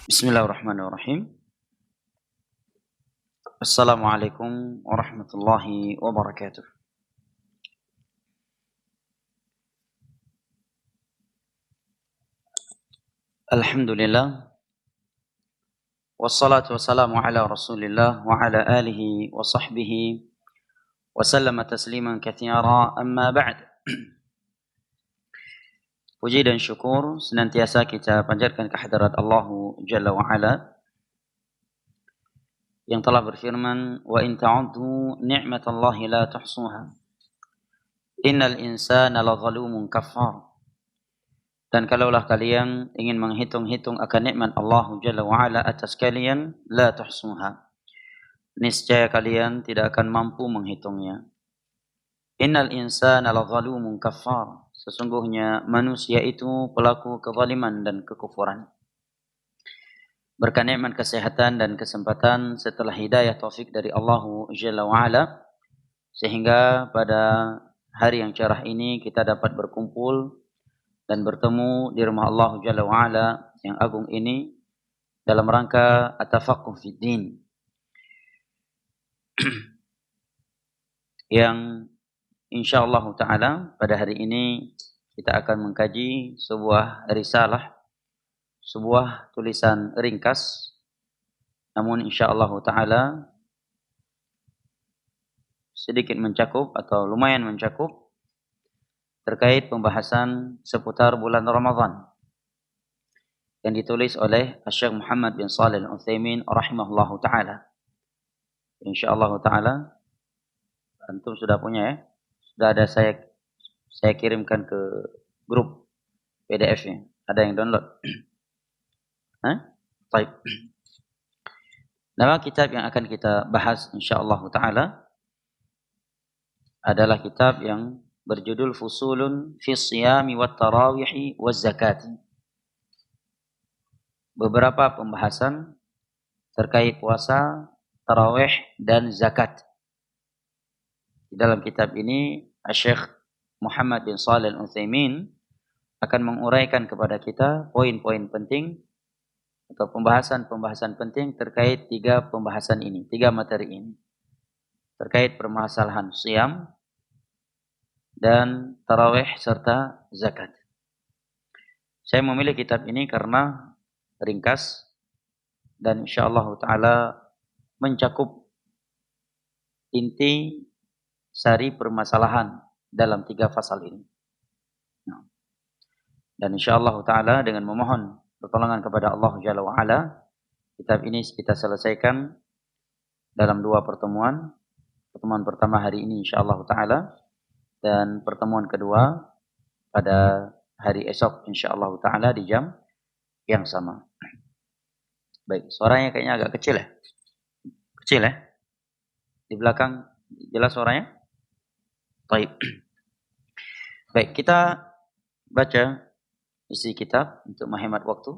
Bismillahirrahmanirrahim. Assalamualaikum warahmatullahi wabarakatuh. Alhamdulillah. Wassalatu wassalamu ala rasulillah wa ala alihi wa sahbihi wa sallama tasliman katsira amma ba'd. Puji dan syukur senantiasa kita panjatkan kehadirat Allah Jalla wa Ala yang telah berfirman, wa in ta'uddu ni'matallahi la tuhsuha innal insana lazalumun kafar. Dan kalaulah kalian ingin menghitung-hitung akan nikmat Allah Jalla wa Ala atas kalian, la tuhsuha, niscaya kalian tidak akan mampu menghitungnya. Innal insana lazalumun kafar, sesungguhnya manusia itu pelaku kezaliman dan kekufuran. Berkah nikmat kesehatan dan kesempatan setelah hidayah taufik dari Allah Jalla wa Ala, sehingga pada hari yang cerah ini kita dapat berkumpul dan bertemu di rumah Allah Jalla wa Ala yang agung ini dalam rangka at-tafaqquh fid din, yang insyaallah ta'ala pada hari ini kita akan mengkaji sebuah risalah, sebuah tulisan ringkas, namun insyaallah ta'ala sedikit mencakup atau lumayan mencakup terkait pembahasan seputar bulan Ramadan yang ditulis oleh Syekh Muhammad bin Shalih Al-Utsaimin rahimahullahu ta'ala. Insyaallah ta'ala antum sudah punya ya? Sudah ada saya kirimkan ke grup PDF-nya. Ada yang download? Baik. Nama kitab yang akan kita bahas insyaallah ta'ala adalah kitab yang berjudul Fusulun fi Shiyami wat Tarawihi waz Zakati. Beberapa pembahasan terkait puasa, tarawih dan zakat. Di dalam kitab ini Syekh Muhammad bin Shalih Al-Utsaimin akan menguraikan kepada kita poin-poin penting atau pembahasan-pembahasan penting terkait tiga pembahasan ini, tiga materi ini. Terkait permasalahan siyam dan tarawih serta zakat. Saya memilih kitab ini karena ringkas dan insyaallah ta'ala mencakup inti sari permasalahan dalam tiga fasal ini. Dan insyaallah ta'ala dengan memohon pertolongan kepada Allah Jalla wa Ala, kitab ini kita selesaikan dalam dua pertemuan. Pertemuan pertama hari ini insyaallah ta'ala, dan pertemuan kedua pada hari esok insyaallah ta'ala di jam yang sama. Baik, suaranya kayaknya agak kecil ya? Kecil ya? Di belakang jelas suaranya? Baik. Baik, kita baca isi kitab untuk menghemat waktu.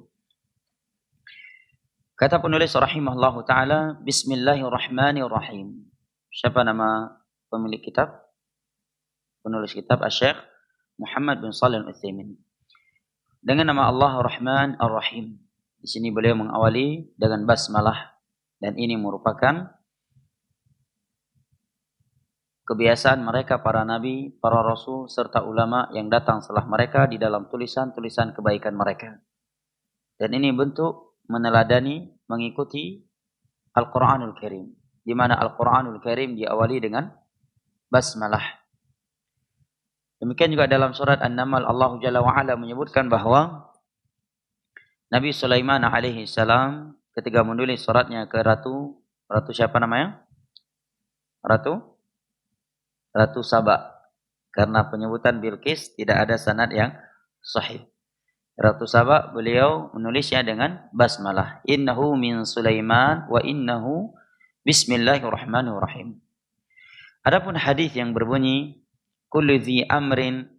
Kata penulis rahimahullahu ta'ala, Bismillahirrahmanirrahim. Siapa nama pemilik kitab? Penulis kitab Syekh Muhammad bin Shalih Al-Utsaimin. Dengan nama Allah Ar-Rahman Ar-Rahim. Di sini beliau mengawali dengan basmalah, dan ini merupakan kebiasaan mereka para nabi, para rasul serta ulama yang datang setelah mereka di dalam tulisan-tulisan kebaikan mereka. Dan ini bentuk meneladani, mengikuti Al-Qur'anul Karim, di mana Al-Qur'anul Karim diawali dengan basmalah. Demikian juga dalam surat An-Naml Allah Jalla wa Ala menyebutkan bahwa Nabi Sulaiman alaihi salam ketika menulis suratnya ke ratu siapa namanya? Ratu Saba. Karena penyebutan Bilqis tidak ada sanad yang sahih. Ratu Saba beliau menulisnya dengan basmalah. Innahu min Sulaiman wa innahu bismillahirrahmanirrahim. Adapun hadis yang berbunyi kullu amrin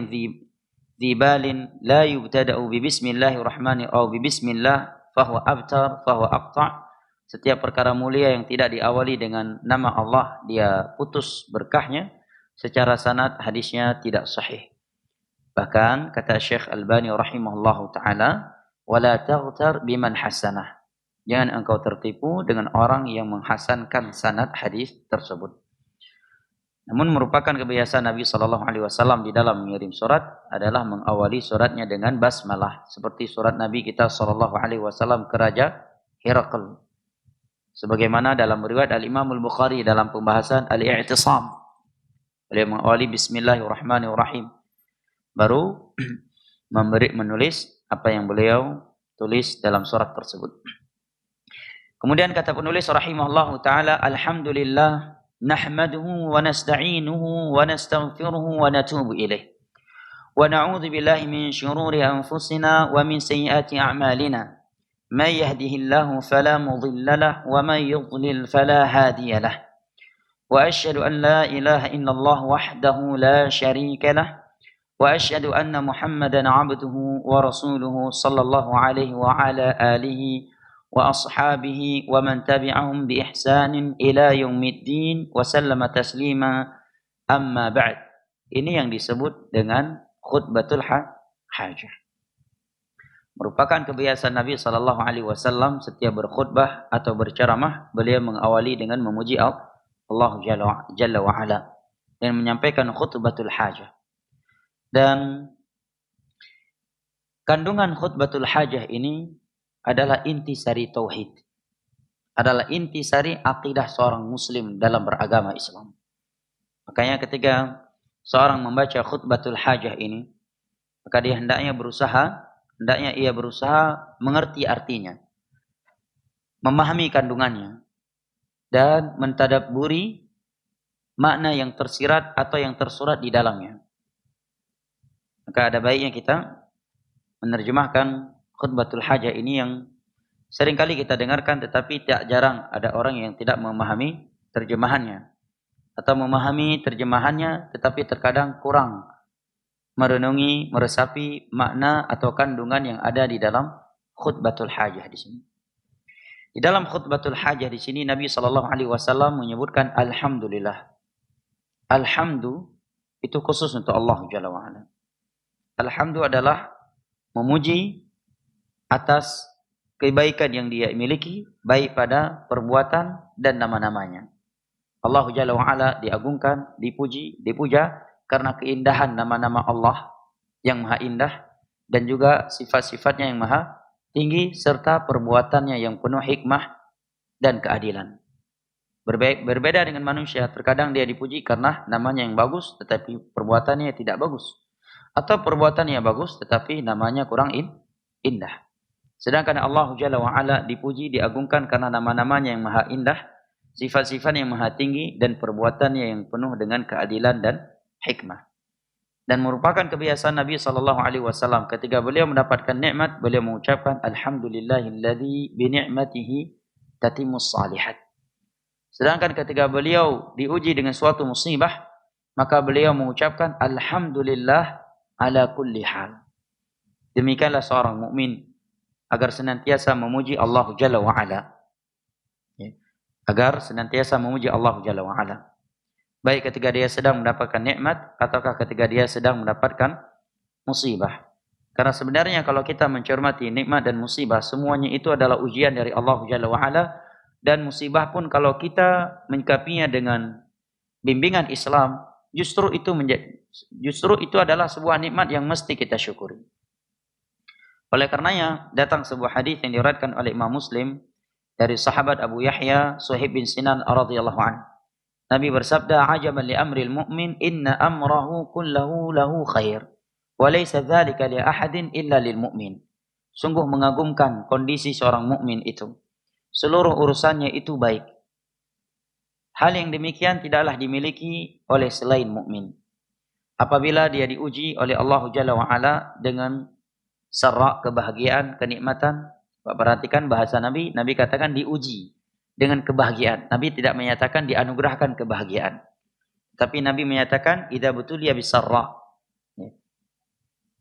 dhi balin la yubtada'u bi bismillahirrahmanirrahim aw bi bismillah fahuwa abtar fahuwa aqta'. Setiap perkara mulia yang tidak diawali dengan nama Allah, dia putus berkahnya. Secara sanad hadisnya tidak sahih. Bahkan kata Syekh Albani rahimahullahu ta'ala, wala taghtar biman hasanah. Jangan engkau tertipu dengan orang yang menghasankan sanad hadis tersebut. Namun merupakan kebiasaan Nabi Shallallahu Alaihi Wasallam di dalam mengirim surat adalah mengawali suratnya dengan basmalah, seperti surat Nabi kita Shallallahu Alaihi Wasallam ke Raja Herakl. Sebagaimana dalam riwayat Al-Imam Al-Bukhari dalam pembahasan Al-I'tisam, beliau mengawali Bismillahirrahmanirrahim, baru menulis apa yang beliau tulis dalam surat tersebut. Kemudian kata penulis rahimahullahu taala, alhamdulillah nahmaduhu wa nasta'inuhu wa nastaghfiruhu wa natubu ilaih wa na'udzu billahi min shururi anfusina wa min sayyiati a'malina may yahdihillahu fala mudilla lahu wa may yudlil fala hadiya lahu wa asyhadu an la ilaha illallah wahdahu la syarika lahu wa asyhadu anna muhammadan 'abduhu wa rasuluhu sallallahu alaihi wa ala alihi wa ashabihi wa man tabi'ahum bi ihsanin ila yaumiddin wa sallama taslima, amma ba'd. Ini yang disebut dengan khutbatul hajah. Merupakan kebiasaan Nabi sallallahu alaihi wasallam setiap berkhutbah atau berceramah, beliau mengawali dengan memuji Allah Jalla wa Ala dan menyampaikan khutbatul hajah. Dan kandungan khutbatul hajah ini adalah intisari tauhid, adalah intisari akidah seorang muslim dalam beragama Islam. Makanya ketika seorang membaca khutbatul hajah ini, maka dia hendaknya ia berusaha mengerti artinya, memahami kandungannya, dan mentadabburi makna yang tersirat atau yang tersurat di dalamnya. Maka ada baiknya kita menerjemahkan khutbatul hajah ini yang seringkali kita dengarkan, tetapi tak jarang ada orang yang tidak memahami terjemahannya, atau memahami terjemahannya tetapi terkadang kurang merenungi, meresapi makna atau kandungan yang ada di dalam khutbatul hajah di sini. Di dalam khutbatul hajah di sini Nabi sallallahu alaihi wasallam menyebutkan alhamdulillah. Alhamdu itu khusus untuk Allah Jalla wa Ala. Alhamdu adalah memuji atas kebaikan yang dia miliki, baik pada perbuatan dan nama-namanya. Allah Jalla wa Ala diagungkan, dipuja karena keindahan nama-nama Allah yang maha indah dan juga sifat-sifatnya yang maha tinggi serta perbuatannya yang penuh hikmah dan keadilan. Berbeda dengan manusia, terkadang dia dipuji karena namanya yang bagus tetapi perbuatannya tidak bagus, atau perbuatannya bagus tetapi namanya kurang indah. Sedangkan Allah Jalla wa Ala dipuji, diagungkan karena nama-namanya yang maha indah, sifat-sifatnya yang maha tinggi, dan perbuatannya yang penuh dengan keadilan dan hikmah. Dan merupakan kebiasaan Nabi sallallahu alaihi wasallam ketika beliau mendapatkan nikmat, beliau mengucapkan alhamdulillahilladzi bi ni'matihi tatimmus shalihat. Sedangkan ketika beliau diuji dengan suatu musibah, maka beliau mengucapkan alhamdulillah ala kulli hal. Demikianlah seorang mukmin agar senantiasa memuji Allah Jalla wa Ala. Agar senantiasa memuji Allah Jalla wa Ala. Baik ketika dia sedang mendapatkan nikmat ataukah ketika dia sedang mendapatkan musibah. Karena sebenarnya kalau kita mencermati nikmat dan musibah, semuanya itu adalah ujian dari Allah Jalla wa Ala, dan musibah pun kalau kita menyikapinya dengan bimbingan Islam, justru itu adalah sebuah nikmat yang mesti kita syukuri. Oleh karenanya datang sebuah hadis yang diriwayatkan oleh Imam Muslim dari sahabat Abu Yahya Suhaib bin Sinan radhiyallahu anhu. Nabi bersabda, "Ajaban li amril mu'min inna amrahu kullahu lahu khair wa laysa dzalika li ahadin illa lil mu'min." Sungguh mengagumkan kondisi seorang mukmin itu. Seluruh urusannya itu baik. Hal yang demikian tidaklah dimiliki oleh selain mukmin. Apabila dia diuji oleh Allah Jalla wa Ala dengan sarra, kebahagiaan, kenikmatan. Perhatikan bahasa Nabi. Nabi katakan diuji dengan kebahagiaan. Nabi tidak menyatakan dianugerahkan kebahagiaan. Tapi Nabi menyatakan idza butuliya bisarra.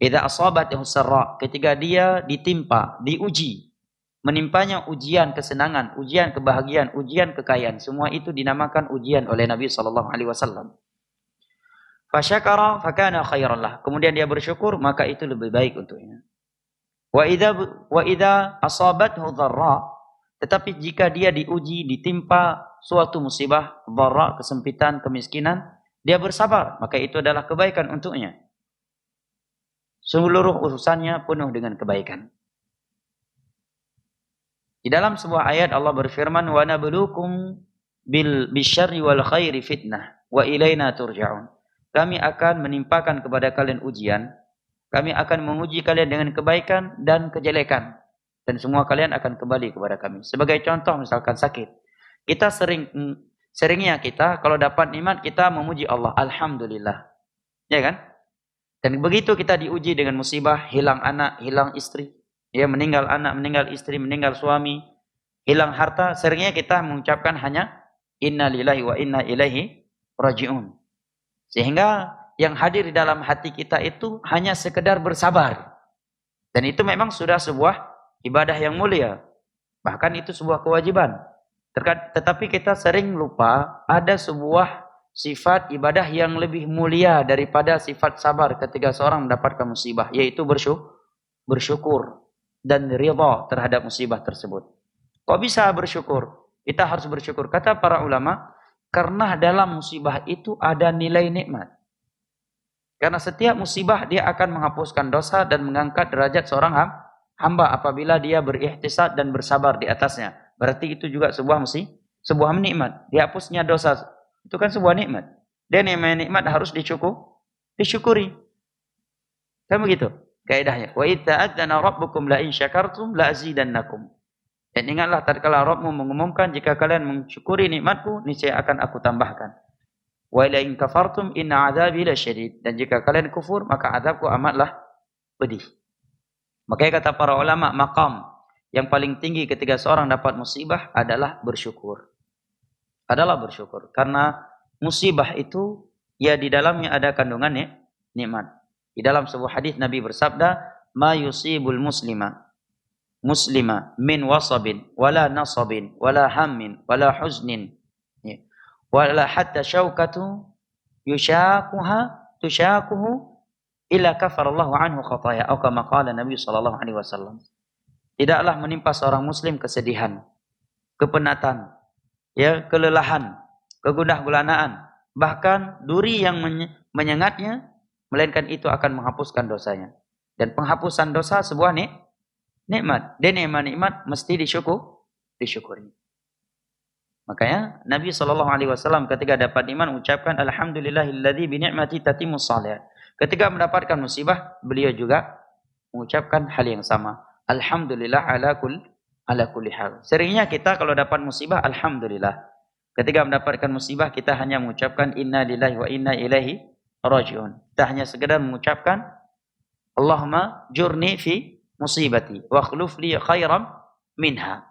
Idza asabathu sarra, ketika dia ditimpa, diuji, menimpanya ujian kesenangan, ujian kebahagiaan, ujian kekayaan, semua itu dinamakan ujian oleh Nabi sallallahu alaihi wasallam. Fasyakara fakana khairan lah. Kemudian dia bersyukur, maka itu lebih baik untuknya. Wa idza asabathu dharra, tetapi jika dia diuji, ditimpa suatu musibah, dharra, kesempitan, kemiskinan, dia bersabar, maka itu adalah kebaikan untuknya. Seluruh urusannya penuh dengan kebaikan. Di dalam sebuah ayat Allah berfirman, "Wa nabluukum bisyarri wal khairi fitnah wa ilaina turja'un." Kami akan menimpakan kepada kalian ujian. Kami akan menguji kalian dengan kebaikan dan kejelekan. Dan semua kalian akan kembali kepada kami. Sebagai contoh misalkan sakit. Seringnya kita kalau dapat nikmat kita memuji Allah. Alhamdulillah. Ya kan? Dan begitu kita diuji dengan musibah, hilang anak, hilang istri. Ya, meninggal anak, meninggal istri, meninggal suami. Hilang harta. Seringnya kita mengucapkan hanya inna lillahi wa inna ilaihi raji'un. Sehingga yang hadir di dalam hati kita itu hanya sekedar bersabar. Dan itu memang sudah sebuah ibadah yang mulia. Bahkan itu sebuah kewajiban. Tetapi kita sering lupa ada sebuah sifat ibadah yang lebih mulia daripada sifat sabar ketika seorang mendapatkan musibah. Yaitu bersyukur dan ridha terhadap musibah tersebut. Kok bisa bersyukur? Kita harus bersyukur. Kata para ulama, karena dalam musibah itu ada nilai nikmat. Karena setiap musibah dia akan menghapuskan dosa dan mengangkat derajat seorang hamba apabila dia berihtisab dan bersabar di atasnya. Berarti itu juga sebuah nikmat. Dihapusnya dosa itu kan sebuah nikmat. Dan nikmat harus disyukuri. Kan begitu kaidahnya. Wa idza adzana rabbukum la in syakartum la azidannakum. Dan ingatlah tatkala Rabbmu mengumumkan jika kalian mensyukuri nikmatku niscaya akan aku tambahkan. Wa la in kafartum inna adzabi lasyadid. Dan jika kalian kufur maka azabku amatlah pedih. Makanya kata para ulama, maqam yang paling tinggi ketika seorang dapat musibah adalah bersyukur. Karena musibah itu ya di dalamnya ada kandungan nikmat. Di dalam sebuah hadis Nabi bersabda, "Ma yusibul muslima min wasabin wala nasabin wala hammin wala huznin wala hatta syaukatu tusyakuhu illa kafarallahu anhu khataya." Atau kama qala Nabi sallallahu alaihi wasallam. Tidaklah menimpa seorang muslim kesedihan, kepenatan, ya, kelelahan, kegundah gulanaan, bahkan duri yang menyengatnya, melainkan itu akan menghapuskan dosanya. Dan penghapusan dosa sebuah nikmat. Dan nikmat mesti disyukuri. Makanya Nabi SAW ketika dapat nikmat mengucapkan alhamdulillahilladzi bi ni'mati tatimmus shalihat. Ketika mendapatkan musibah, beliau juga mengucapkan hal yang sama. Alhamdulillah ala kulli hal. Seringnya kita kalau dapat musibah alhamdulillah. Ketika mendapatkan musibah kita hanya mengucapkan inna lillahi wa inna ilaihi raji'un. Kita hanya sekedar mengucapkan Allahumma jurni fi musibati wa akhluf li khairan minha.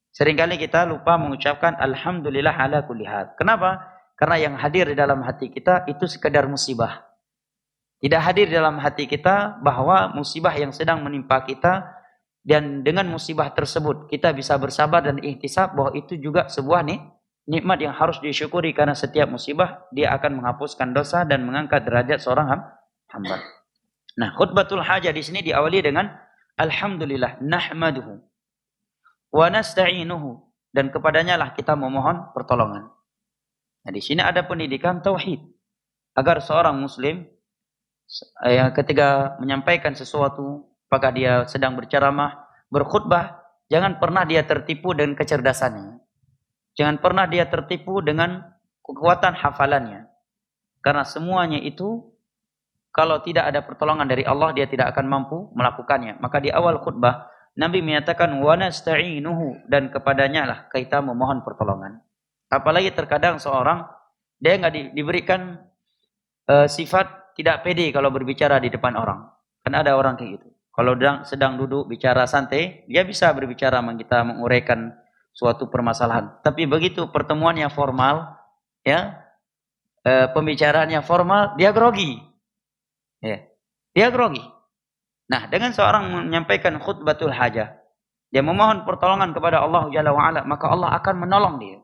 Seringkali kita lupa mengucapkan alhamdulillah ala kulli hal. Kenapa? Karena yang hadir di dalam hati kita itu sekedar musibah. Tidak hadir dalam hati kita bahwa musibah yang sedang menimpa kita dan dengan musibah tersebut kita bisa bersabar dan ihtisab bahwa itu juga sebuah nikmat yang harus disyukuri karena setiap musibah dia akan menghapuskan dosa dan mengangkat derajat seorang hamba. Nah, khutbatul hajah di sini diawali dengan alhamdulillah nahmaduhu wa nasta'inuhu, dan kepadanya lah kita memohon pertolongan. Nah, di sini ada pendidikan tauhid agar seorang muslim ketika menyampaikan sesuatu, apakah dia sedang berceramah, berkhutbah, jangan pernah dia tertipu dengan kecerdasannya. Jangan pernah dia tertipu dengan kekuatan hafalannya. Karena semuanya itu kalau tidak ada pertolongan dari Allah dia tidak akan mampu melakukannya. Maka di awal khutbah Nabi menyatakan wa nasta'inuhu, dan kepadanya lah kita memohon pertolongan. Apalagi terkadang seorang dia enggak diberikan sifat tidak pede kalau berbicara di depan orang. Kan ada orang kayak gitu. Kalau sedang duduk bicara santai, dia bisa berbicara kita menguraikan suatu permasalahan. Tapi begitu pertemuannya formal, ya, pembicaraannya formal, dia grogi. Ya, dia grogi. Nah, dengan seorang menyampaikan khutbatul hajah, dia memohon pertolongan kepada Allah Jalla wa'ala, maka Allah akan menolong dia.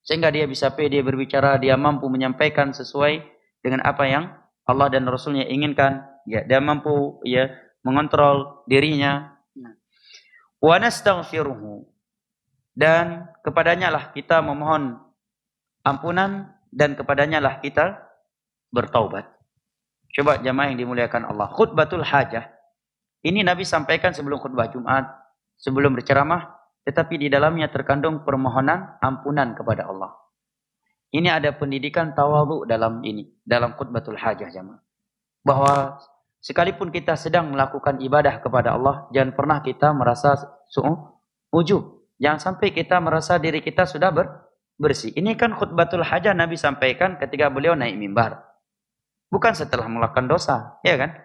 Sehingga dia bisa pede berbicara, dia mampu menyampaikan sesuai dengan apa yang Allah dan Rasulnya inginkan. Ya, dia mampu mengontrol dirinya. Wa nastaghfiruhu, dan kepadanya lah kita memohon ampunan, dan kepadanya lah kita bertaubat. Coba jamaah yang dimuliakan Allah, khutbatul hajah ini Nabi sampaikan sebelum khutbah Jumat, sebelum berceramah, tetapi di dalamnya terkandung permohonan ampunan kepada Allah. Ini ada pendidikan tawadhu dalam khutbatul hajah jamaah. Bahwa sekalipun kita sedang melakukan ibadah kepada Allah, jangan pernah kita merasa ujub. Jangan sampai kita merasa diri kita sudah bersih. Ini kan khutbatul hajah Nabi sampaikan ketika beliau naik mimbar. Bukan setelah melakukan dosa, ya kan?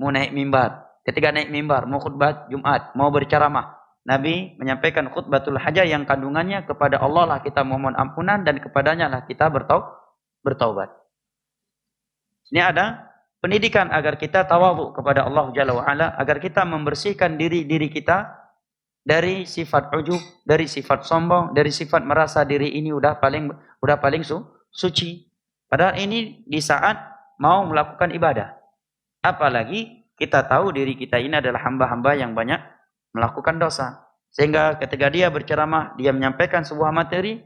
Mau naik mimbar. Ketika naik mimbar, mau khutbah Jumat, mau berceramah, Nabi menyampaikan khutbatul hajah yang kandungannya kepada Allah lah kita memohon ampunan, dan kepadanya lah kita bertaubat. Ini ada pendidikan agar kita tawadhu kepada Allah Jalla wa Ala, agar kita membersihkan diri kita dari sifat ujub, dari sifat sombong, dari sifat merasa diri ini udah paling suci. Padahal ini di saat mau melakukan ibadah. Apalagi kita tahu diri kita ini adalah hamba-hamba yang banyak melakukan dosa. Sehingga ketika dia berceramah, dia menyampaikan sebuah materi,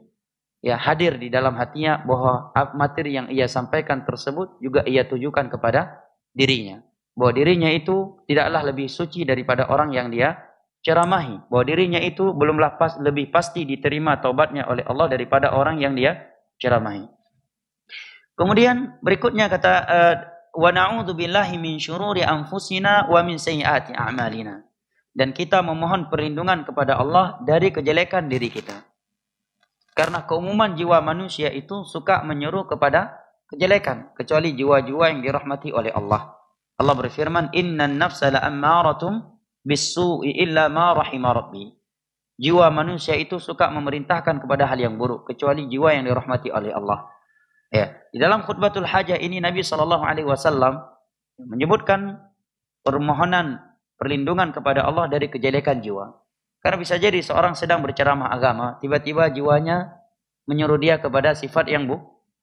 ya hadir di dalam hatinya bahwa materi yang ia sampaikan tersebut juga ia tujukan kepada dirinya. Bahwa dirinya itu tidaklah lebih suci daripada orang yang dia ceramahi. Bahwa dirinya itu belumlah lebih pasti diterima taubatnya oleh Allah daripada orang yang dia ceramahi. Kemudian berikutnya kata wa na'udzubillahi min syururi anfusina wa min sayyiati a'malina. Dan kita memohon perlindungan kepada Allah dari kejelekan diri kita. Karena keumuman jiwa manusia itu suka menyeru kepada kejelekan, kecuali jiwa-jiwa yang dirahmati oleh Allah. Allah berfirman, "Innan nafsa la'ammaratum bis-su'i illa ma rahima rabbi." Jiwa manusia itu suka memerintahkan kepada hal yang buruk, kecuali jiwa yang dirahmati oleh Allah. Ya, di dalam khutbatul hajah ini Nabi SAW menyebutkan permohonan perlindungan kepada Allah dari kejelekan jiwa. Karena bisa jadi seorang sedang berceramah agama, tiba-tiba jiwanya menyuruh dia kepada sifat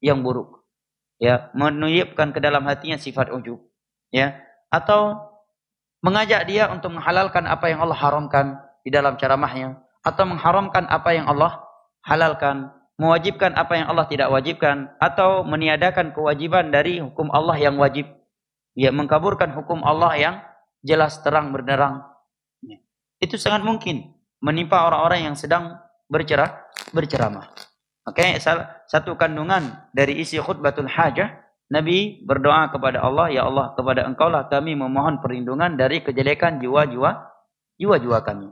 yang buruk. Ya, menuyupkan ke dalam hatinya sifat ujub. Ya, atau mengajak dia untuk menghalalkan apa yang Allah haramkan di dalam ceramahnya, atau mengharamkan apa yang Allah halalkan, mewajibkan apa yang Allah tidak wajibkan, atau meniadakan kewajiban dari hukum Allah yang wajib. Ya, mengkaburkan hukum Allah yang jelas terang benderang. Itu sangat mungkin menimpa orang-orang yang sedang berceramah. Oke, satu kandungan dari isi khutbatul hajah, Nabi berdoa kepada Allah, ya Allah, kepada Engkaulah kami memohon perlindungan dari kejelekan jiwa-jiwa kami.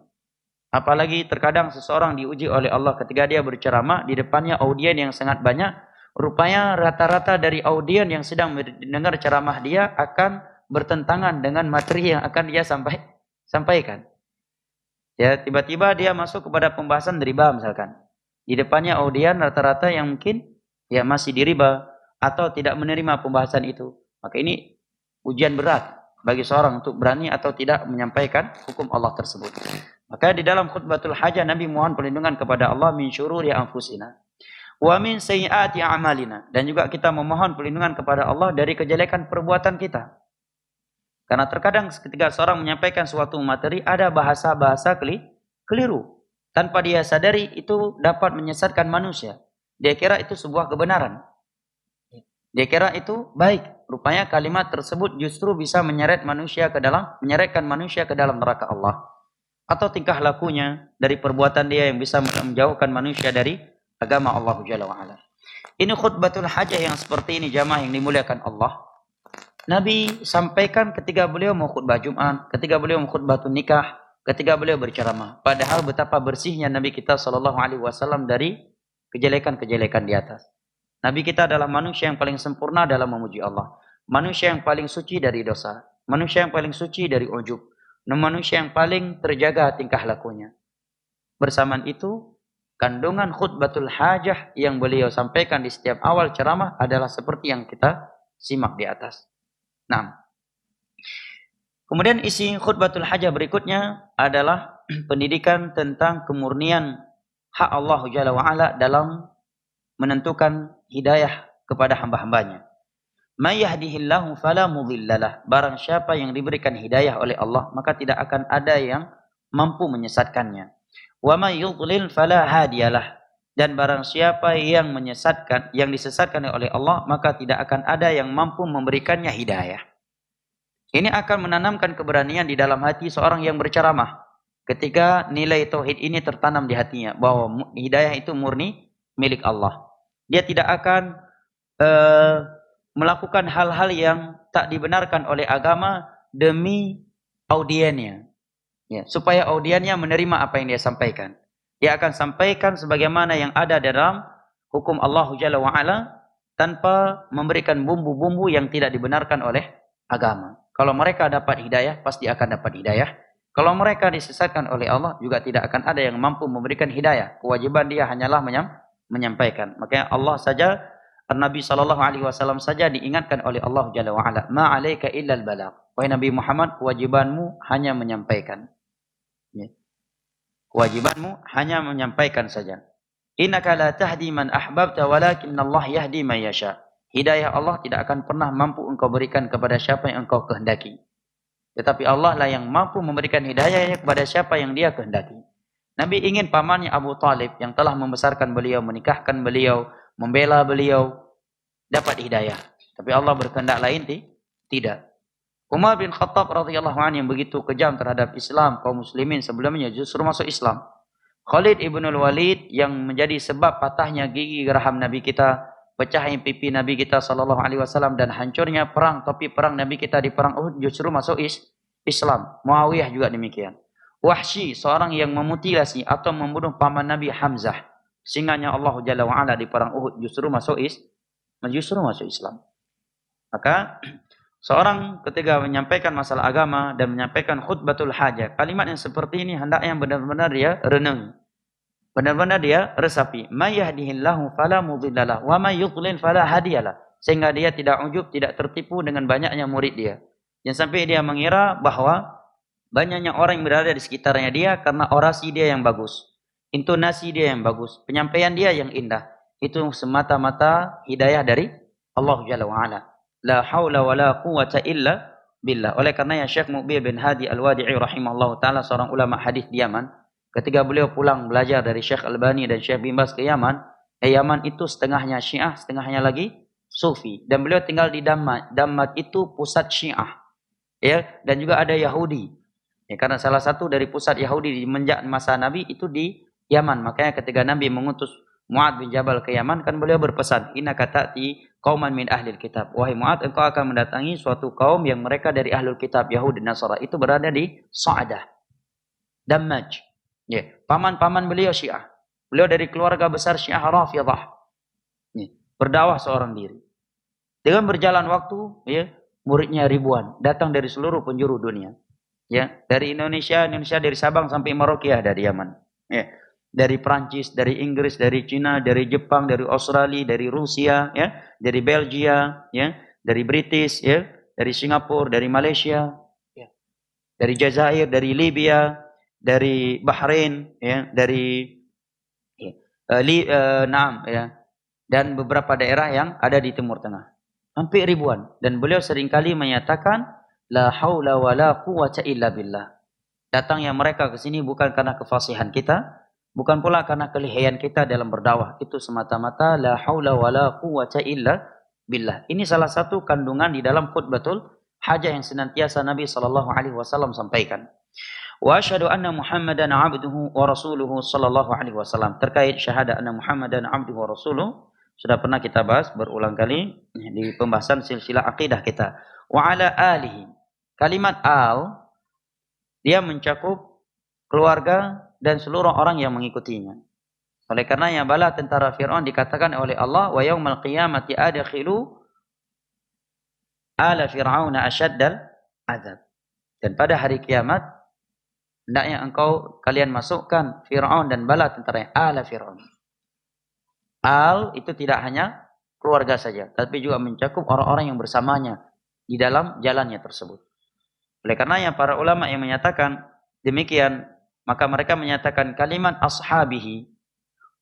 Apalagi terkadang seseorang diuji oleh Allah ketika dia berceramah, di depannya audien yang sangat banyak, rupanya rata-rata dari audien yang sedang mendengar ceramah dia akan bertentangan dengan materi yang akan dia sampaikan. Ya, tiba-tiba dia masuk kepada pembahasan riba misalkan. Di depannya audien rata-rata yang mungkin ya masih di riba atau tidak menerima pembahasan itu. Maka ini ujian berat bagi seorang untuk berani atau tidak menyampaikan hukum Allah tersebut. Maka di dalam khutbatul hajah Nabi mohon perlindungan kepada Allah min syururi anfusina wa min sayyiati a'malina, dan juga kita memohon perlindungan kepada Allah dari kejelekan perbuatan kita. Karena terkadang ketika seorang menyampaikan suatu materi ada bahasa-bahasa keliru. Tanpa dia sadari itu dapat menyesatkan manusia. Dia kira itu sebuah kebenaran. Dia kira itu baik. Rupanya kalimat tersebut justru bisa menyeretkan manusia ke dalam neraka Allah. Atau tingkah lakunya dari perbuatan dia yang bisa menjauhkan manusia dari agama Allah Jalla wa Ala. Ini khutbatul hajah yang seperti ini jamaah yang dimuliakan Allah. Nabi sampaikan ketika beliau mau khutbah Jumat, ketika beliau mau khutbatul nikah, ketika beliau berceramah. Padahal betapa bersihnya Nabi kita SAW dari kejelekan-kejelekan di atas. Nabi kita adalah manusia yang paling sempurna dalam memuji Allah. Manusia yang paling suci dari dosa. Manusia yang paling suci dari ujub. Manusia yang paling terjaga tingkah lakunya. Bersamaan itu, kandungan khutbatul hajah yang beliau sampaikan di setiap awal ceramah adalah seperti yang kita simak di atas. Nah, kemudian isi khutbatul hajah berikutnya adalah pendidikan tentang kemurnian hak Allah Jalla wa Ala dalam menentukan hidayah kepada hamba-hambanya. May yahdihillahu fala mudhillalah. Barang siapa yang diberikan hidayah oleh Allah, maka tidak akan ada yang mampu menyesatkannya. Wa may yudlil fala hadiyalah. Dan barang siapa yang menyesatkan, yang disesatkan oleh Allah, maka tidak akan ada yang mampu memberikannya hidayah. Ini akan menanamkan keberanian di dalam hati seorang yang berceramah. Ketika nilai tauhid ini tertanam di hatinya, bahwa hidayah itu murni milik Allah. Dia tidak akan melakukan hal-hal yang tak dibenarkan oleh agama demi audiennya. Ya, supaya audiennya menerima apa yang dia sampaikan. Dia akan sampaikan sebagaimana yang ada dalam hukum Allah Jalla wa'ala tanpa memberikan bumbu-bumbu yang tidak dibenarkan oleh agama. Kalau mereka dapat hidayah, pasti akan dapat hidayah. Kalau mereka disesatkan oleh Allah, juga tidak akan ada yang mampu memberikan hidayah. Kewajiban dia hanyalah menyampaikan. Makanya Allah saja, Nabi SAW saja diingatkan oleh Allah Jalla wa'ala, ma'alaika illal balagh. Wahai Nabi Muhammad, kewajibanmu hanya menyampaikan. Ya. Kewajibanmu hanya menyampaikan saja. Innaka la tahdi man ahbabta walakin Allah yahdi man yasha. Hidayah Allah tidak akan pernah mampu engkau berikan kepada siapa yang engkau kehendaki. Tetapi Allah lah yang mampu memberikan hidayahnya kepada siapa yang dia kehendaki. Nabi ingin pamannya Abu Talib yang telah membesarkan beliau, menikahkan beliau, membela beliau, dapat hidayah. Tapi Allah berkehendak lain tidak. Umar bin Khattab radhiyallahu anhu yang begitu kejam terhadap Islam, kaum muslimin sebelumnya justru masuk Islam. Khalid ibn al-Walid yang menjadi sebab patahnya gigi geraham Nabi kita, pecahnya pipi Nabi kita sallallahu alaihi wasallam dan hancurnya perang, topi perang Nabi kita di perang Uhud justru masuk Islam. Muawiyah juga demikian. Wahsy, seorang yang memutilasi atau membunuh paman Nabi Hamzah, singanya Allah Jalla wa ala di perang Uhud justru masuk Islam. Maka seorang ketika menyampaikan masalah agama dan menyampaikan khutbatul hajah, kalimat yang seperti ini hendaknya benar-benar dia renung. Benar-benar dia resapi. May yahdihillahu fala mudhillalah wa may yudlil fala hadiyalah. Sehingga dia tidak ujub, tidak tertipu dengan banyaknya murid dia. Jangan sampai dia mengira bahwa banyaknya orang yang berada di sekitarnya dia karena orasi dia yang bagus, intonasi dia yang bagus, penyampaian dia yang indah. Itu semata-mata hidayah dari Allah Jalla wa ala. La haula wa la quwata illa billah. Oleh karenanya Syekh Muqbil bin Hadi Al-Wadi'i rahimahullah ta'ala, seorang ulama hadis di Yaman, ketika beliau pulang belajar dari Syekh Albani dan Syekh Bin Baz ke Yaman, Yaman itu setengahnya Syiah, setengahnya lagi Sufi. Dan beliau tinggal di Dammam. Dammam itu pusat Syiah. Ya, dan juga ada Yahudi. Ya, karena salah satu dari pusat Yahudi di menjak masa Nabi itu di Yaman. Makanya ketika Nabi mengutus Mu'ad bin Jabal ke Yaman, kan beliau berpesan, innaka ta'ti qauman min ahlil kitab. Wahai Mu'ad, engkau akan mendatangi suatu kaum yang mereka dari ahlul kitab, Yahudi dan Nasara. Itu berada di Sa'dah, Dammaj. Ya, paman-paman beliau Syiah. Beliau dari keluarga besar Syiah Rafidhah. Ya, berdakwah seorang diri. Dengan berjalan waktu, ya, muridnya ribuan, datang dari seluruh penjuru dunia. Ya, dari Indonesia dari Sabang sampai Merauke ada di Yaman. Ya, dari Prancis, dari Inggris, dari Cina, dari Jepang, dari Australia, dari Rusia, ya, dari Belgia, ya, dari British, ya, dari Singapura, dari Malaysia, ya, dari Jazair, dari Libya, dari Bahrain, ya, dari ya, dan beberapa daerah yang ada di Timur Tengah. Hampir ribuan. Dan beliau seringkali menyatakan, la haula wa la quwata illa billah. Datangnya mereka ke sini bukan karena kefasihan kita, bukan pula karena kelihayan kita dalam berdakwah. Itu semata-mata la haula wa la quwata illa billah. Ini salah satu kandungan di dalam khutbatul hajah yang senantiasa Nabi SAW sampaikan. Wa asyhadu anna Muhammadan abduhu wa rasuluhu sallallahu alaihi wasallam. Terkait syahadat anna Muhammadan abduhu wa rasuluhu, sudah pernah kita bahas berulang kali di pembahasan silsilah akidah kita. Wa ala alihi. Kalimat al, dia mencakup keluarga dan seluruh orang yang mengikutinya. Oleh karenanya bala tentara Fir'aun dikatakan oleh Allah, wa yaumal qiyamati adkhilu ala fir'auna asyaddal azab. Dan pada hari kiamat hendaknya kalian masukkan Fir'aun dan bala tentaranya, ala Fir'aun. Al itu tidak hanya keluarga saja, tapi juga mencakup orang-orang yang bersamanya di dalam jalannya tersebut. Oleh karenanya para ulama yang menyatakan demikian, maka mereka menyatakan kalimat ashabihi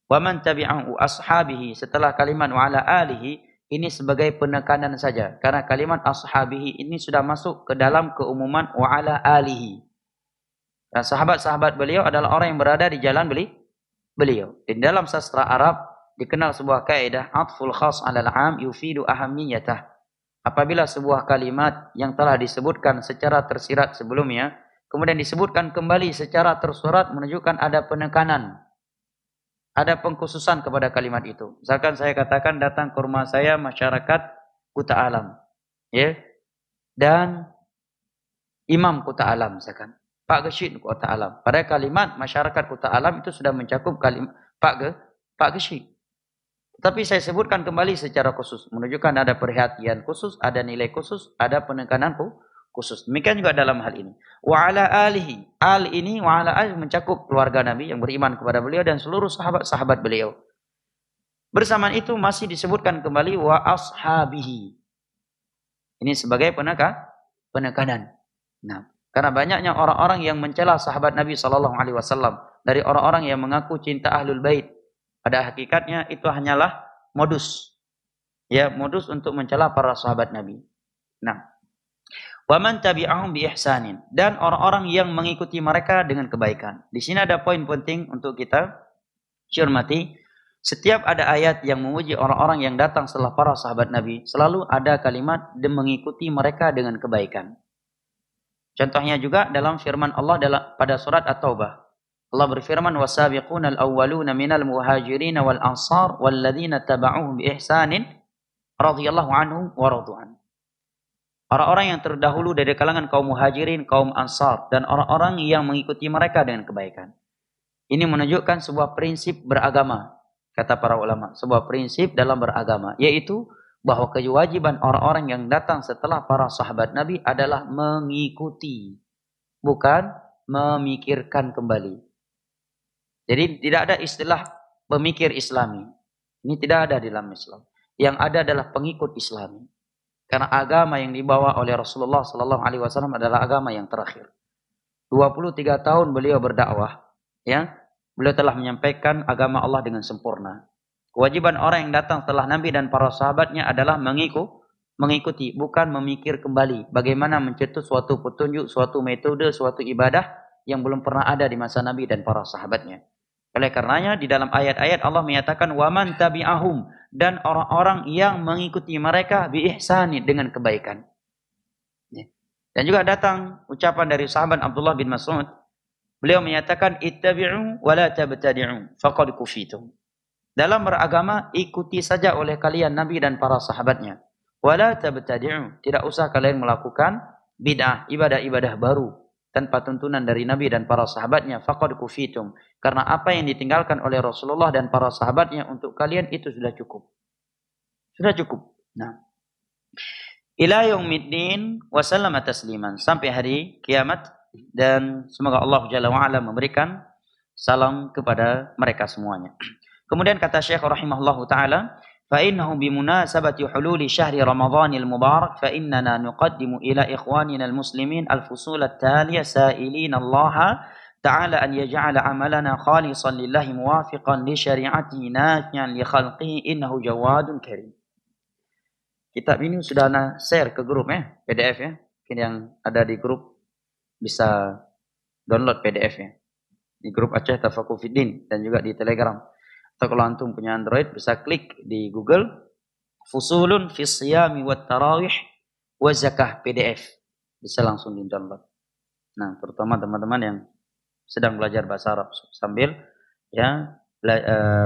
wa man tabi'ahu ashabihi setelah kalimat wa ala alihi, ini sebagai penekanan saja. Karena kalimat ashabihi ini sudah masuk ke dalam keumuman wa ala alihi. Dan sahabat-sahabat beliau adalah orang yang berada di jalan beliau. Di dalam sastra Arab dikenal sebuah kaidah atful khas 'alal 'am yufidu ahammiyatah. Apabila sebuah kalimat yang telah disebutkan secara tersirat sebelumnya kemudian disebutkan kembali secara tersurat menunjukkan ada penekanan, ada pengkhususan kepada kalimat itu. Misalkan saya katakan datang ke rumah saya masyarakat Kuta Alam, ya, dan Imam Kuta Alam, misalkan Pak Geshid Kuta Alam. Pada kalimat masyarakat Kuta Alam itu sudah mencakup kalimat Pak Geshid. Tapi saya sebutkan kembali secara khusus, menunjukkan ada perhatian khusus, ada nilai khusus, ada penekanan khusus. Demikian juga dalam hal ini. Wa ala alihi. Al ini wa ala alihi mencakup keluarga Nabi yang beriman kepada beliau dan seluruh sahabat-sahabat beliau. Bersamaan itu masih disebutkan kembali wa ashabihi. Ini sebagai penekanan. Nah, karena banyaknya orang-orang yang mencela sahabat Nabi sallallahu alaihi wasallam dari orang-orang yang mengaku cinta Ahlul Bait. Pada hakikatnya itu hanyalah modus. Ya, modus untuk mencela para sahabat Nabi. Nah, wa man tabi'ahum bi ihsanin, dan orang-orang yang mengikuti mereka dengan kebaikan. Di sini ada poin penting untuk kita cermati. Setiap ada ayat yang memuji orang-orang yang datang setelah para sahabat Nabi, selalu ada kalimat dan mengikuti mereka dengan kebaikan. Contohnya juga dalam firman Allah pada surat At-Taubah. Allah berfirman, "Wasabiqunal awwaluna minal muhajirin wal ansar walladzina tabauhum bi ihsanin radhiyallahu anhum wa radu'an." Orang-orang yang terdahulu dari kalangan kaum muhajirin, kaum ansar, dan orang-orang yang mengikuti mereka dengan kebaikan. Ini menunjukkan sebuah prinsip beragama, kata para ulama, sebuah prinsip dalam beragama, yaitu bahwa kewajiban orang-orang yang datang setelah para sahabat Nabi adalah mengikuti, bukan memikirkan kembali. Jadi tidak ada istilah pemikir Islami. Ini tidak ada di dalam Islam. Yang ada adalah pengikut Islami. Karena agama yang dibawa oleh Rasulullah sallallahu alaihi wasallam adalah agama yang terakhir. 23 tahun beliau berdakwah, ya. Beliau telah menyampaikan agama Allah dengan sempurna. Kewajiban orang yang datang setelah Nabi dan para sahabatnya adalah mengikuti, bukan memikir kembali bagaimana mencetus suatu petunjuk, suatu metode, suatu ibadah yang belum pernah ada di masa Nabi dan para sahabatnya. Oleh karenanya di dalam ayat-ayat Allah menyatakan waman tabi'ahum, dan orang-orang yang mengikuti mereka bi ihsani, dengan kebaikan. Dan juga datang ucapan dari sahabat Abdullah bin Mas'ud. Beliau menyatakan ittabi'u wa la tabtadi'u faqad kufitum. Dalam beragama ikuti saja oleh kalian Nabi dan para sahabatnya. Wa la tabtadi'u, tidak usah kalian melakukan bid'ah, ibadah-ibadah baru tanpa tuntunan dari Nabi dan para sahabatnya. Faqad kufitum, karena apa yang ditinggalkan oleh Rasulullah dan para sahabatnya untuk kalian itu sudah cukup. Sudah cukup. Nah, ila yaumiddin wa sallama tasliman, sampai hari kiamat, dan semoga Allah Jalla wa ala memberikan salam kepada mereka semuanya. Kemudian kata Syekh rahimahullahu taala, fa innahu bimunasabati hululi syahri ramadhanil mubarak fa innana nuqaddimu ila ikhwanina almuslimin alfusul at-taliya sa'ilin Allah ta'ala an yaj'ala amalana khalisan lillahi muwafiqan li syari'atihi nafi'an li khalqihi innahu jawadun karim. Kitab ini sudah share ke grup ya, PDF ya. Mungkin yang ada di grup bisa download PDF-nya. Di grup Aceh Tafakuh Fiddin dan juga di Telegram. Atau kalau antum punya Android bisa klik di Google Fusulun fi Siyami wat Tarawih wa Zakah PDF. Bisa langsung di-download. Nah, terutama teman-teman yang sedang belajar bahasa Arab sambil ya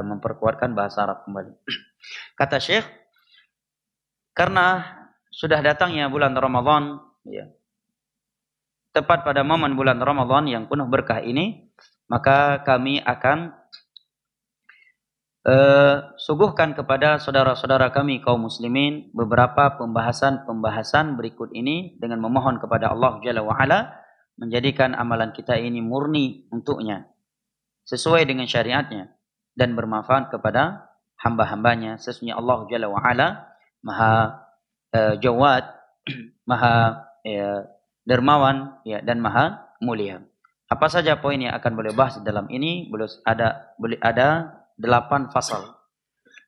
memperkuatkan bahasa Arab kembali. Kata Syekh, karena sudah datangnya bulan Ramadan, ya, tepat pada momen bulan Ramadan yang penuh berkah ini, maka kami akan suguhkan kepada saudara-saudara kami kaum muslimin beberapa pembahasan berikut ini dengan memohon kepada Allah Jalla wa ala menjadikan amalan kita ini murni untuknya, sesuai dengan syariatnya, dan bermanfaat kepada hamba-hambanya. Sesungguhnya Allah Jalla wa ala Maha Jawad, Maha dermawan, ya, dan Maha mulia. Apa saja poin yang akan boleh bahas dalam ini? Boleh ada 8 fasal.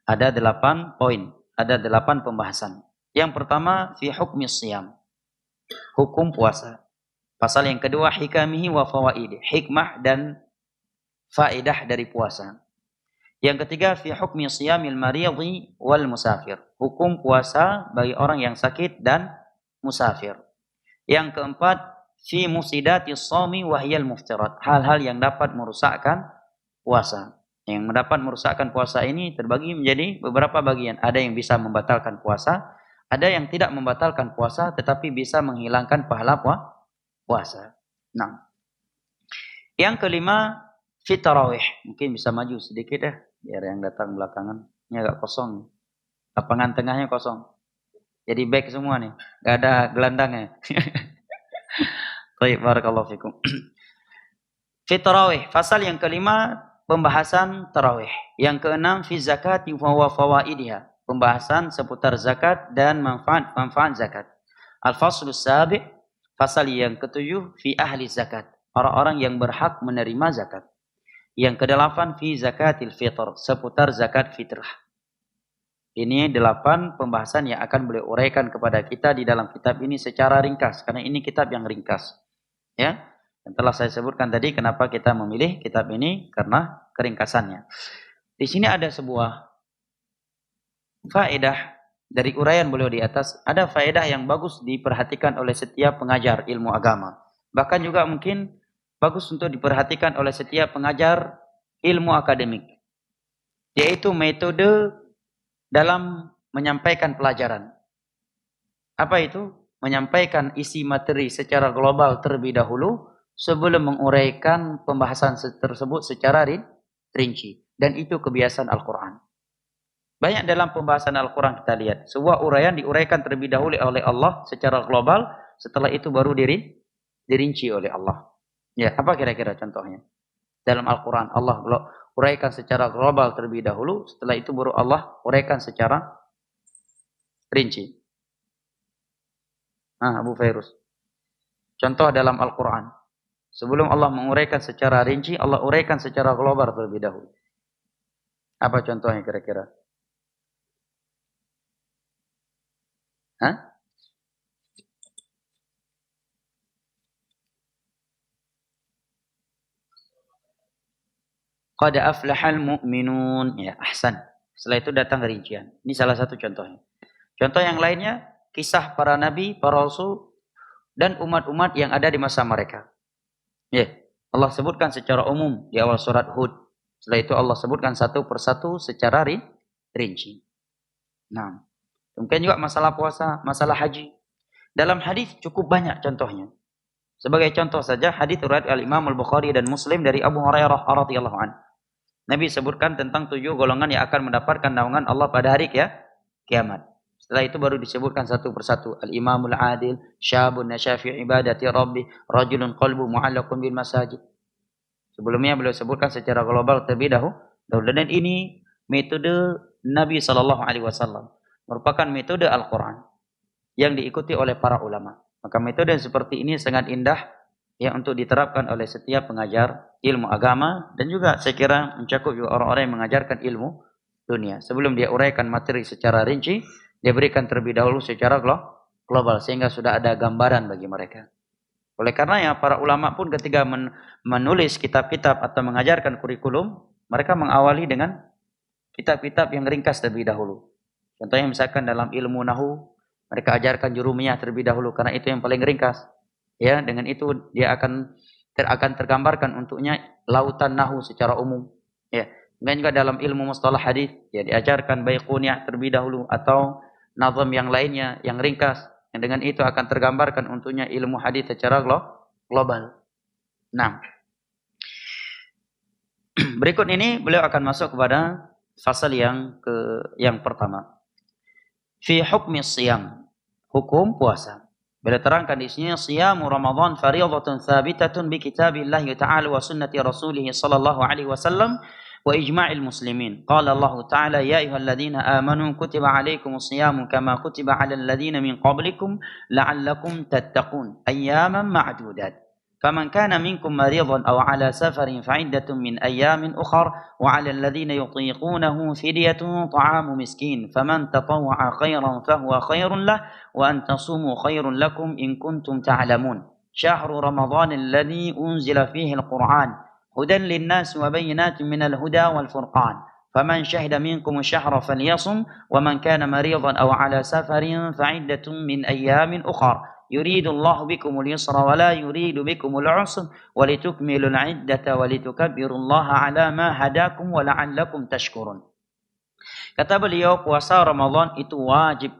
Ada 8 poin. ada 8 pembahasan. Yang pertama fi hukmi siyam, hukum puasa. Pasal yang kedua hikamihi wa fawaidi, hikmah dan faedah dari puasa. Yang ketiga fi hukmi siyamil maridhi wal musafir, hukum puasa bagi orang yang sakit dan musafir. Yang keempat fi mufsidatis shaumi wa hiyal muftirat, hal-hal yang dapat merusakkan puasa. Yang dapat merusakkan puasa ini terbagi menjadi beberapa bagian. Ada yang bisa membatalkan puasa, ada yang tidak membatalkan puasa tetapi bisa menghilangkan pahala puasa. Nah, yang kelima fi tarawih. Mungkin bisa maju sedikit ya, biar yang datang belakangan. Ini agak kosong. Lapangan tengahnya kosong. Jadi back semua nih, enggak ada gelandangnya. Baik, barakallahu fikum. Fi tarawih, pasal yang kelima pembahasan tarawih. Yang keenam fi zakati wa fawaidiha, pembahasan seputar zakat dan manfaat zakat. Al-faslus sabi', pasal yang ketujuh fi ahli zakat, orang-orang yang berhak menerima zakat. Yang kedelapan fi zakatil fitr, seputar zakat fitrah. Ini 8 pembahasan yang akan beliau uraikan kepada kita di dalam kitab ini secara ringkas, karena ini kitab yang ringkas. Ya, dan telah saya sebutkan tadi kenapa kita memilih kitab ini, karena keringkasannya. Di sini ada sebuah faedah dari uraian beliau di atas, ada faedah yang bagus diperhatikan oleh setiap pengajar ilmu agama. Bahkan juga mungkin bagus untuk diperhatikan oleh setiap pengajar ilmu akademik, yaitu metode dalam menyampaikan pelajaran. Apa itu? Menyampaikan isi materi secara global terlebih dahulu sebelum menguraikan pembahasan tersebut secara rinci. Dan itu kebiasaan Al-Quran. Banyak dalam pembahasan Al-Quran kita lihat, sebuah uraian diuraikan terlebih dahulu oleh Allah secara global, setelah itu baru dirinci oleh Allah. Ya, apa kira-kira contohnya? Dalam Al-Quran Allah uraikan secara global terlebih dahulu, setelah itu baru Allah uraikan secara rinci. Abu Fairuz. Contoh dalam Al-Quran. Sebelum Allah menguraikan secara rinci, Allah uraikan secara global terlebih dahulu. Apa contohnya kira-kira? Qad aflahal mu'minun. Ya, ahsan. Setelah itu datang rincian. Ini salah satu contohnya. Contoh yang lainnya, kisah para nabi, para rasul, dan umat-umat yang ada di masa mereka. Ya, Allah sebutkan secara umum di awal surat Hud. Setelah itu Allah sebutkan satu persatu secara rinci. Nah, mungkin juga masalah puasa, masalah haji. Dalam hadis cukup banyak contohnya. Sebagai contoh saja, hadis riwayat Al-Imam Al-Bukhari dan Muslim dari Abu Hurairah radhiyallahu anhu. Nabi sebutkan tentang 7 golongan yang akan mendapatkan naungan Allah pada hari kiamat. Setelah itu baru disebutkan satu persatu. Al-Imamul Adil, syabun nasyafi ibadati rabbi, rajulun qalbu mu'allaqun bil masajid. Sebelumnya beliau sebutkan secara global terlebih dahulu. Dan ini metode Nabi SAW. Merupakan metode Al-Quran yang diikuti oleh para ulama. Maka metode seperti ini sangat indah ya untuk diterapkan oleh setiap pengajar ilmu agama, dan juga saya kira mencakup juga orang-orang yang mengajarkan ilmu dunia. Sebelum dia uraikan materi secara rinci, dia berikan terlebih dahulu secara global sehingga sudah ada gambaran bagi mereka. Oleh karena para ulama pun ketika menulis kitab-kitab atau mengajarkan kurikulum, mereka mengawali dengan kitab-kitab yang ringkas terlebih dahulu. Contohnya misalkan dalam ilmu nahu, mereka ajarkan jurumiyah terlebih dahulu karena itu yang paling ringkas. Ya, dengan itu dia akan tergambarkan untuknya lautan nahu secara umum. Ya, dan juga dalam ilmu mustalah hadis, ya diajarkan baiquniyah terlebih dahulu atau nazam yang lainnya yang ringkas. Yang dengan itu akan tergambarkan untuknya ilmu hadis secara global. Nah, berikut ini beliau akan masuk kepada fasal yang pertama. Fi hukmi siyam, hukum puasa. Beliau terangkan di sini, siyamu Ramadan fardhatun thabitatun bi kitabillah ta'ala wa sunnati rasulih sallallahu alaihi wasallam wa ijma'il muslimin. Qala Allah ta'ala ya ayyuhalladzina amanu kutiba alaikumus siyamu kama kutiba 'alal ladzina min qablikum la'allakum tattaqun ayyaman ma'dudat. فمن كان منكم مريضا أو على سفر فعدة من أيام أخر وعلى الذين يطيقونه فدية طعام مسكين فمن تطوع خيرا فهو خير له وأن تصوموا خير لكم إن كنتم تعلمون شهر رمضان الذي أنزل فيه القرآن هدى للناس وبينات من الهدى والفرقان فمن شهد منكم الشهر فليصم ومن كان مريضا أو على سفر فعدة من أيام أخر يريد الله بكم اليسر ولا يريد بكم العسر ولتكملوا العدة ولتكبروا الله على ما هداكم ولعلكم تشكرون. Kata beliau, puasa Ramadan itu wajib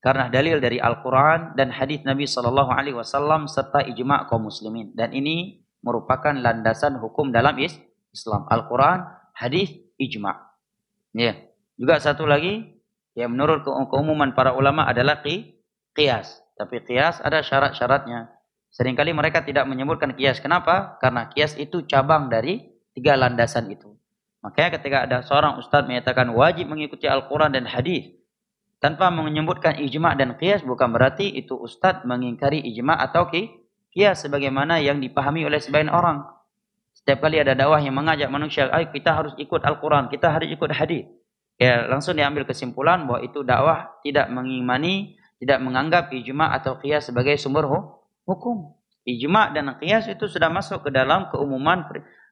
karena dalil dari Al-Quran dan hadis Nabi Sallallahu Alaihi Wasallam serta ijma' kaum muslimin. Dan ini merupakan landasan hukum dalam Islam. Al-Quran, hadis, ijma'. Ya. Juga satu lagi, yang menurut keumuman para ulama adalah qiyas. Tapi qiyas ada syarat-syaratnya. Seringkali mereka tidak menyebutkan qiyas. Kenapa? Karena qiyas itu cabang dari 3 landasan itu. Makanya ketika ada seorang ustadz menyatakan wajib mengikuti Al-Quran dan hadis tanpa menyebutkan ijma' dan qiyas, bukan berarti itu ustadz mengingkari ijma' atau qiyas sebagaimana yang dipahami oleh sebagian orang. Setiap kali ada dakwah yang mengajak manusia, ayo kita harus ikut Al-Quran, kita harus ikut hadis. Ya, langsung diambil kesimpulan bahwa itu dakwah tidak mengimani, tidak menganggap ijma' atau qiyas sebagai sumber hukum. Ijma' dan qiyas itu sudah masuk ke dalam keumuman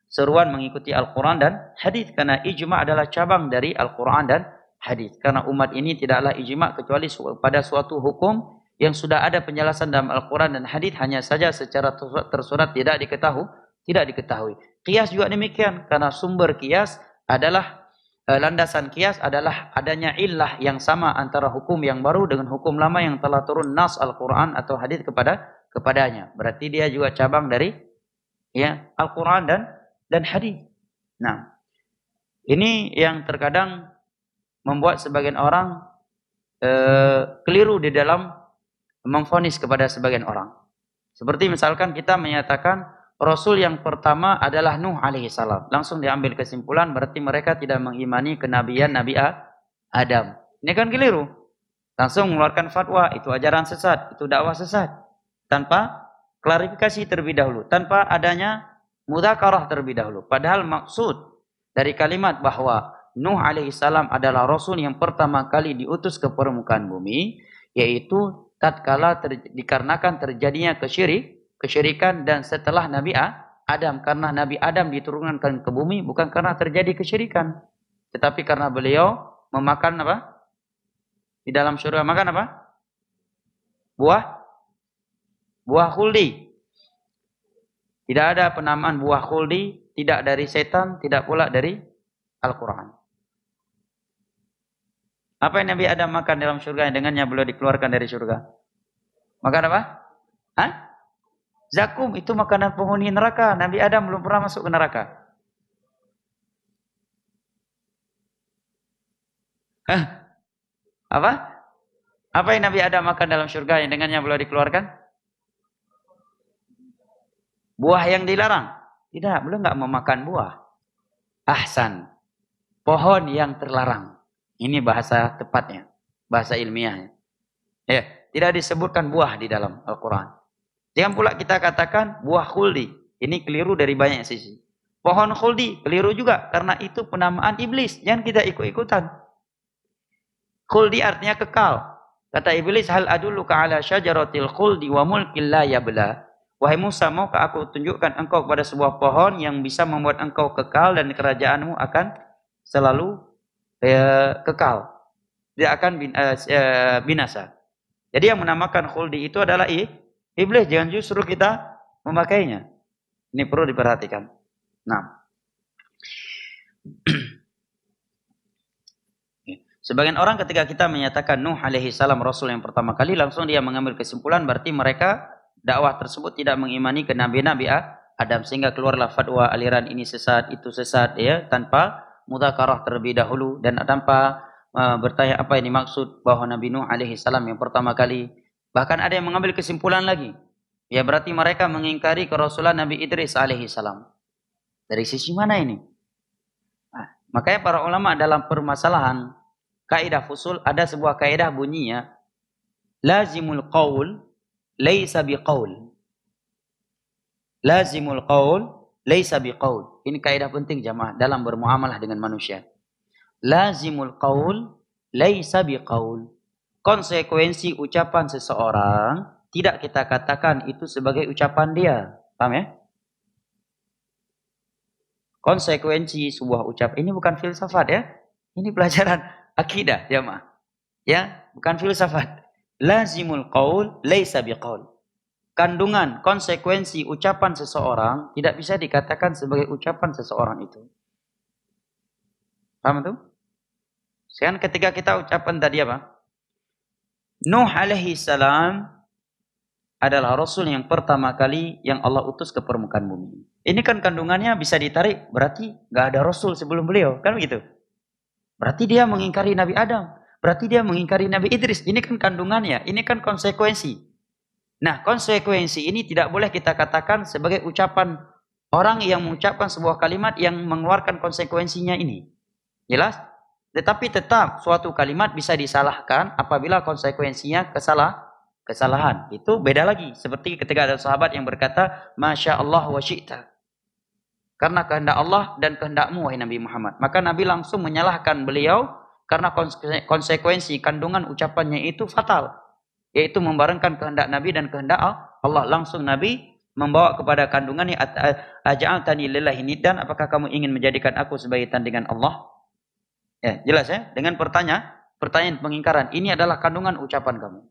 seruan mengikuti Al-Quran dan hadis, karena ijma' adalah cabang dari Al-Quran dan hadis. Karena umat ini tidaklah ijma' kecuali pada suatu hukum yang sudah ada penjelasan dalam Al-Quran dan hadis, hanya saja secara tersurat tidak diketahui. Qiyas juga demikian, karena sumber qiyas adalah landasan qiyas adalah adanya illah yang sama antara hukum yang baru dengan hukum lama yang telah turun nas Al-Quran atau hadis kepadanya. Berarti dia juga cabang dari Al-Quran dan hadis. Nah, ini yang terkadang membuat sebagian orang keliru di dalam memvonis kepada sebagian orang. Seperti misalkan kita menyatakan Rasul yang pertama adalah Nuh alaihi salam. Langsung diambil kesimpulan berarti mereka tidak mengimani kenabian Nabi Adam. Ini kan keliru. Langsung mengeluarkan fatwa, itu ajaran sesat, itu dakwah sesat. Tanpa klarifikasi terlebih dahulu, tanpa adanya mudzakarah terlebih dahulu. Padahal maksud dari kalimat bahwa Nuh alaihi salam adalah Rasul yang pertama kali diutus ke permukaan bumi, yaitu tatkala dikarenakan terjadinya kesyirikan dan setelah Nabi Adam. Karena Nabi Adam diturunkan ke bumi bukan karena terjadi kesyirikan, tetapi karena beliau memakan apa? Di dalam surga makan apa? Buah khuldi. Tidak ada penamaan buah khuldi, tidak dari setan, tidak pula dari Al-Quran. Apa yang Nabi Adam makan dalam surga yang dengannya beliau dikeluarkan dari surga? Makan apa? Zakum, itu makanan penghuni neraka. Nabi Adam belum pernah masuk ke neraka. Apa? Apa yang Nabi Adam makan dalam surga yang dengannya beliau dikeluarkan? Buah yang dilarang? Tidak, beliau nggak memakan buah. Ahsan, pohon yang terlarang. Ini bahasa tepatnya, bahasa ilmiahnya. Ya, tidak disebutkan buah di dalam Al-Quran. Jangan pula kita katakan buah khuldi. Ini keliru dari banyak sisi. Pohon khuldi keliru juga, karena itu penamaan iblis. Jangan kita ikut-ikutan. Khuldi artinya kekal. Kata iblis, hal adulluka ala syajaratil khuldi wa mulkin la yabla. Wahai Musa, maukah aku tunjukkan engkau kepada sebuah pohon yang bisa membuat engkau kekal dan kerajaanmu akan selalu kekal, tidak akan binasa. Jadi yang menamakan khuldi itu adalah iblis, jangan justru kita memakainya. Ini perlu diperhatikan. Nah, sebagian orang ketika kita menyatakan Nuh alaihi salam Rasul yang pertama kali, langsung dia mengambil kesimpulan berarti mereka dakwah tersebut tidak mengimani ke Nabi Adam, sehingga keluarlah fatwa aliran ini sesat, itu sesat, ya, tanpa mudzakarah terlebih dahulu dan tanpa bertanya apa yang dimaksud bahwa Nabi Nuh alaihi salam yang pertama kali. Bahkan ada yang mengambil kesimpulan lagi, ya berarti mereka mengingkari kerasulan Nabi Idris alaihi salam. Dari sisi mana ini? Nah, makanya para ulama dalam permasalahan kaidah fusul ada sebuah kaidah bunyinya lazimul qaul laisa biqaul. Lazimul qaul laisa biqaul. Ini kaidah penting jamaah dalam bermuamalah dengan manusia. Lazimul qaul laisa biqaul. Konsekuensi ucapan seseorang tidak kita katakan itu sebagai ucapan dia. Paham ya? Konsekuensi sebuah ucapan ini bukan filsafat ya. Ini pelajaran akidah jamaah. Ya, bukan filsafat. Lazimul qaul laisa biqaul. Kandungan, konsekuensi ucapan seseorang tidak bisa dikatakan sebagai ucapan seseorang itu. Paham itu? Sekarang ketika kita ucapan tadi apa? Nuh alaihi salam adalah Rasul yang pertama kali yang Allah utus ke permukaan bumi. Ini kan kandungannya bisa ditarik, berarti nggak ada Rasul sebelum beliau, kan begitu? Berarti dia mengingkari Nabi Adam, berarti dia mengingkari Nabi Idris. Ini kan kandungannya, ini kan konsekuensi. Nah, konsekuensi ini tidak boleh kita katakan sebagai ucapan orang yang mengucapkan sebuah kalimat yang mengeluarkan konsekuensinya ini. Jelas? Tetapi tetap suatu kalimat bisa disalahkan apabila konsekuensinya kesalahan. Itu beda lagi. Seperti ketika ada sahabat yang berkata, Masya Allah wa syi'ta. Karena kehendak Allah dan kehendakmu, wahai Nabi Muhammad. Maka Nabi langsung menyalahkan beliau karena konsekuensi kandungan ucapannya itu fatal. Yaitu membarengkan kehendak Nabi dan kehendak Allah. Langsung Nabi membawa kepada kandungannya, aja'altani lillahi niddan, apakah kamu ingin menjadikan aku sebagai tandingan Allah? Ya, jelas ya? Dengan pertanyaan pengingkaran, ini adalah kandungan ucapan kamu.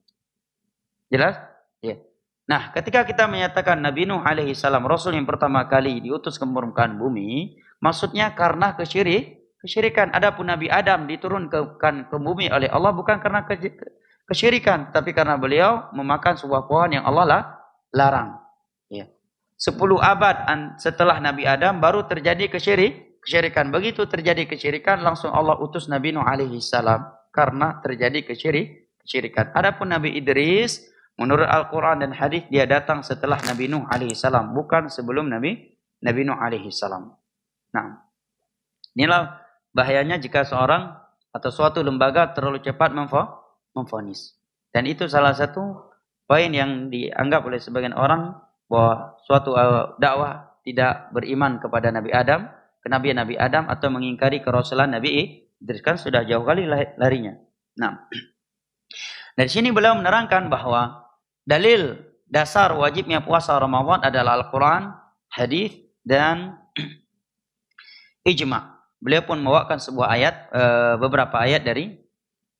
Jelas? Ya. Nah, ketika kita menyatakan Nabi Nuh alaihi salam Rasul yang pertama kali diutus ke permukaan bumi, maksudnya karena kesyirikan. Adapun Nabi Adam diturunkan ke bumi oleh Allah bukan karena kesyirikan, tapi karena beliau memakan sebuah pohon yang Allah larang. Ya. 10 abad setelah Nabi Adam baru terjadi kesyirikan. Begitu terjadi kesyirikan, langsung Allah utus Nabi Nuh alaihi salam karena terjadi kesyirikan. Adapun Nabi Idris, menurut Al-Quran dan hadis dia datang setelah Nabi Nuh alaihi salam, bukan sebelum Nabi Nuh alaihi salam. Nah, inilah bahayanya jika seorang atau suatu lembaga terlalu cepat memvonis. Dan itu salah satu poin yang dianggap oleh sebagian orang bahwa suatu dakwah tidak beriman kepada Nabi Adam, kenabian Nabi Adam, atau mengingkari kerasulan Nabi Idris, kan sudah jauh kali larinya. Nah, dari sini beliau menerangkan bahwa dalil dasar wajibnya puasa Ramadan adalah Al-Quran, hadis, dan ijma'. Beliau pun membawakan sebuah ayat, beberapa ayat dari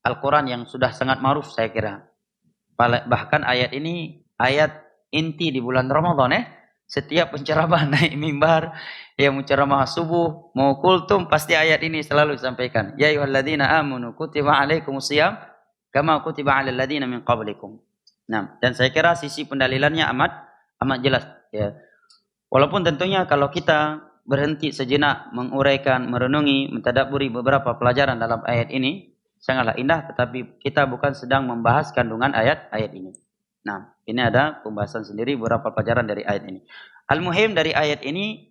Al-Quran yang sudah sangat ma'ruf saya kira. Bahkan ayat ini ayat inti di bulan Ramadan ya. Setiap penceramah naik mimbar yang menceramah subuh mau kultum pasti ayat ini selalu disampaikan. Ya ayyuhalladzina amanu kutiba alaikumusiyam kama kutiba alal ladzina min qablikum. Nah, dan saya kira sisi pendalilannya amat jelas ya. Walaupun tentunya kalau kita berhenti sejenak menguraikan, merenungi, mentadabburi beberapa pelajaran dalam ayat ini sangatlah indah, tetapi kita bukan sedang membahas kandungan ayat ini. Nah, ini ada pembahasan sendiri beberapa pelajaran dari ayat ini. Al-muhim dari ayat ini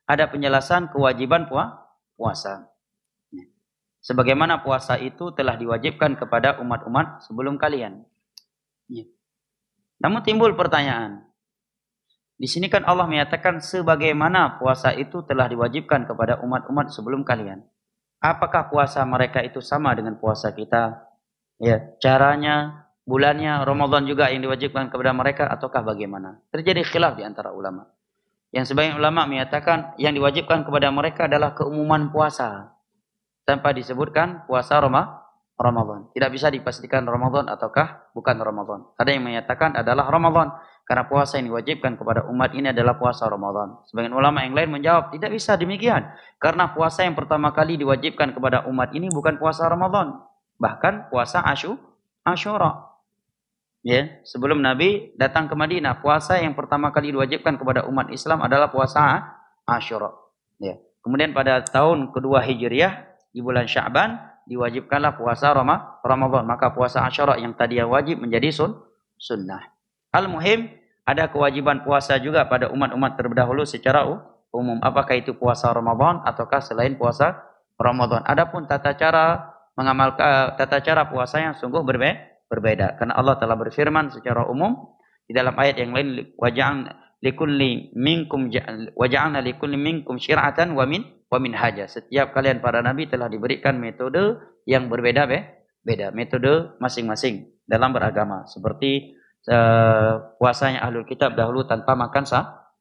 ada penjelasan kewajiban puasa. Sebagaimana puasa itu telah diwajibkan kepada umat-umat sebelum kalian. Namun timbul pertanyaan. Di sini kan Allah menyatakan sebagaimana puasa itu telah diwajibkan kepada umat-umat sebelum kalian. Apakah puasa mereka itu sama dengan puasa kita? Ya, caranya, bulannya, Ramadan juga yang diwajibkan kepada mereka ataukah bagaimana? Terjadi khilaf di antara ulama. Yang sebagian ulama menyatakan yang diwajibkan kepada mereka adalah keumuman puasa. Tanpa disebutkan puasa Ramadan. Tidak bisa dipastikan Ramadan ataukah bukan Ramadan. Ada yang menyatakan adalah Ramadan. Karena puasa yang diwajibkan kepada umat ini adalah puasa Ramadan. Sebagian ulama yang lain menjawab, tidak bisa demikian. Karena puasa yang pertama kali diwajibkan kepada umat ini bukan puasa Ramadan. Bahkan puasa Asyura. Ya, sebelum Nabi datang ke Madinah, puasa yang pertama kali diwajibkan kepada umat Islam adalah puasa Asyura. Ya. Kemudian pada tahun kedua Hijriah, di bulan Sya'ban, diwajibkanlah puasa Ramadan. Maka puasa Asyura yang tadi yang wajib menjadi sunnah. Al-muhim, ada kewajiban puasa juga pada umat-umat terdahulu secara umum. Apakah itu puasa Ramadan ataukah selain puasa Ramadan. Adapun tata cara mengamalkan tata cara puasa yang sungguh berbeda. Karena Allah telah berfirman secara umum di dalam ayat yang lain, likulli minkum wa ja'alna likulli minkum syir'atan wa minhaja. Setiap kalian para nabi telah diberikan metode yang beda, metode masing-masing dalam beragama. Seperti puasanya ahlul kitab dahulu tanpa makan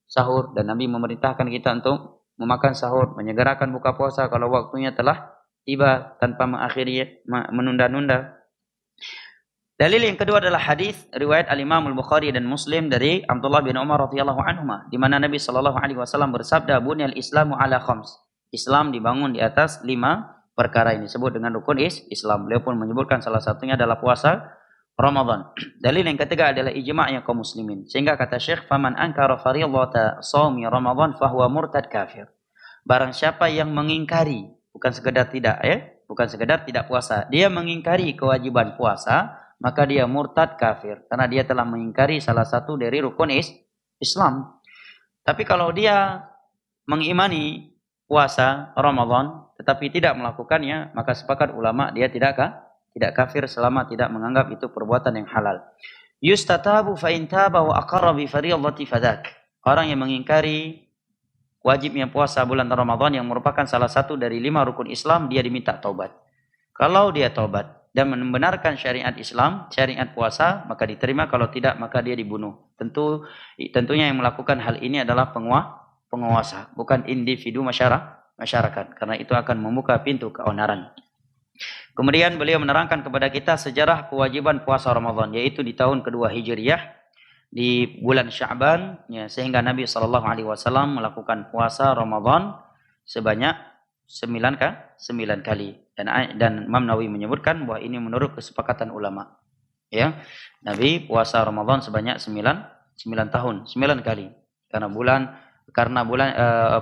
sahur, dan Nabi memerintahkan kita untuk memakan sahur, menyegerakan buka puasa kalau waktunya telah tiba tanpa menunda-nunda. Dalil yang kedua adalah hadis riwayat Al-Imam Al-Bukhari dan Muslim dari Abdullah bin Umar radhiyallahu anhuma, di mana Nabi sallallahu alaihi wasallam bersabda, "Bunyal Islamu ala khams." Islam dibangun di atas 5 perkara ini, disebut dengan rukun Islam. Beliau pun menyebutkan salah satunya adalah puasa Ramadan. Dalil yang ketiga adalah ijma'nya kaum muslimin. Sehingga kata Syekh, "Faman ankara fardhata shaumi Ramadan fahuwa murtad kafir." Barang siapa yang mengingkari, bukan sekedar tidak puasa, dia mengingkari kewajiban puasa, maka dia murtad kafir karena dia telah mengingkari salah satu dari rukun Islam. Tapi kalau dia mengimani puasa Ramadan tetapi tidak melakukannya, maka sepakat ulama dia tidak kafir selama tidak menganggap itu perbuatan yang halal. Yustatabu fa in taba wa aqarra bi fardhati fadak. Orang yang mengingkari wajibnya puasa bulan Ramadan yang merupakan salah satu dari 5 rukun Islam, dia diminta taubat. Kalau dia taubat dan membenarkan syariat Islam, syariat puasa, maka diterima. Kalau tidak, maka dia dibunuh. Tentunya yang melakukan hal ini adalah penguasa, bukan individu masyarakat, karena itu akan membuka pintu keonaran. Kemudian beliau menerangkan kepada kita sejarah kewajiban puasa Ramadan, yaitu di tahun kedua Hijriyah, di bulan Sya'ban, ya, sehingga Nabi SAW melakukan puasa Ramadan sebanyak 9 kali. Dan Imam Nawawi menyebutkan bahwa ini menurut kesepakatan ulama. Ya, Nabi puasa Ramadan sebanyak 9 tahun, 9 kali. Karena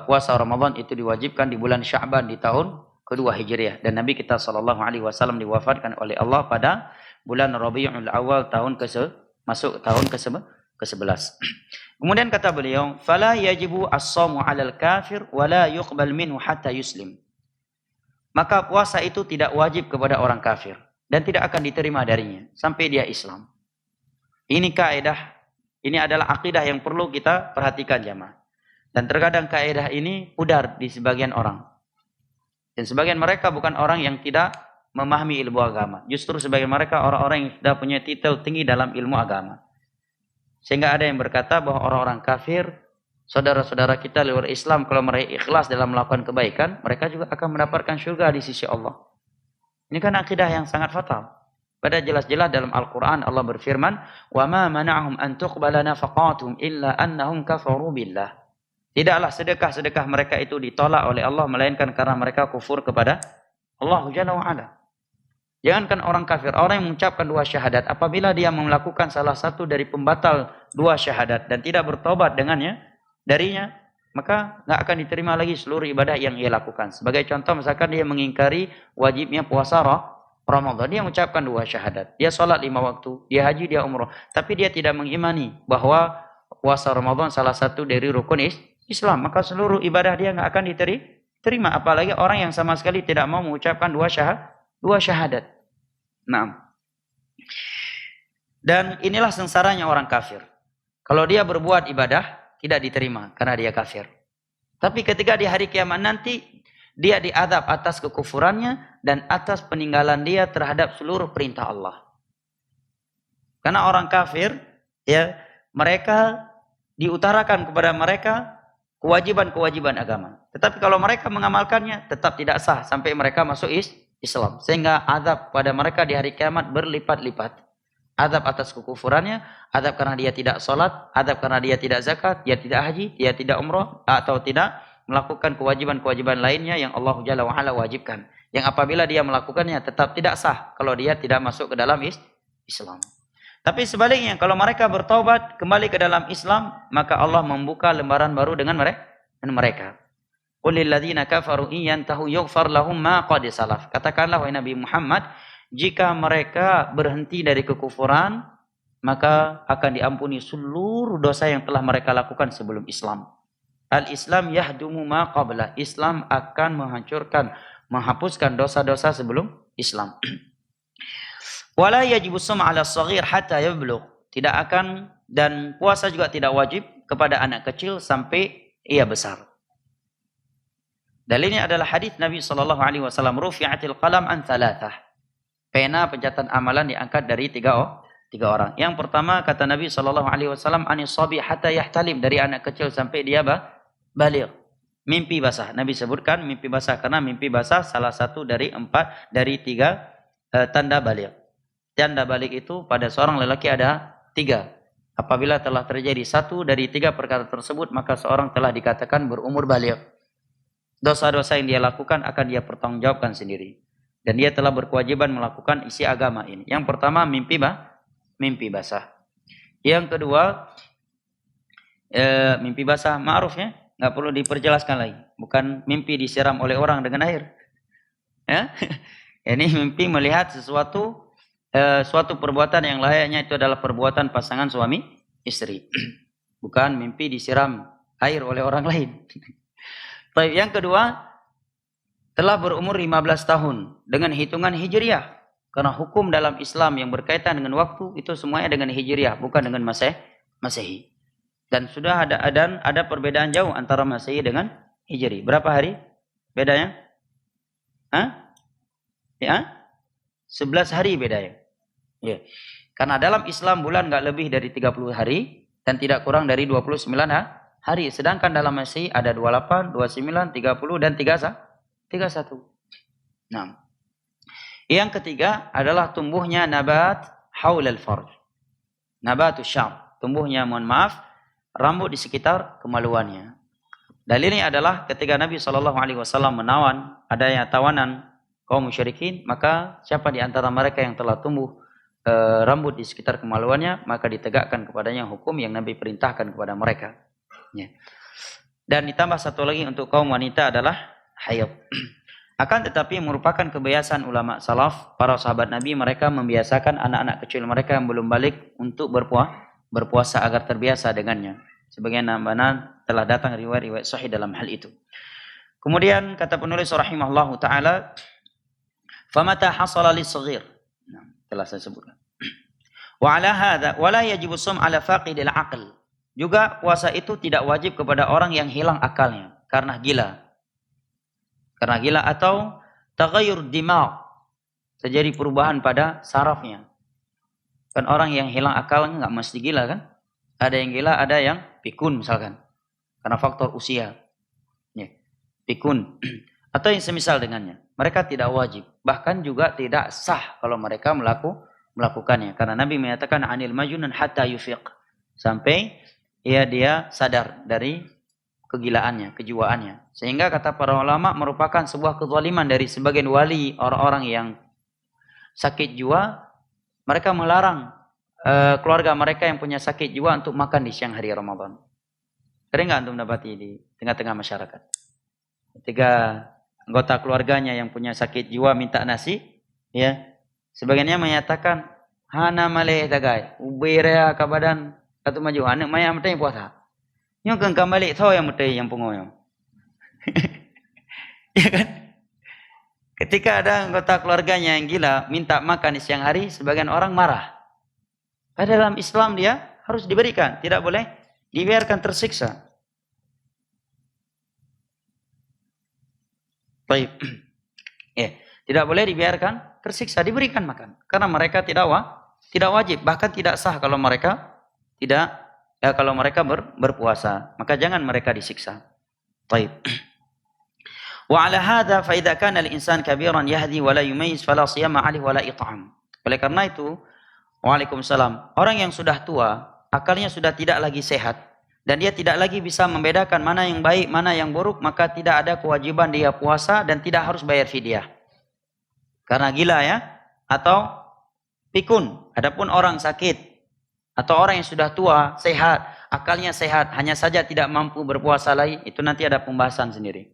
puasa Ramadan itu diwajibkan di bulan Sya'ban di tahun kedua Hijriah, dan Nabi kita SAW diwafatkan oleh Allah pada bulan Rabiul Awal masuk tahun ke-11. Kemudian kata beliau, "Fala yajibu as-shaumu 'alal kafir wa la yuqbal minhu hatta yuslim." Maka puasa itu tidak wajib kepada orang kafir dan tidak akan diterima darinya sampai dia Islam. Ini kaidah, ini adalah akidah yang perlu kita perhatikan jamaah. Dan terkadang kaidah ini pudar di sebagian orang. Dan sebagian mereka bukan orang yang tidak memahami ilmu agama. Justru sebagian mereka orang-orang yang sudah punya titel tinggi dalam ilmu agama. Sehingga ada yang berkata bahwa orang-orang kafir, saudara-saudara kita luar Islam, kalau mereka ikhlas dalam melakukan kebaikan, mereka juga akan mendapatkan syurga di sisi Allah. Ini kan akidah yang sangat fatal. Pada jelas-jelas dalam Al-Quran Allah berfirman, وَمَا مَنَعَهُمْ أَن تُقْبَلَ نَفَقَاتُهُمْ إِلَّا أَنَّهُمْ كَفَرُوا بِاللَّهِ. Tidaklah sedekah-sedekah mereka itu ditolak oleh Allah, melainkan karena mereka kufur kepada Allah Jalla wa'ala. Jangankan orang kafir, orang yang mengucapkan 2 syahadat, apabila dia melakukan salah satu dari pembatal 2 syahadat dan tidak bertobat darinya, maka nggak akan diterima lagi seluruh ibadah yang ia lakukan. Sebagai contoh, misalkan dia mengingkari wajibnya puasa Ramadan, dia mengucapkan 2 syahadat, dia sholat 5 waktu, dia haji, dia umroh, tapi dia tidak mengimani bahwa puasa Ramadan salah satu dari rukun Islam, maka seluruh ibadah dia nggak akan diterima. Apalagi orang yang sama sekali tidak mau mengucapkan 2 syahadat. Nah, dan inilah sengsaranya orang kafir. Kalau dia berbuat ibadah tidak diterima karena dia kafir. Tapi ketika di hari kiamat nanti dia diazab atas kekufurannya dan atas peninggalan dia terhadap seluruh perintah Allah. Karena orang kafir, ya, mereka diutarakan kepada mereka kewajiban-kewajiban agama. Tetapi kalau mereka mengamalkannya tetap tidak sah sampai mereka masuk Islam. Sehingga azab pada mereka di hari kiamat berlipat-lipat. Azab atas kekufurannya, azab karena dia tidak sholat, azab karena dia tidak zakat, dia tidak haji, dia tidak umroh, atau tidak melakukan kewajiban-kewajiban lainnya yang Allah Jalla wa'ala wajibkan. Yang apabila dia melakukannya tetap tidak sah kalau dia tidak masuk ke dalam Islam. Tapi sebaliknya, kalau mereka bertaubat kembali ke dalam Islam, maka Allah membuka lembaran baru dengan mereka. Qul lil ladzina kafaru in yantahu yughfar lahum ma qad salaf. Katakanlah wahai Nabi Muhammad, jika mereka berhenti dari kekufuran, maka akan diampuni seluruh dosa yang telah mereka lakukan sebelum Islam. Al-Islam yahdumu ma qabla. Islam akan menghancurkan, menghapuskan dosa-dosa sebelum Islam. Wala yajibu sum 'ala shaghir hatta yablugh. Tidak akan, dan puasa juga tidak wajib kepada anak kecil sampai ia besar. Dalilnya adalah hadis Nabi sallallahu alaihi wasallam, rufi'atil qalam an thalathah. Pena pencatatan amalan diangkat dari tiga orang. Yang pertama kata Nabi sallallahu alaihi wasallam, anis sabi hatta yahtalim, dari anak kecil sampai dia baligh. Mimpi basah. Nabi sebutkan mimpi basah karena mimpi basah salah satu dari tiga tanda baligh. Tanda baligh itu pada seorang lelaki ada 3. Apabila telah terjadi satu dari 3 perkara tersebut, maka seorang telah dikatakan berumur baligh. Dosa-dosa yang dia lakukan akan dia pertanggungjawabkan sendiri. Dan dia telah berkewajiban melakukan isi agama ini. Yang pertama mimpi basah. Yang kedua mimpi basah ma'ruf ya, nggak perlu diperjelaskan lagi. Bukan mimpi disiram oleh orang dengan air. Ya, ini mimpi melihat suatu perbuatan yang layaknya itu adalah perbuatan pasangan suami istri. Bukan mimpi disiram air oleh orang lain. Baik, yang kedua, telah berumur 15 tahun dengan hitungan hijriah. Karena hukum dalam Islam yang berkaitan dengan waktu itu semuanya dengan hijriah, bukan dengan Masehi. Dan sudah ada perbedaan jauh antara Masehi dengan Hijri. Berapa hari bedanya? Ya? 11 hari bedanya. Ya. Karena dalam Islam bulan enggak lebih dari 30 hari dan tidak kurang dari 29 hari. Sedangkan dalam Masehi ada 28, 29, 30 dan 31. Nah. Yang ketiga adalah tumbuhnya nabat haul al-farj. Nabatus syar. Tumbuhnya, rambut di sekitar kemaluannya. Dalilnya adalah ketika Nabi SAW menawan adanya tawanan kaum musyrikin, maka siapa di antara mereka yang telah tumbuh rambut di sekitar kemaluannya, maka ditegakkan kepadanya hukum yang Nabi perintahkan kepada mereka. Ya. Dan ditambah satu lagi untuk kaum wanita adalah haid. Akan tetapi merupakan kebiasaan ulama salaf, para sahabat Nabi, mereka membiasakan anak-anak kecil mereka yang belum balik untuk berpuasa agar terbiasa dengannya. Sebagian mana telah datang riwayat-riwayat sahih dalam hal itu. Kemudian kata penulis rahimahullahu taala, famata hasala lis-shaghir. Nah, telah saya sebutkan. Wa ala hadza wala yajibu shum ala faqidil aql. Juga puasa itu tidak wajib kepada orang yang hilang akalnya karena gila. Karena gila atau taghayyur dimag, terjadi perubahan pada sarafnya. Kan orang yang hilang akalnya enggak mesti gila kan? Ada yang gila, ada yang pikun misalkan. Karena faktor usia. Ya, pikun. Atau yang semisal dengannya. Mereka tidak wajib. Bahkan juga tidak sah kalau mereka melakukannya. Karena Nabi menyatakan anil majnun hatta yufiq. Sampai dia sadar dari kegilaannya, kejiwaannya. Sehingga kata para ulama merupakan sebuah kezaliman dari sebagian wali, orang-orang yang sakit jiwa. Mereka melarang keluarga mereka yang punya sakit jiwa untuk makan di siang hari Ramadan. Sering nggak antum dapati di tengah-tengah masyarakat? Ketika anggota keluarganya yang punya sakit jiwa minta nasi, ya, sebagiannya menyatakan hana malih tagai, ubira kabadan atau maju anak maya mesti puasa. Yang kan kembali tahu yang mesti yang pengoyo. Ya kan? Ketika ada anggota keluarganya yang gila minta makan di siang hari, sebagian orang marah. Padahal dalam Islam dia harus diberikan, tidak boleh dibiarkan tersiksa. Baik. Ya, tidak boleh dibiarkan tersiksa, diberikan makan. Karena mereka tidak wajib, bahkan tidak sah kalau mereka berpuasa. Maka jangan mereka disiksa. Baik. Wa ala hadza fa idza kana al-insan kabiran yahdi wa la yumayyiz fala siyama 'alaihi wa la it'am. Oleh karena itu, Waalaikumsalam, orang yang sudah tua, akalnya sudah tidak lagi sehat dan dia tidak lagi bisa membedakan mana yang baik, mana yang buruk, maka tidak ada kewajiban dia puasa dan tidak harus bayar fidyah. Karena gila ya, atau pikun. Adapun orang sakit atau orang yang sudah tua, sehat, akalnya sehat, hanya saja tidak mampu berpuasa lagi, itu nanti ada pembahasan sendiri.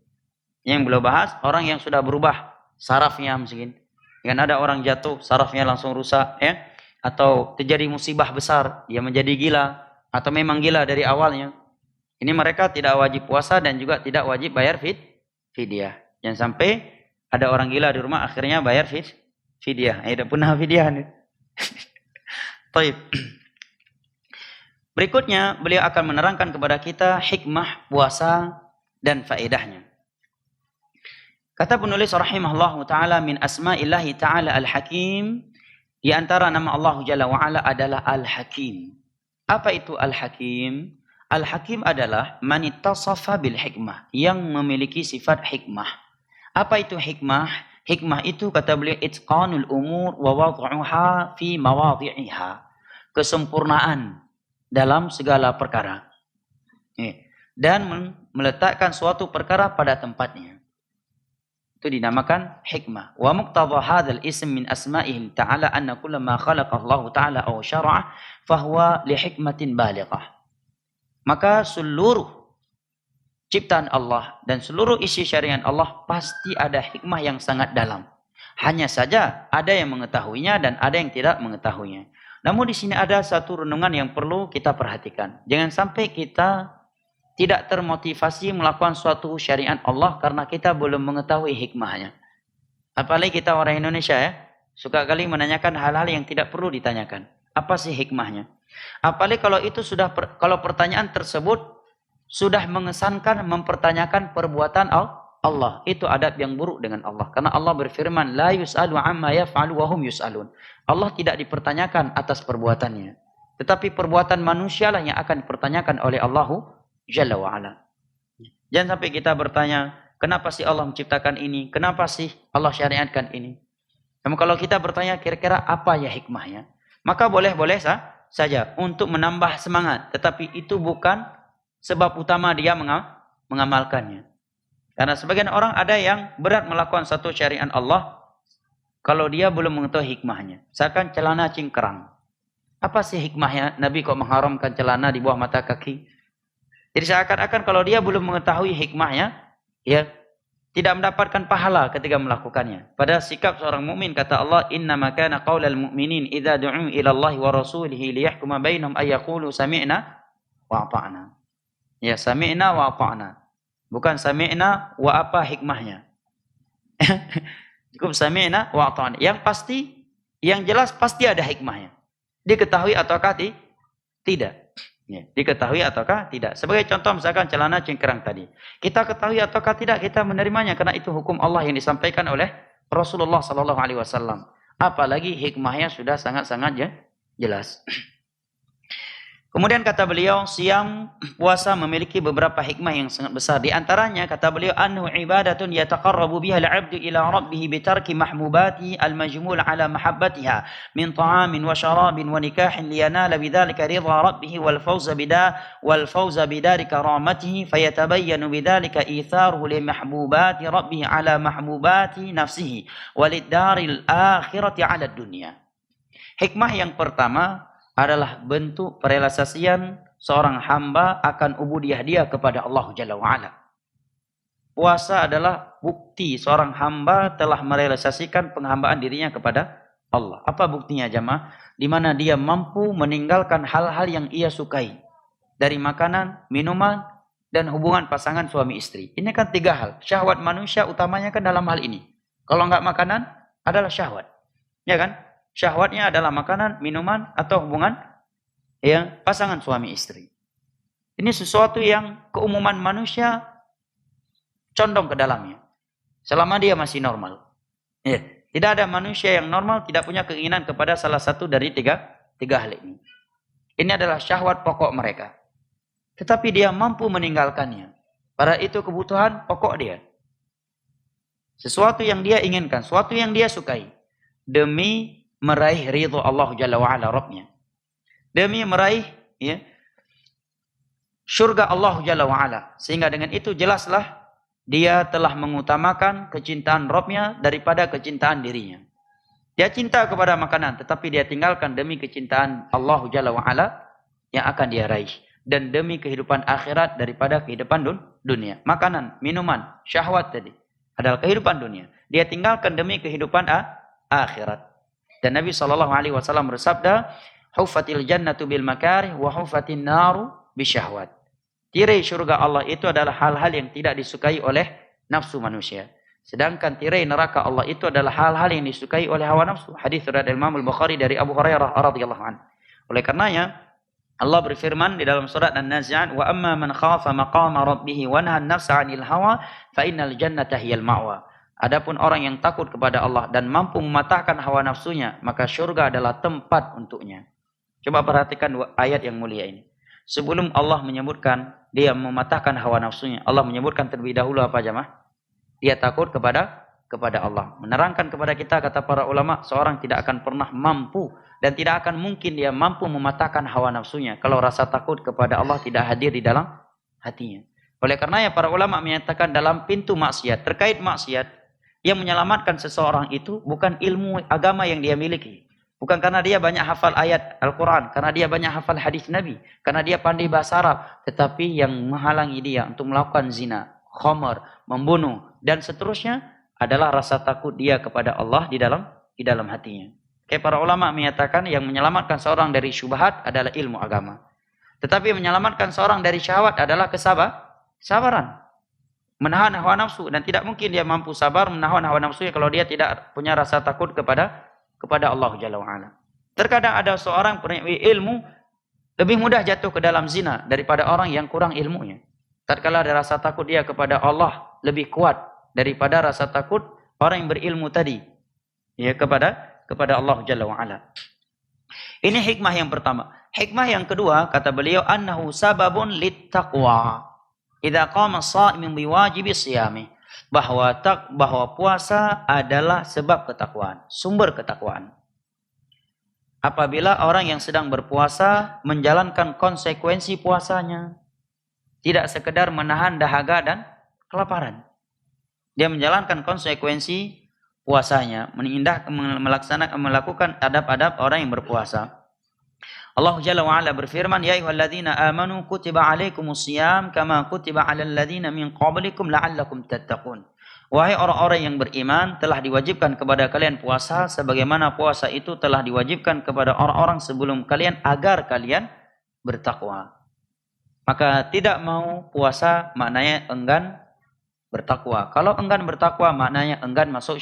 Yang belum bahas, orang yang sudah berubah sarafnya mungkin. Kan ada orang jatuh, sarafnya langsung rusak ya. Atau terjadi musibah besar, dia menjadi gila, atau memang gila dari awalnya. Ini mereka tidak wajib puasa dan juga tidak wajib bayar fidyah. Jangan sampai ada orang gila di rumah akhirnya bayar fidyah. Tidak pernah fidyah nih. Baik. Berikutnya beliau akan menerangkan kepada kita hikmah puasa dan faedahnya. Kata penulis rahimahullah ta'ala, min asma'illahi ta'ala al-hakim, di antara nama Allah Jalla wa'ala adalah al-hakim. Apa itu al-hakim? Al-hakim adalah manittasafa bil hikmah, yang memiliki sifat hikmah. Apa itu hikmah? Hikmah itu kata beliau itqanul umur wa wad'uha fi mawadhi'iha. Kesempurnaan dalam segala perkara. Dan meletakkan suatu perkara pada tempatnya. Itu dinamakan hikmah. Wa muqtadha hadzal ism min asma'ihi ta'ala anna kulla ma khalaqa Allah ta'ala aw syara'a fahuwa li hikmatin balighah. Maka seluruh ciptaan Allah dan seluruh isi syariat Allah pasti ada hikmah yang sangat dalam. Hanya saja ada yang mengetahuinya dan ada yang tidak mengetahuinya. Namun di sini ada satu renungan yang perlu kita perhatikan. Jangan sampai kita tidak termotivasi melakukan suatu syariat Allah karena kita belum mengetahui hikmahnya. Apalagi kita orang Indonesia ya, suka kali menanyakan hal-hal yang tidak perlu ditanyakan. Apa sih hikmahnya? Apalagi kalau itu kalau pertanyaan tersebut sudah mengesankan mempertanyakan perbuatan Allah, itu adab yang buruk dengan Allah. Karena Allah berfirman, la yus'alu amma yaf'alu wa hum yus'alun. Allah tidak dipertanyakan atas perbuatannya, tetapi perbuatan manusialah yang akan dipertanyakan oleh Allah Jalla wa'ala. Jangan sampai kita bertanya, kenapa sih Allah menciptakan ini? Kenapa sih Allah syariatkan ini? Namun kalau kita bertanya kira-kira apa ya hikmahnya? Maka boleh-boleh saja untuk menambah semangat. Tetapi itu bukan sebab utama dia mengamalkannya. Karena sebagian orang ada yang berat melakukan satu syariat Allah kalau dia belum mengetahui hikmahnya. Misalkan celana cingkrang. Apa sih hikmahnya Nabi kok mengharamkan celana di bawah mata kaki? Jadi seakan-akan kalau dia belum mengetahui hikmahnya, ya tidak mendapatkan pahala ketika melakukannya. Pada sikap seorang mukmin kata Allah, "Innama kana qaulal mu'minin idza du'u ila Allah wa rasulihi liyahkuma bainahum ay yaqulu sami'na wa ata'na." Ya, sami'na wa ata'na. Bukan sami'na wa apa hikmahnya. Cukup sami'na wa ata'na. Yang pasti, yang jelas pasti ada hikmahnya. Diketahui ataukah tidak? Ya, diketahui ataukah tidak? Sebagai contoh misalkan celana cingkrang tadi. Kita ketahui ataukah tidak kita menerimanya karena itu hukum Allah yang disampaikan oleh Rasulullah sallallahu alaihi wasallam. Apalagi hikmahnya sudah sangat-sangat jelas. Kemudian kata beliau, siam puasa memiliki beberapa hikmah yang sangat besar. Di antaranya kata beliau, anhu ibadatun yataqarrabu biha al-'abdu ila rabbih bi tarki mahmubati al-majmul ala mahabbatiha min ta'amin wa syarabin wa nikahin liyanala bidzalika ridha rabbih wal fawza bidari karamatihi fayatabayyanu bidzalika itharuhu li mahbubati rabbih ala mahbubati nafsihi walid daril akhirati ala dunya. Hikmah yang pertama adalah bentuk perealisasian seorang hamba akan ubudiyah dia kepada Allah Jalla wa'ala. Puasa adalah bukti seorang hamba telah merealisasikan penghambaan dirinya kepada Allah. Apa buktinya jamaah? Di mana dia mampu meninggalkan hal-hal yang ia sukai. Dari makanan, minuman, dan hubungan pasangan suami istri. Ini kan 3 hal. Syahwat manusia utamanya kan dalam hal ini. Kalau enggak makanan, adalah syahwat. Ya kan? Syahwatnya adalah makanan, minuman, atau hubungan yang pasangan suami istri. Ini sesuatu yang keumuman manusia condong ke dalamnya. Selama dia masih normal. Ya. Tidak ada manusia yang normal tidak punya keinginan kepada salah satu dari tiga hal ini. Ini adalah syahwat pokok mereka. Tetapi dia mampu meninggalkannya. Padahal itu kebutuhan pokok dia. Sesuatu yang dia inginkan, sesuatu yang dia sukai. Demi meraih ridho Allah Jalla wa'ala Rabbnya. Demi meraih syurga Allah Jalla wa'ala. Sehingga dengan itu jelaslah dia telah mengutamakan kecintaan Rabbnya daripada kecintaan dirinya. Dia cinta kepada makanan, tetapi dia tinggalkan demi kecintaan Allah Jalla wa'ala yang akan dia raih. Dan demi kehidupan akhirat daripada kehidupan dunia. Makanan, minuman, syahwat tadi adalah kehidupan dunia. Dia tinggalkan demi kehidupan akhirat. Dan Nabi SAW bersabda, "Huffatil jannatu bil makarih wa huffatin naru bisyahwat." Tirai syurga Allah itu adalah hal-hal yang tidak disukai oleh nafsu manusia. Sedangkan tirai neraka Allah itu adalah hal-hal yang disukai oleh hawa nafsu. Hadis riwayat Imam Al-Bukhari dari Abu Hurairah radhiyallahu anhu. Oleh karenanya, Allah berfirman di dalam surat An-Nazi'at, "Wa amma man khafa maqama rabbih wa nahan nafsa 'anil hawa, fa innal jannata hiyal ma'wa." Adapun orang yang takut kepada Allah dan mampu mematahkan hawa nafsunya, maka syurga adalah tempat untuknya. Coba perhatikan ayat yang mulia ini. Sebelum Allah menyebutkan dia mematahkan hawa nafsunya, Allah menyebutkan terlebih dahulu apa jemaah? Dia takut kepada Allah. Menerangkan kepada kita, kata para ulama, seorang tidak akan pernah mampu dan tidak akan mungkin dia mampu mematahkan hawa nafsunya kalau rasa takut kepada Allah tidak hadir di dalam hatinya. Oleh karenanya para ulama menyatakan dalam pintu maksiat, terkait maksiat, yang menyelamatkan seseorang itu bukan ilmu agama yang dia miliki. Bukan karena dia banyak hafal ayat Al-Quran, karena dia banyak hafal hadis Nabi, karena dia pandai bahasa Arab, tetapi yang menghalangi dia untuk melakukan zina, khamar, membunuh, dan seterusnya adalah rasa takut dia kepada Allah di dalam hatinya. Kayak para ulama menyatakan yang menyelamatkan seorang dari syubhat adalah ilmu agama. Tetapi menyelamatkan seorang dari syahwat adalah kesabaran. Menahan hawa nafsu, dan tidak mungkin dia mampu sabar menahan hawa nafsunya kalau dia tidak punya rasa takut kepada Allah Jalla wa'ala. Terkadang ada seorang ilmu lebih mudah jatuh ke dalam zina daripada orang yang kurang ilmunya. Tatkala ada rasa takut dia kepada Allah lebih kuat daripada rasa takut orang yang berilmu tadi, ya, kepada Allah Jalla wa'ala. Ini hikmah yang pertama. Hikmah yang kedua, kata beliau, annahu sababun littaqwa idza qama as-sha'imu biwajibi shiyami. Bahwa puasa adalah sebab ketakwaan, sumber ketakwaan. Apabila orang yang sedang berpuasa menjalankan konsekuensi puasanya, tidak sekedar menahan dahaga dan kelaparan. Dia menjalankan konsekuensi puasanya, melakukan adab-adab orang yang berpuasa. Allah Jalla wa'ala berfirman, "Ya ayyuhalladzina amanu kutiba alaikumusiyam kama kutiba alal ladzina min qablikum la'allakum tattaqun." Wahai orang-orang yang beriman, telah diwajibkan kepada kalian puasa sebagaimana puasa itu telah diwajibkan kepada orang-orang sebelum kalian agar kalian bertakwa. Maka tidak mau puasa maknanya enggan bertakwa. Kalau enggan bertakwa maknanya enggan masuk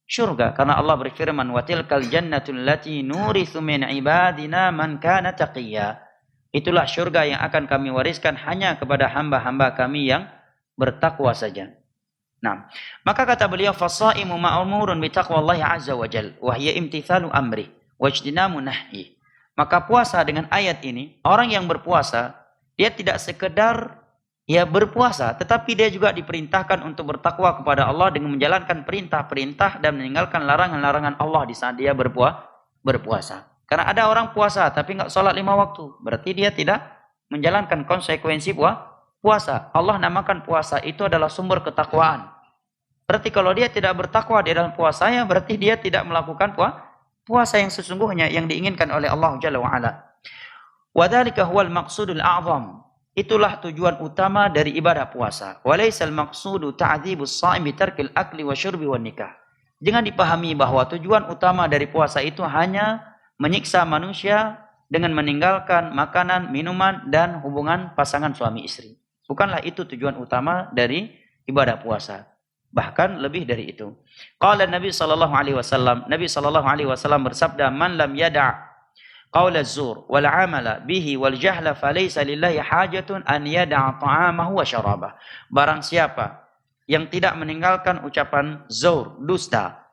syurga, karena Allah berfirman, "Wa tilkal jannatul lati nuritsu min ibadina man kana taqiyya." Itulah syurga yang akan kami wariskan hanya kepada hamba-hamba kami yang bertakwa saja. Nah, maka kata beliau, "Fasaimu ma'murun bi taqwallahi azza wa jalla wa hiya imtithalu amri wa ijtinamu nahyi." Maka puasa dengan ayat ini, orang yang berpuasa dia tidak sekedar berpuasa, tetapi dia juga diperintahkan untuk bertakwa kepada Allah dengan menjalankan perintah-perintah dan meninggalkan larangan-larangan Allah di saat dia berpuasa. Karena ada orang puasa tapi nggak sholat 5 waktu, berarti dia tidak menjalankan konsekuensi puasa. Allah namakan puasa itu adalah sumber ketakwaan. Berarti kalau dia tidak bertakwa di dalam puasanya, berarti dia tidak melakukan puasa yang sesungguhnya yang diinginkan oleh Allah Jalla wa'ala. Wa dzalika huwal maqsudul a'zam. Itulah tujuan utama dari ibadah puasa. Walaisal maqsudu ta'dzibus shaim bi tarkil akli wa syurbi wan nikah. Jangan dipahami bahwa tujuan utama dari puasa itu hanya menyiksa manusia dengan meninggalkan makanan, minuman dan hubungan pasangan suami istri. Bukanlah itu tujuan utama dari ibadah puasa. Bahkan lebih dari itu. Qala Nabi sallallahu alaihi wasallam, Nabi sallallahu alaihi wasallam bersabda, "Man lam yada' qaula az-zur wal 'amala bihi wal jahla falaysa lillahi hajatun an yada'a ta'amahu wa syarabah." Barang siapa yang tidak meninggalkan ucapan zur, dusta,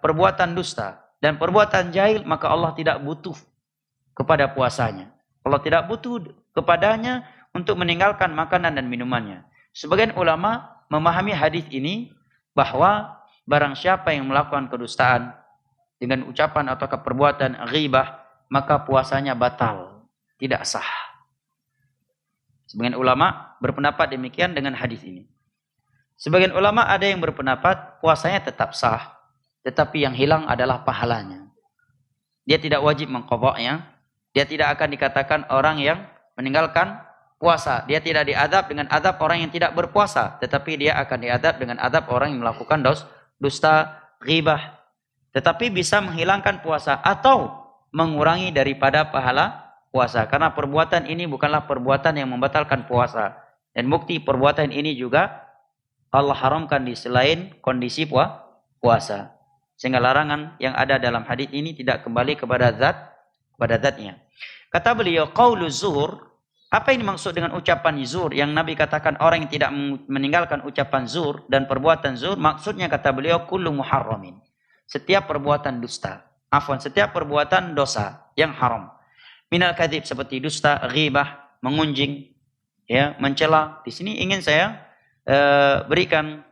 perbuatan dusta dan perbuatan jahil, maka Allah tidak butuh kepada puasanya. Allah tidak butuh kepadanya untuk meninggalkan makanan dan minumannya. Sebagian ulama memahami hadis ini bahwa barang siapa yang melakukan kedustaan dengan ucapan atau perbuatan ghibah, maka puasanya batal, tidak sah. Sebagian ulama berpendapat demikian dengan hadis ini. Sebagian ulama ada yang berpendapat puasanya tetap sah, tetapi yang hilang adalah pahalanya. Dia tidak wajib mengqadha'nya. Dia tidak akan dikatakan orang yang meninggalkan puasa. Dia tidak diadab dengan adab orang yang tidak berpuasa, tetapi dia akan diadab dengan adab orang yang melakukan dusta, ghibah. Tetapi bisa menghilangkan puasa atau mengurangi daripada pahala puasa, karena perbuatan ini bukanlah perbuatan yang membatalkan puasa, dan bukti perbuatan ini juga Allah haramkan di selain kondisi puasa, sehingga larangan yang ada dalam hadis ini tidak kembali kepada zatnya. Kata beliau, qaulu zuhur, apa yang dimaksud dengan ucapan zuhur yang Nabi katakan orang yang tidak meninggalkan ucapan zuhur dan perbuatan zuhur, maksudnya kata beliau kullu muharramin. Setiap perbuatan dusta. Setiap perbuatan dosa yang haram. Minal kadzib seperti dusta, ghibah, mengunjing, ya, mencela. Di sini ingin saya berikan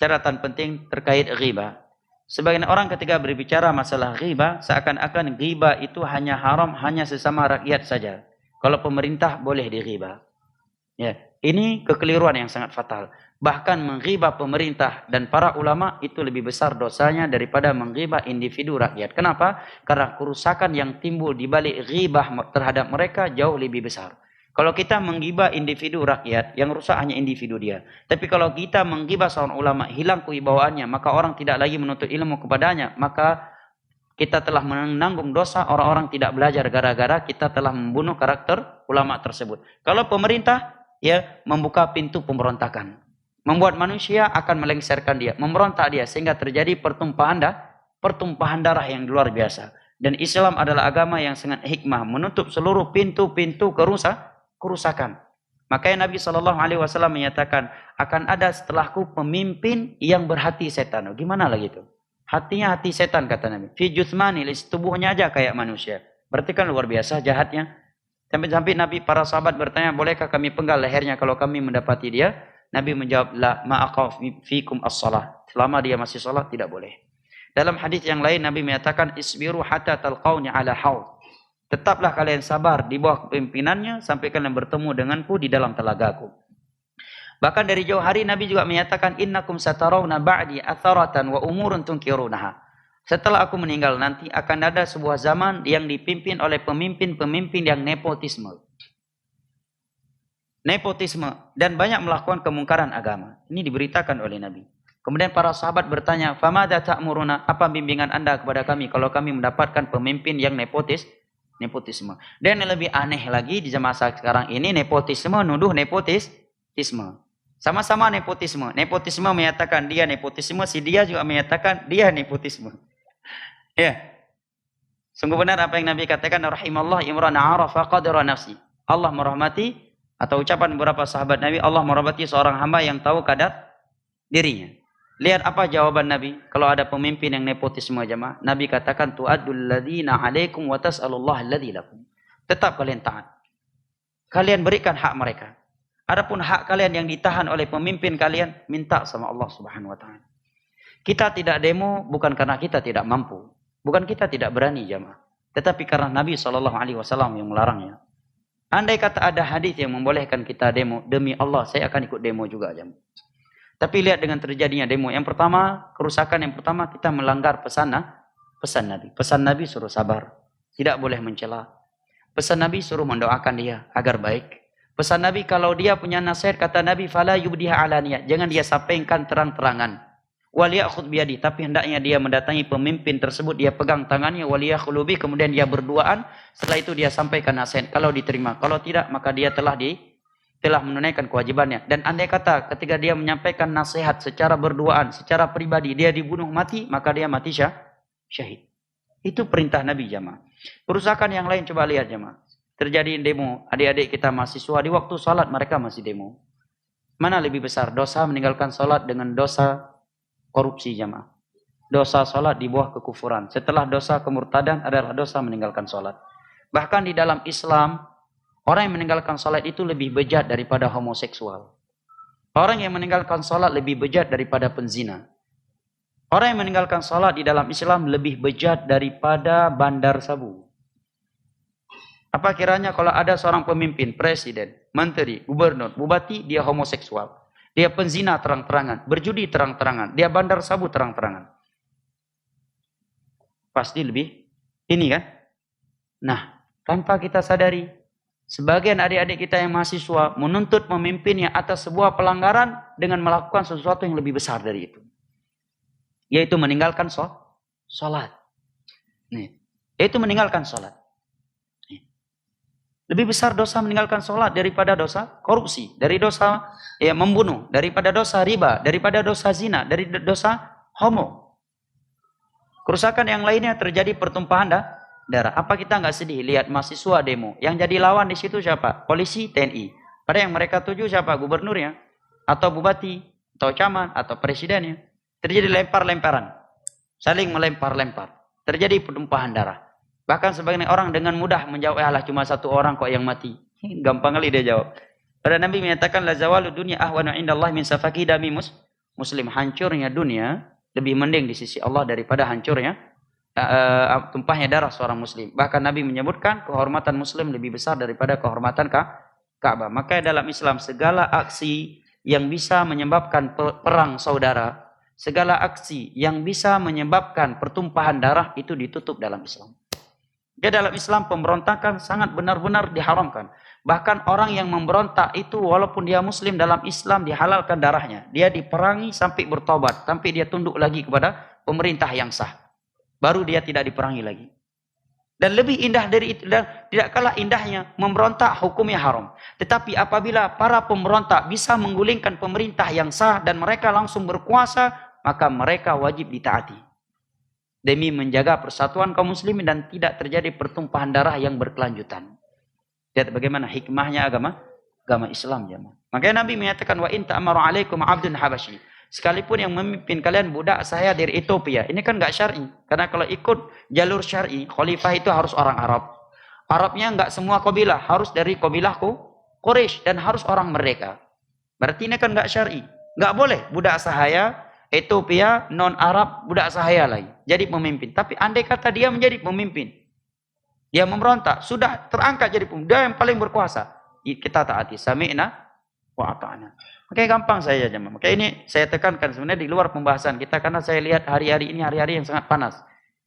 catatan penting terkait ghibah. Sebagian orang ketika berbicara masalah ghibah, seakan-akan ghibah itu hanya haram, hanya sesama rakyat saja. Kalau pemerintah boleh dighibah. Ya, ini kekeliruan yang sangat fatal. Bahkan menghibah pemerintah dan para ulama itu lebih besar dosanya daripada menghibah individu rakyat. Kenapa? Karena kerusakan yang timbul di balik ghibah terhadap mereka jauh lebih besar. Kalau kita menggibah individu rakyat, yang rusak hanya individu dia. Tapi kalau kita menggibah seorang ulama, hilang kewibawaannya, maka orang tidak lagi menuntut ilmu kepadanya, maka kita telah menanggung dosa orang-orang tidak belajar gara-gara kita telah membunuh karakter ulama tersebut. Kalau pemerintah, ya, membuka pintu pemberontakan. Membuat manusia akan melengsarkan dia, memberontak dia, sehingga terjadi pertumpahan darah yang luar biasa. Dan Islam adalah agama yang sangat hikmah, menutup seluruh pintu-pintu kerusakan. Makanya Nabi SAW menyatakan, akan ada setelahku pemimpin yang berhati setan. Gimana lagi itu? Hatinya hati setan, kata Nabi. Fi juthmani, tubuhnya aja kayak manusia. Berarti kan luar biasa jahatnya. Sampai Nabi, para sahabat bertanya, bolehkah kami penggal lehernya kalau kami mendapati dia? Nabi menjawab, la ma'aqaf fikum as-salah. Selama dia masih salat, tidak boleh. Dalam hadis yang lain, Nabi menyatakan, isbiru hatta talqawni ala haud. Tetaplah kalian sabar di bawah kepemimpinannya sampai kalian bertemu denganku di dalam telagaku. Bahkan dari jauh hari Nabi juga menyatakan, innakum satarawna ba'di atharatan wa umurun tunkirunaha. Setelah aku meninggal nanti akan ada sebuah zaman yang dipimpin oleh pemimpin-pemimpin yang nepotisme. Nepotisme dan banyak melakukan kemungkaran agama. Ini diberitakan oleh Nabi. Kemudian para sahabat bertanya, "Famada ta'muruna? Apa bimbingan Anda kepada kami kalau kami mendapatkan pemimpin yang nepotisme?" Dan yang lebih aneh lagi di zaman sekarang ini, nepotisme nuduh nepotisme. Sama-sama nepotisme. Nepotisme menyatakan dia nepotisme, si dia juga menyatakan dia nepotisme. Ya. Sungguh benar apa yang Nabi katakan, rahimallah imran arafa qadra nafsi. Allah merahmati, atau ucapan beberapa sahabat Nabi, Allah merahmati seorang hamba yang tahu kadar dirinya. Lihat apa jawaban Nabi kalau ada pemimpin yang nepotisme, jemaah. Nabi katakan, tu'addul ladzina 'alaikum wa tas'alullah alladzi lakum. Tetap kalian taat. Kalian berikan hak mereka. Adapun hak kalian yang ditahan oleh pemimpin kalian, minta sama Allah Subhanahu wa taala. Kita tidak demo bukan karena kita tidak mampu, bukan kita tidak berani, jemaah, tetapi karena Nabi SAW yang melarangnya. Andai kata ada hadis yang membolehkan kita demo, demi Allah saya akan ikut demo juga, jemaah. Tapi lihat dengan terjadinya demo. Yang pertama, kerusakan yang pertama, kita melanggar pesan Nabi. Pesan Nabi suruh sabar, tidak boleh mencela. Pesan Nabi suruh mendoakan dia agar baik. Pesan Nabi kalau dia punya nasihat, kata Nabi, fala yubdiha alaniyah, jangan dia sampaikan terang-terangan. Waliyakhud biyadi, tapi hendaknya dia mendatangi pemimpin tersebut, dia pegang tangannya, waliyakhulubi, kemudian dia berduaan, setelah itu dia sampaikan nasihat. Kalau diterima, kalau tidak, maka dia telah menunaikan kewajibannya. Dan andai kata ketika dia menyampaikan nasihat secara berduaan, secara pribadi, dia dibunuh mati, maka dia mati syahid. Itu perintah Nabi, jamaah. Kerusakan yang lain coba lihat, jamaah. Terjadi demo, adik-adik kita mahasiswa di waktu salat mereka masih demo. Mana lebih besar dosa meninggalkan salat dengan dosa korupsi, jamaah? Dosa salat di bawah kekufuran. Setelah dosa kemurtadan adalah dosa meninggalkan salat. Bahkan di dalam Islam, orang yang meninggalkan salat itu lebih bejat daripada homoseksual. Orang yang meninggalkan salat lebih bejat daripada penzina. Orang yang meninggalkan salat di dalam Islam lebih bejat daripada bandar sabu. Apa kiranya kalau ada seorang pemimpin, presiden, menteri, gubernur, bupati, dia homoseksual. Dia penzina terang-terangan, berjudi terang-terangan, dia bandar sabu terang-terangan. Pasti lebih ini kan? Nah, tanpa kita sadari, sebagian adik-adik kita yang mahasiswa menuntut pemimpinnya atas sebuah pelanggaran dengan melakukan sesuatu yang lebih besar dari itu. Yaitu meninggalkan sholat. Nih, yaitu meninggalkan sholat. Lebih besar dosa meninggalkan sholat daripada dosa korupsi, dari dosa membunuh, daripada dosa riba, daripada dosa zina, dari dosa homo. Kerusakan yang lainnya terjadi pertumpahan darah. Apa kita nggak sedih lihat mahasiswa demo? Yang jadi lawan di situ siapa? Polisi, TNI. Pada yang mereka tuju siapa? Gubernurnya, atau bupati, atau camat, atau presidennya. Terjadi lempar-lemparan, saling melempar-lempar. Terjadi penumpahan darah. Bahkan sebagian orang dengan mudah menjawab, Allah cuma satu orang kok yang mati. Gampang kali dia jawab. Pada Nabi menyatakan, la zawalu dunya ahwanu indallah min safaki dami muslim. Hancurnya dunia lebih mending di sisi Allah daripada hancurnya tumpahnya darah seorang muslim. Bahkan Nabi menyebutkan kehormatan muslim lebih besar daripada kehormatan Ka'bah. Maka dalam Islam segala aksi yang bisa menyebabkan perang saudara, segala aksi yang bisa menyebabkan pertumpahan darah itu ditutup dalam Islam. Ya, dalam Islam pemberontakan sangat benar-benar diharamkan. Bahkan orang yang memberontak itu walaupun dia muslim dalam Islam dihalalkan darahnya. Dia diperangi sampai bertobat, sampai dia tunduk lagi kepada pemerintah yang sah. Baru dia tidak diperangi lagi. Dan lebih indah dari itu, dan tidak kalah indahnya memberontak hukumnya haram. Tetapi apabila para pemberontak bisa menggulingkan pemerintah yang sah dan mereka langsung berkuasa, maka mereka wajib ditaati. Demi menjaga persatuan kaum muslimin dan tidak terjadi pertumpahan darah yang berkelanjutan. Lihat bagaimana hikmahnya agama Islam, jemaah. Makanya Nabi menyatakan, wa in ta'amaru alaikum abdun habasyi. Sekalipun yang memimpin kalian budak saya dari Ethiopia. Ini kan enggak syar'i. Karena kalau ikut jalur syar'i, khalifah itu harus orang Arab. Arabnya enggak semua kabilah, harus dari kabilahku Quraisy dan harus orang mereka. Berarti ini kan enggak syar'i. Enggak boleh budak sahaya Ethiopia non Arab budak sahaya lagi jadi pemimpin. Tapi andai kata dia menjadi pemimpin, dia memberontak, sudah terangkat jadi pemimpin, dia yang paling berkuasa, kita taati, sami'na wa ata'na. Oke, gampang saja jemaah. Oke, ini saya tekankan sebenarnya di luar pembahasan kita karena saya lihat hari-hari ini hari-hari yang sangat panas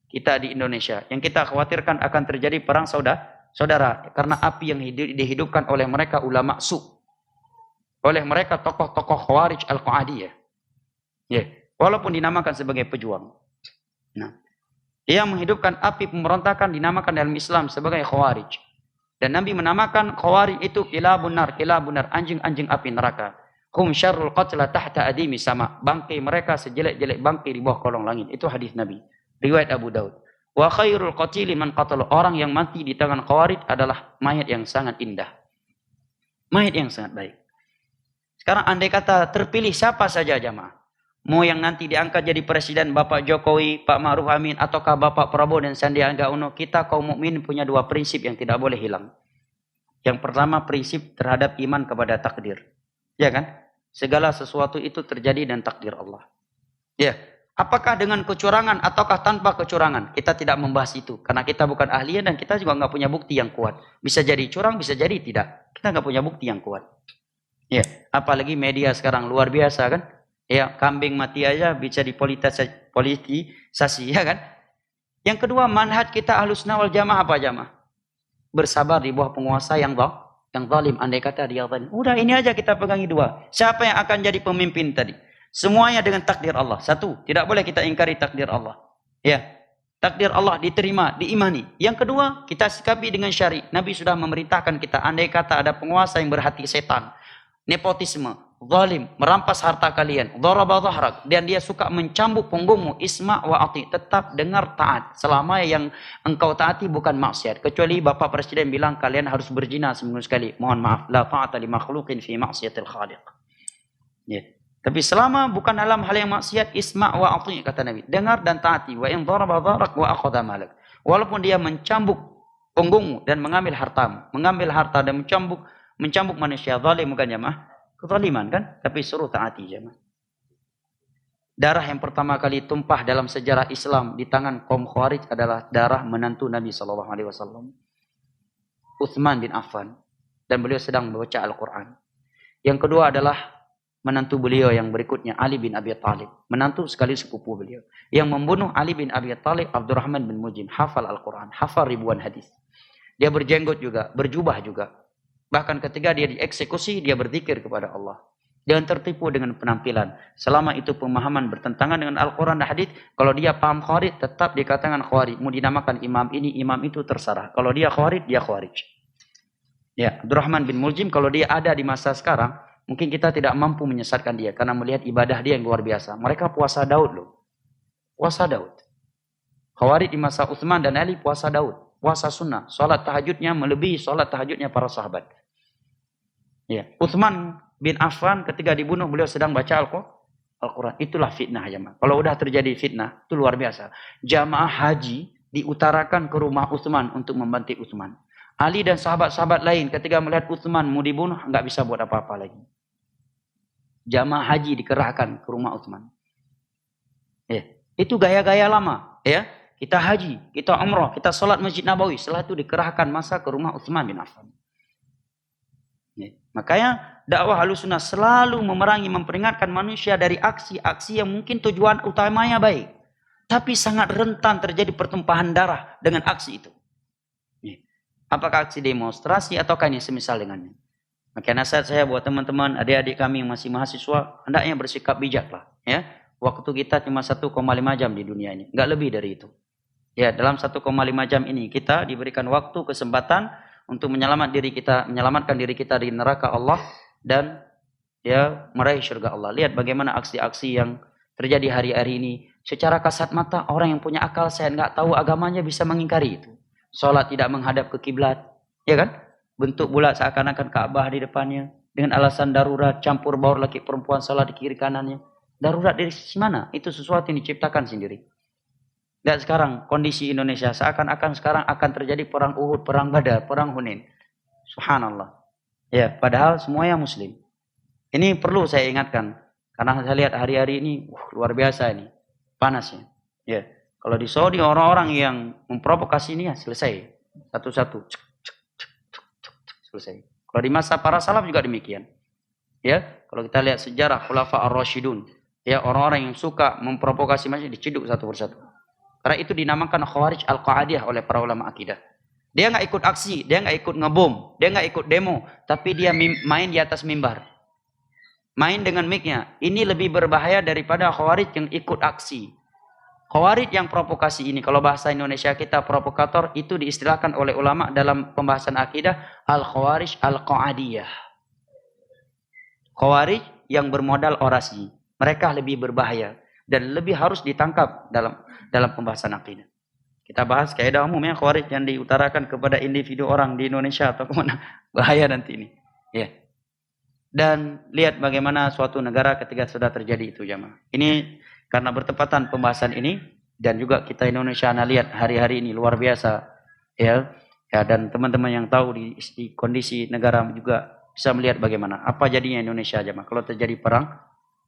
kita di Indonesia. Yang kita khawatirkan akan terjadi perang saudara karena api yang dihidupkan oleh mereka ulama su, oleh mereka tokoh-tokoh Khawarij Al-Qa'adiyah. Ya, walaupun dinamakan sebagai pejuang. Nah, dia menghidupkan api pemberontakan dinamakan dalam Islam sebagai Khawarij. Dan Nabi menamakan Khawarij itu kilabun nar, anjing-anjing api neraka. Hum syarrul qatla tahta adimi sama. Bangkai mereka sejelek-jelek bangkai di bawah kolong langit. Itu hadis Nabi. Riwayat Abu Daud. Wa khairul qatili man qatala. Orang yang mati di tangan Khawarij adalah mayat yang sangat indah. Mayat yang sangat baik. Sekarang andai kata terpilih siapa saja jamaah. Mau yang nanti diangkat jadi presiden Bapak Jokowi, Pak Ma'ruf Amin, ataukah Bapak Prabowo dan Sandiaga Uno, kita kaum mukmin punya dua prinsip yang tidak boleh hilang. Yang pertama prinsip terhadap iman kepada takdir. Ya kan? Segala sesuatu itu terjadi dan takdir Allah. Ya. Apakah dengan kecurangan ataukah tanpa kecurangan? Kita tidak membahas itu. Karena kita bukan ahlinya dan kita juga nggak punya bukti yang kuat. Bisa jadi curang, bisa jadi tidak. Kita nggak punya bukti yang kuat. Ya. Apalagi media sekarang luar biasa kan? Ya, kambing mati aja bisa dipolitisasi, ya kan? Yang kedua, manhaj kita Ahlussunnah wal Jamaah apa jamaah? Bersabar di bawah penguasa yang zalim. Andai kata dia zalim. Udah ini aja kita pegangi dua. Siapa yang akan jadi pemimpin tadi? Semuanya dengan takdir Allah. Satu, tidak boleh kita ingkari takdir Allah. Ya, takdir Allah diterima, diimani. Yang kedua, kita sikapi dengan syari. Nabi sudah memerintahkan kita, andai kata ada penguasa yang berhati setan, nepotisme, zalim, merampas harta kalian, daraba dhahrak, dan dia suka mencambuk punggungmu, isma' wa ati, tetap dengar taat selama yang engkau taati bukan maksiat. Kecuali Bapak Presiden bilang kalian harus berzina seminggu sekali. Mohon maaf, la ta'ata li makhluqin fi maksiatil khaliq. Ya. Tapi selama bukan dalam hal yang maksiat, isma' wa ati kata Nabi. Dengar dan taati. Wa in daraba dhahrak wa akhadha malak. Walaupun dia mencambuk punggungmu dan mengambil hartamu, mengambil harta dan mencambuk manusia, zalim bukan jemaah? Kezaliman kan? Tapi suruh taati jemaah. Darah yang pertama kali tumpah dalam sejarah Islam di tangan kaum Khawarij adalah darah menantu Nabi SAW, Utsman bin Affan, dan beliau sedang membaca Al-Quran. Yang kedua adalah menantu beliau yang berikutnya, Ali bin Abi Thalib, menantu sekali sepupu beliau. Yang membunuh Ali bin Abi Thalib, Abdurrahman bin Muljim, hafal Al-Quran, hafal ribuan hadis. Dia berjenggot juga, berjubah juga. Bahkan ketika dia dieksekusi, dia berzikir kepada Allah. Jangan tertipu dengan penampilan. Selama itu pemahaman bertentangan dengan Al-Quran dan hadis, kalau dia paham Khawarij, tetap dikatakan Khawarij. Mau dinamakan imam ini, imam itu, terserah. Kalau dia Khawarij, dia Khawarij. Ya, Abdurrahman bin Muljim, kalau dia ada di masa sekarang, mungkin kita tidak mampu menyesatkan dia. Karena melihat ibadah dia yang luar biasa. Mereka puasa Daud loh. Puasa Daud. Khawarij di masa Utsman dan Ali puasa Daud. puasa sunnah, salat tahajudnya melebihi salat tahajudnya para sahabat. Ya, Utsman bin Affan ketika dibunuh beliau sedang baca Al-Quran. Itulah fitnah jamaah. Kalau udah terjadi fitnah, itu luar biasa. Jamaah haji diutarakan ke rumah Utsman untuk membantu Utsman. Ali dan sahabat-sahabat lain ketika melihat Utsman mau dibunuh, nggak bisa buat apa-apa lagi. Jamaah haji dikerahkan ke rumah Utsman. Ya, itu gaya-gaya lama. Ya, kita haji, kita umrah, kita sholat Masjid Nabawi. Setelah itu dikerahkan masa ke rumah Utsman bin Affan. Ya, makanya dakwah Ahlussunnah selalu memerangi, memperingatkan manusia dari aksi-aksi yang mungkin tujuan utamanya baik, tapi sangat rentan terjadi pertumpahan darah dengan aksi itu. Ya. Apakah aksi demonstrasi ataukah ini semisal dengannya? Maka nasihat saya buat teman-teman, adik-adik kami yang masih mahasiswa, hendaknya bersikap bijaklah. Ya, waktu kita cuma 1,5 jam di dunia ini, nggak lebih dari itu. Ya, dalam 1,5 jam ini kita diberikan waktu, kesempatan untuk menyelamatkan diri kita dari neraka Allah dan ya meraih surga Allah. Lihat bagaimana aksi-aksi yang terjadi hari-hari ini. Secara kasat mata orang yang punya akal sehat nggak tahu agamanya bisa mengingkari itu. Salat tidak menghadap ke kiblat, ya kan? Bentuk bulat seakan-akan Ka'bah di depannya dengan alasan darurat, campur baur laki perempuan salat di kiri kanannya. Darurat dari mana? Itu sesuatu yang diciptakan sendiri. Dan sekarang kondisi Indonesia seakan-akan sekarang akan terjadi perang Uhud, perang Badar, perang Hunain. Subhanallah. Ya, padahal semuanya muslim. Ini perlu saya ingatkan karena saya lihat hari-hari ini luar biasa ini. Panasnya. Ya. Kalau di Saudi orang-orang yang memprovokasi ini ya selesai. Satu-satu. Selesai. Kalau di masa para salaf juga demikian. Ya, kalau kita lihat sejarah Khulafa ar-Rasyidun, ya orang-orang yang suka memprovokasi masih diciduk satu persatu. Karena itu dinamakan Khawarij Al-Qa'adiyah oleh para ulama akidah. Dia nggak ikut aksi, dia nggak ikut ngebom, dia nggak ikut demo, tapi dia main di atas mimbar. Main dengan mic-nya. Ini lebih berbahaya daripada Khawarij yang ikut aksi. Khawarij yang provokasi ini, kalau bahasa Indonesia kita provokator, itu diistilahkan oleh ulama dalam pembahasan akidah Al-Khawarij Al-Qa'adiyah. Khawarij yang bermodal orasi. Mereka lebih berbahaya dan lebih harus ditangkap dalam pembahasan akidah. Kita bahas kaidah umumnya Khawarij yang diutarakan kepada individu orang di Indonesia atau kemana. Bahaya nanti ini. Ya. Dan lihat bagaimana suatu negara ketika sudah terjadi itu jamaah. Ini karena bertepatan pembahasan ini dan juga kita Indonesia lihat hari-hari ini luar biasa. Ya, dan teman-teman yang tahu di kondisi negara juga bisa melihat bagaimana. Apa jadinya Indonesia jamaah kalau terjadi perang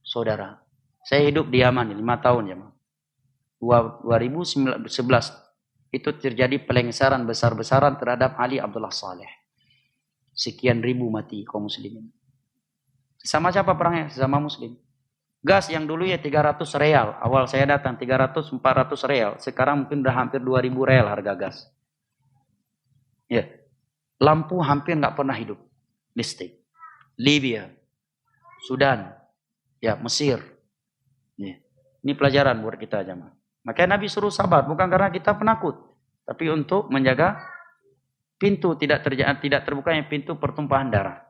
saudara. Saya hidup di Yaman 5 tahun jamaah. 2011 itu terjadi pelengseran besar-besaran terhadap Ali Abdullah Saleh. Sekian ribu mati kaum muslimin. Sama siapa perangnya? Sesama muslim. Gas yang dulu ya 300 real. Awal saya datang 300-400 real. Sekarang mungkin udah hampir 2000 real harga gas. Ya. Lampu hampir nggak pernah hidup. Listrik. Libya. Sudan. Ya, Mesir. Ya. Ini pelajaran buat kita jemaah. Makanya Nabi suruh sabar, bukan karena kita penakut, tapi untuk menjaga pintu tidak terbukanya pintu pertumpahan darah.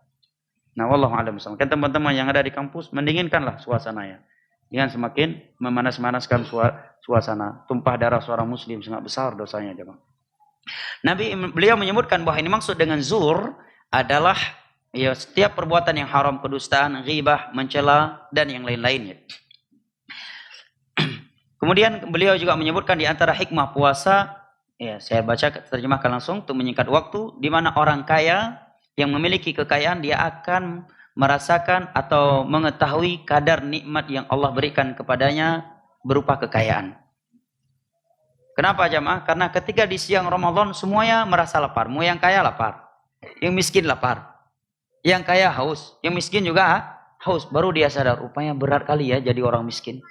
Nah, wallahu a'lam bishawab. Kan teman-teman yang ada di kampus mendinginkanlah suasananya. Jangan semakin memanas-manaskan suasana. Tumpah darah seorang muslim sangat besar dosanya jemaah. Beliau menyebutkan bahwa ini maksud dengan zur adalah ya setiap perbuatan yang haram, kedustaan, ghibah, mencela dan yang lain-lainnya. Kemudian beliau juga menyebutkan di antara hikmah puasa, ya saya baca terjemahkan langsung untuk menyingkat waktu, di mana orang kaya yang memiliki kekayaan dia akan merasakan atau mengetahui kadar nikmat yang Allah berikan kepadanya berupa kekayaan. Kenapa jamaah? Karena ketika di siang Ramadan semuanya merasa lapar. Mau yang kaya lapar, yang miskin lapar, yang kaya haus, yang miskin juga haus. Baru dia sadar, rupanya berat kali ya jadi orang miskin.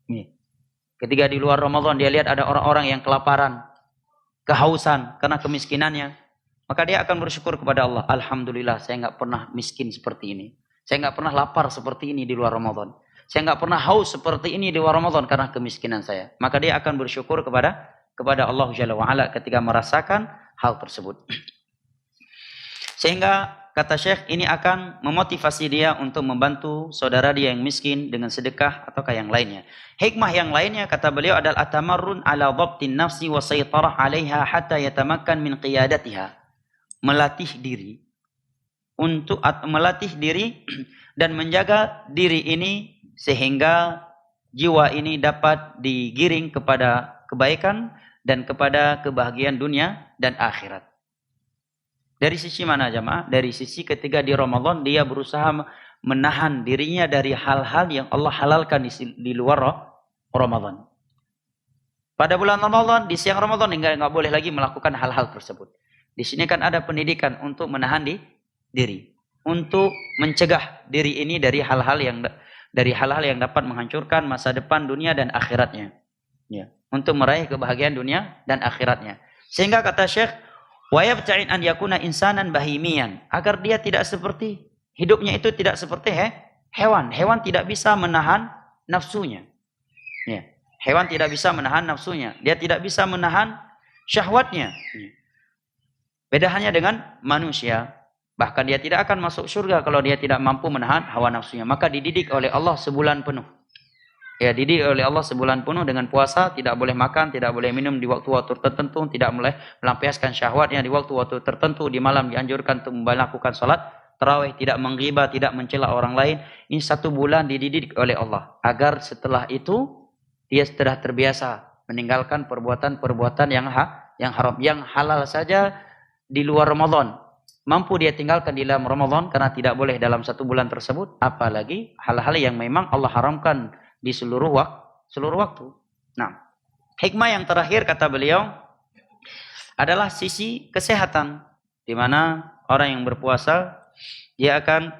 Nih. Ketika di luar Ramadan dia lihat ada orang-orang yang kelaparan, kehausan karena kemiskinannya, maka dia akan bersyukur kepada Allah. Alhamdulillah saya nggak pernah miskin seperti ini. Saya nggak pernah lapar seperti ini di luar Ramadan. Saya nggak pernah haus seperti ini di luar Ramadan karena kemiskinan saya. Maka dia akan bersyukur kepada Allah Jalla wa'ala ketika merasakan hal tersebut. Sehingga kata Syekh, ini akan memotivasi dia untuk membantu saudara dia yang miskin dengan sedekah ataukah yang lainnya. Hikmah yang lainnya kata beliau adalah atamarrun ala dhabtin nafsi wa saytarah 'alaiha hatta yatamakkan min qiyadatiha. Melatih diri dan menjaga diri ini sehingga jiwa ini dapat digiring kepada kebaikan dan kepada kebahagiaan dunia dan akhirat. Dari sisi mana jamaah? Dari sisi ketika di Ramadan dia berusaha menahan dirinya dari hal-hal yang Allah halalkan di luar Ramadan. Pada bulan Ramadan, di siang Ramadan enggak boleh lagi melakukan hal-hal tersebut. Di sini kan ada pendidikan untuk menahan diri, untuk mencegah diri ini dari hal-hal yang dapat menghancurkan masa depan dunia dan akhiratnya. Ya, untuk meraih kebahagiaan dunia dan akhiratnya. Sehingga kata Syekh, wa yabta'in an yakuna insanan bahimian, agar dia tidak seperti hidupnya itu tidak seperti hewan. Hewan tidak bisa menahan nafsunya. Ya. Hewan tidak bisa menahan nafsunya. Dia tidak bisa menahan syahwatnya. Beda hanya dengan manusia. Bahkan dia tidak akan masuk surga kalau dia tidak mampu menahan hawa nafsunya. Maka dididik oleh Allah sebulan penuh. Ya, dididik oleh Allah sebulan penuh dengan puasa, tidak boleh makan, tidak boleh minum di waktu-waktu tertentu, tidak boleh melampiaskan syahwatnya di waktu-waktu tertentu, di malam dianjurkan untuk melakukan salat tarawih, tidak menggibah, tidak mencela orang lain. Ini 1 bulan dididik oleh Allah. Agar setelah itu dia sudah terbiasa meninggalkan perbuatan-perbuatan yang haram, yang halal saja di luar Ramadan. Mampu dia tinggalkan di dalam Ramadan karena tidak boleh dalam 1 bulan tersebut, apalagi hal-hal yang memang Allah haramkan di seluruh waktu. Nah, hikmah yang terakhir kata beliau adalah sisi kesehatan, di mana orang yang berpuasa dia akan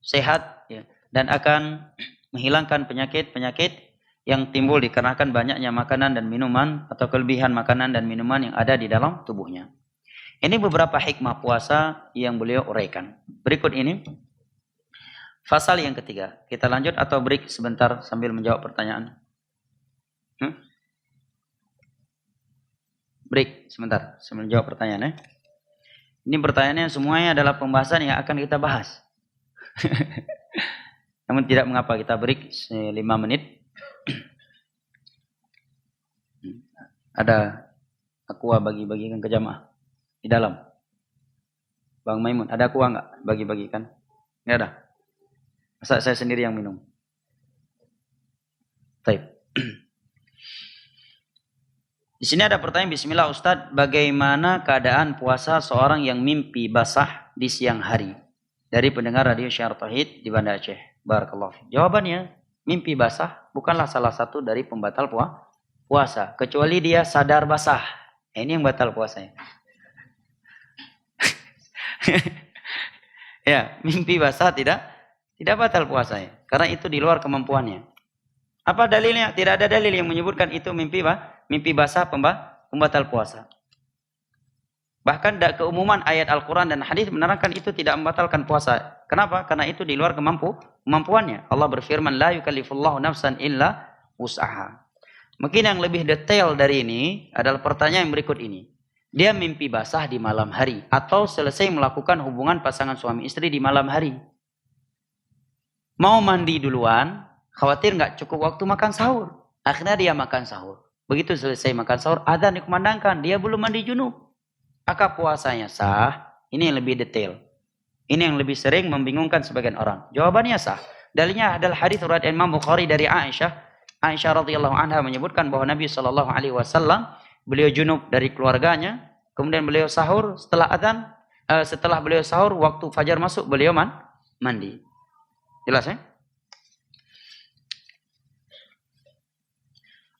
sehat ya, dan akan menghilangkan penyakit-penyakit yang timbul dikarenakan banyaknya makanan dan minuman atau kelebihan makanan dan minuman yang ada di dalam tubuhnya. Ini beberapa hikmah puasa yang beliau uraikan. Berikut ini fasal yang ketiga. Kita lanjut atau break sebentar sambil menjawab pertanyaan? Break sebentar sambil menjawab pertanyaan ya. Ini pertanyaannya semuanya adalah pembahasan yang akan kita bahas. Namun tidak mengapa, kita break 5 menit. Ada aqua bagi-bagikan ke jamaah di dalam. Bang Maimun, ada aqua enggak bagi-bagikan? Enggak ada. Masa saya sendiri yang minum? Baik. Di sini ada pertanyaan, bismillah Ustadz, bagaimana keadaan puasa seorang yang mimpi basah di siang hari? Dari pendengar radio Syiar Tauhid di Banda Aceh. Barakallahu. Jawabannya, mimpi basah bukanlah salah satu dari pembatal puasa, kecuali dia sadar basah. Ini yang batal puasanya. Ya, mimpi basah tidak batal puasanya, karena itu di luar kemampuannya. Apa dalilnya? Tidak ada dalil yang menyebutkan itu mimpi basah pembatal puasa. Bahkan keumuman ayat Al-Quran dan hadis menerangkan itu tidak membatalkan puasa. Kenapa? Karena itu di luar kemampuannya. Allah berfirman, la yukallifullahu nafsan illa wus'aha. Mungkin yang lebih detail dari ini adalah pertanyaan yang berikut ini. Dia mimpi basah di malam hari atau selesai melakukan hubungan pasangan suami istri di malam hari. Mau mandi duluan, khawatir nggak cukup waktu makan sahur. Akhirnya dia makan sahur. Begitu selesai makan sahur, adzan dikumandangkan, dia belum mandi junub. Maka puasanya sah. Ini yang lebih detail. Ini yang lebih sering membingungkan sebagian orang. Jawabannya sah. Dalilnya adalah hadis riwayat Imam Bukhari dari Aisyah. Aisyah radhiyallahu anha menyebutkan bahwa Nabi sallallahu alaihi wasallam beliau junub dari keluarganya, kemudian beliau sahur, setelah beliau sahur waktu fajar masuk beliau mandi. Jelas ya?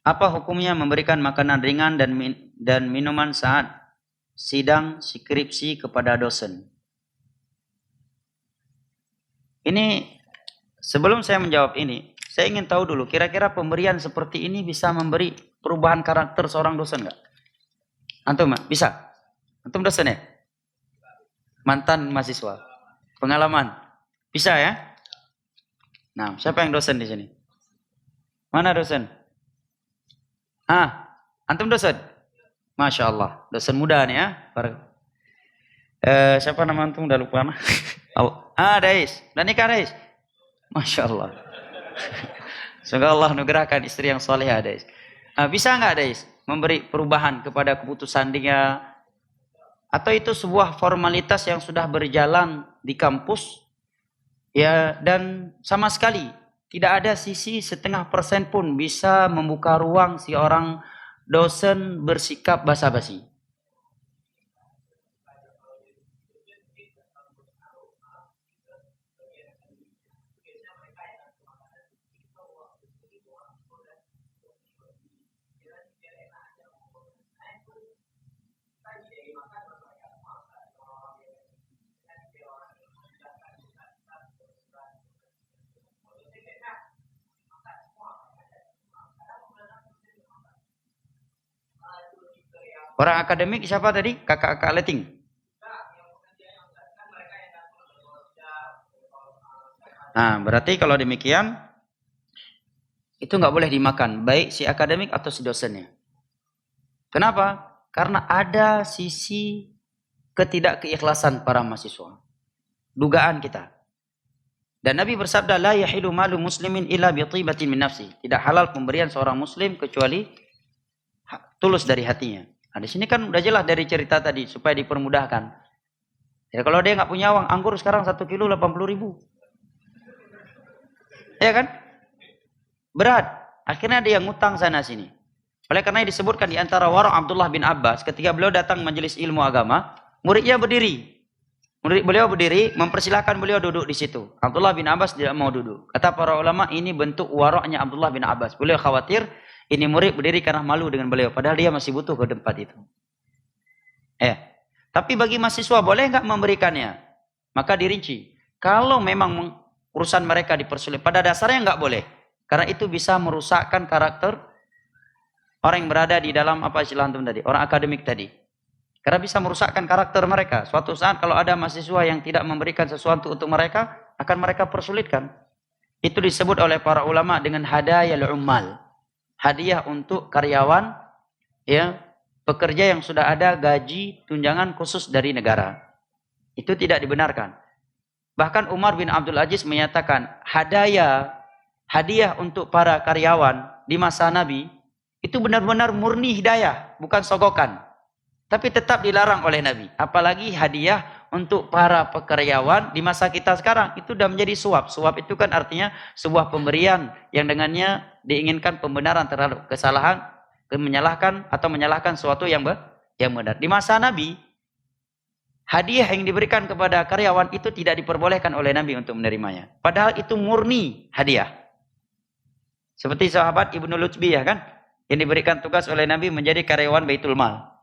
Apa hukumnya memberikan makanan ringan dan minuman saat sidang skripsi kepada dosen? Ini sebelum saya menjawab ini, saya ingin tahu dulu, kira-kira pemberian seperti ini bisa memberi perubahan karakter seorang dosen enggak? Antum bisa? Antum dosen ya? Mantan mahasiswa. Pengalaman. Bisa ya? Nah, siapa yang dosen di sini? Mana dosen? Antum dosen? Masya Allah. Dosen muda nih ya. Siapa nama antum? Udah lupa. Dais. Udah nikah, Dais? Masya Allah. Semoga Allah anugerahkan istri yang solehah, Dais. Bisa nggak, Dais, memberi perubahan kepada keputusan dia? Atau itu sebuah formalitas yang sudah berjalan di kampus, ya, dan sama sekali tidak ada sisi 0,5% pun bisa membuka ruang si orang dosen bersikap basa-basi. Orang akademik siapa tadi? Kakak-kakak leting. Nah, berarti kalau demikian itu nggak boleh dimakan, baik si akademik atau si dosennya. Kenapa? Karena ada sisi ketidakkeikhlasan para mahasiswa. Dugaan kita. Dan Nabi bersabda, la yahilu malu muslimin illa bi tibatin min nafsi. Tidak halal pemberian seorang muslim kecuali tulus dari hatinya. Nah, di sini kan udah jelas dari cerita tadi supaya dipermudahkan. Ya, kalau dia nggak punya uang, anggur sekarang 1 kilo 80.000. Ya kan? Berat. Akhirnya dia ngutang sana sini. Oleh karena disebutkan di antara warok Abdullah bin Abbas, ketika beliau datang majelis ilmu agama, muridnya berdiri. Murid beliau berdiri, mempersilahkan beliau duduk di situ. Abdullah bin Abbas tidak mau duduk. Kata para ulama, ini bentuk waroknya Abdullah bin Abbas. Beliau khawatir ini murid berdiri karena malu dengan beliau. Padahal dia masih butuh ke tempat itu. Tapi bagi mahasiswa boleh nggak memberikannya? Maka dirinci. Kalau memang urusan mereka dipersulit, pada dasarnya nggak boleh. Karena itu bisa merusakkan karakter orang yang berada di dalam apa istilah antum tadi, orang akademik tadi. Karena bisa merusakkan karakter mereka. Suatu saat kalau ada mahasiswa yang tidak memberikan sesuatu untuk mereka, akan mereka persulitkan. Itu disebut oleh para ulama dengan hadayal ummal. Hadiah untuk karyawan, ya, pekerja yang sudah ada gaji tunjangan khusus dari negara. Itu tidak dibenarkan. Bahkan Umar bin Abdul Aziz menyatakan hadiah untuk para karyawan di masa Nabi itu benar-benar murni hidayah, bukan sogokan. Tapi tetap dilarang oleh Nabi. Apalagi hadiah untuk para pekaryawan di masa kita sekarang. Itu sudah menjadi suap. Suap itu kan artinya sebuah pemberian yang dengannya diinginkan pembenaran terhadap kesalahan, menyalahkan atau menyalahkan sesuatu yang benar. Di masa Nabi, hadiah yang diberikan kepada karyawan itu tidak diperbolehkan oleh Nabi untuk menerimanya. Padahal itu murni hadiah. Seperti sahabat Ibnu Lutbiyah kan, yang diberikan tugas oleh Nabi menjadi karyawan Baitul Mal.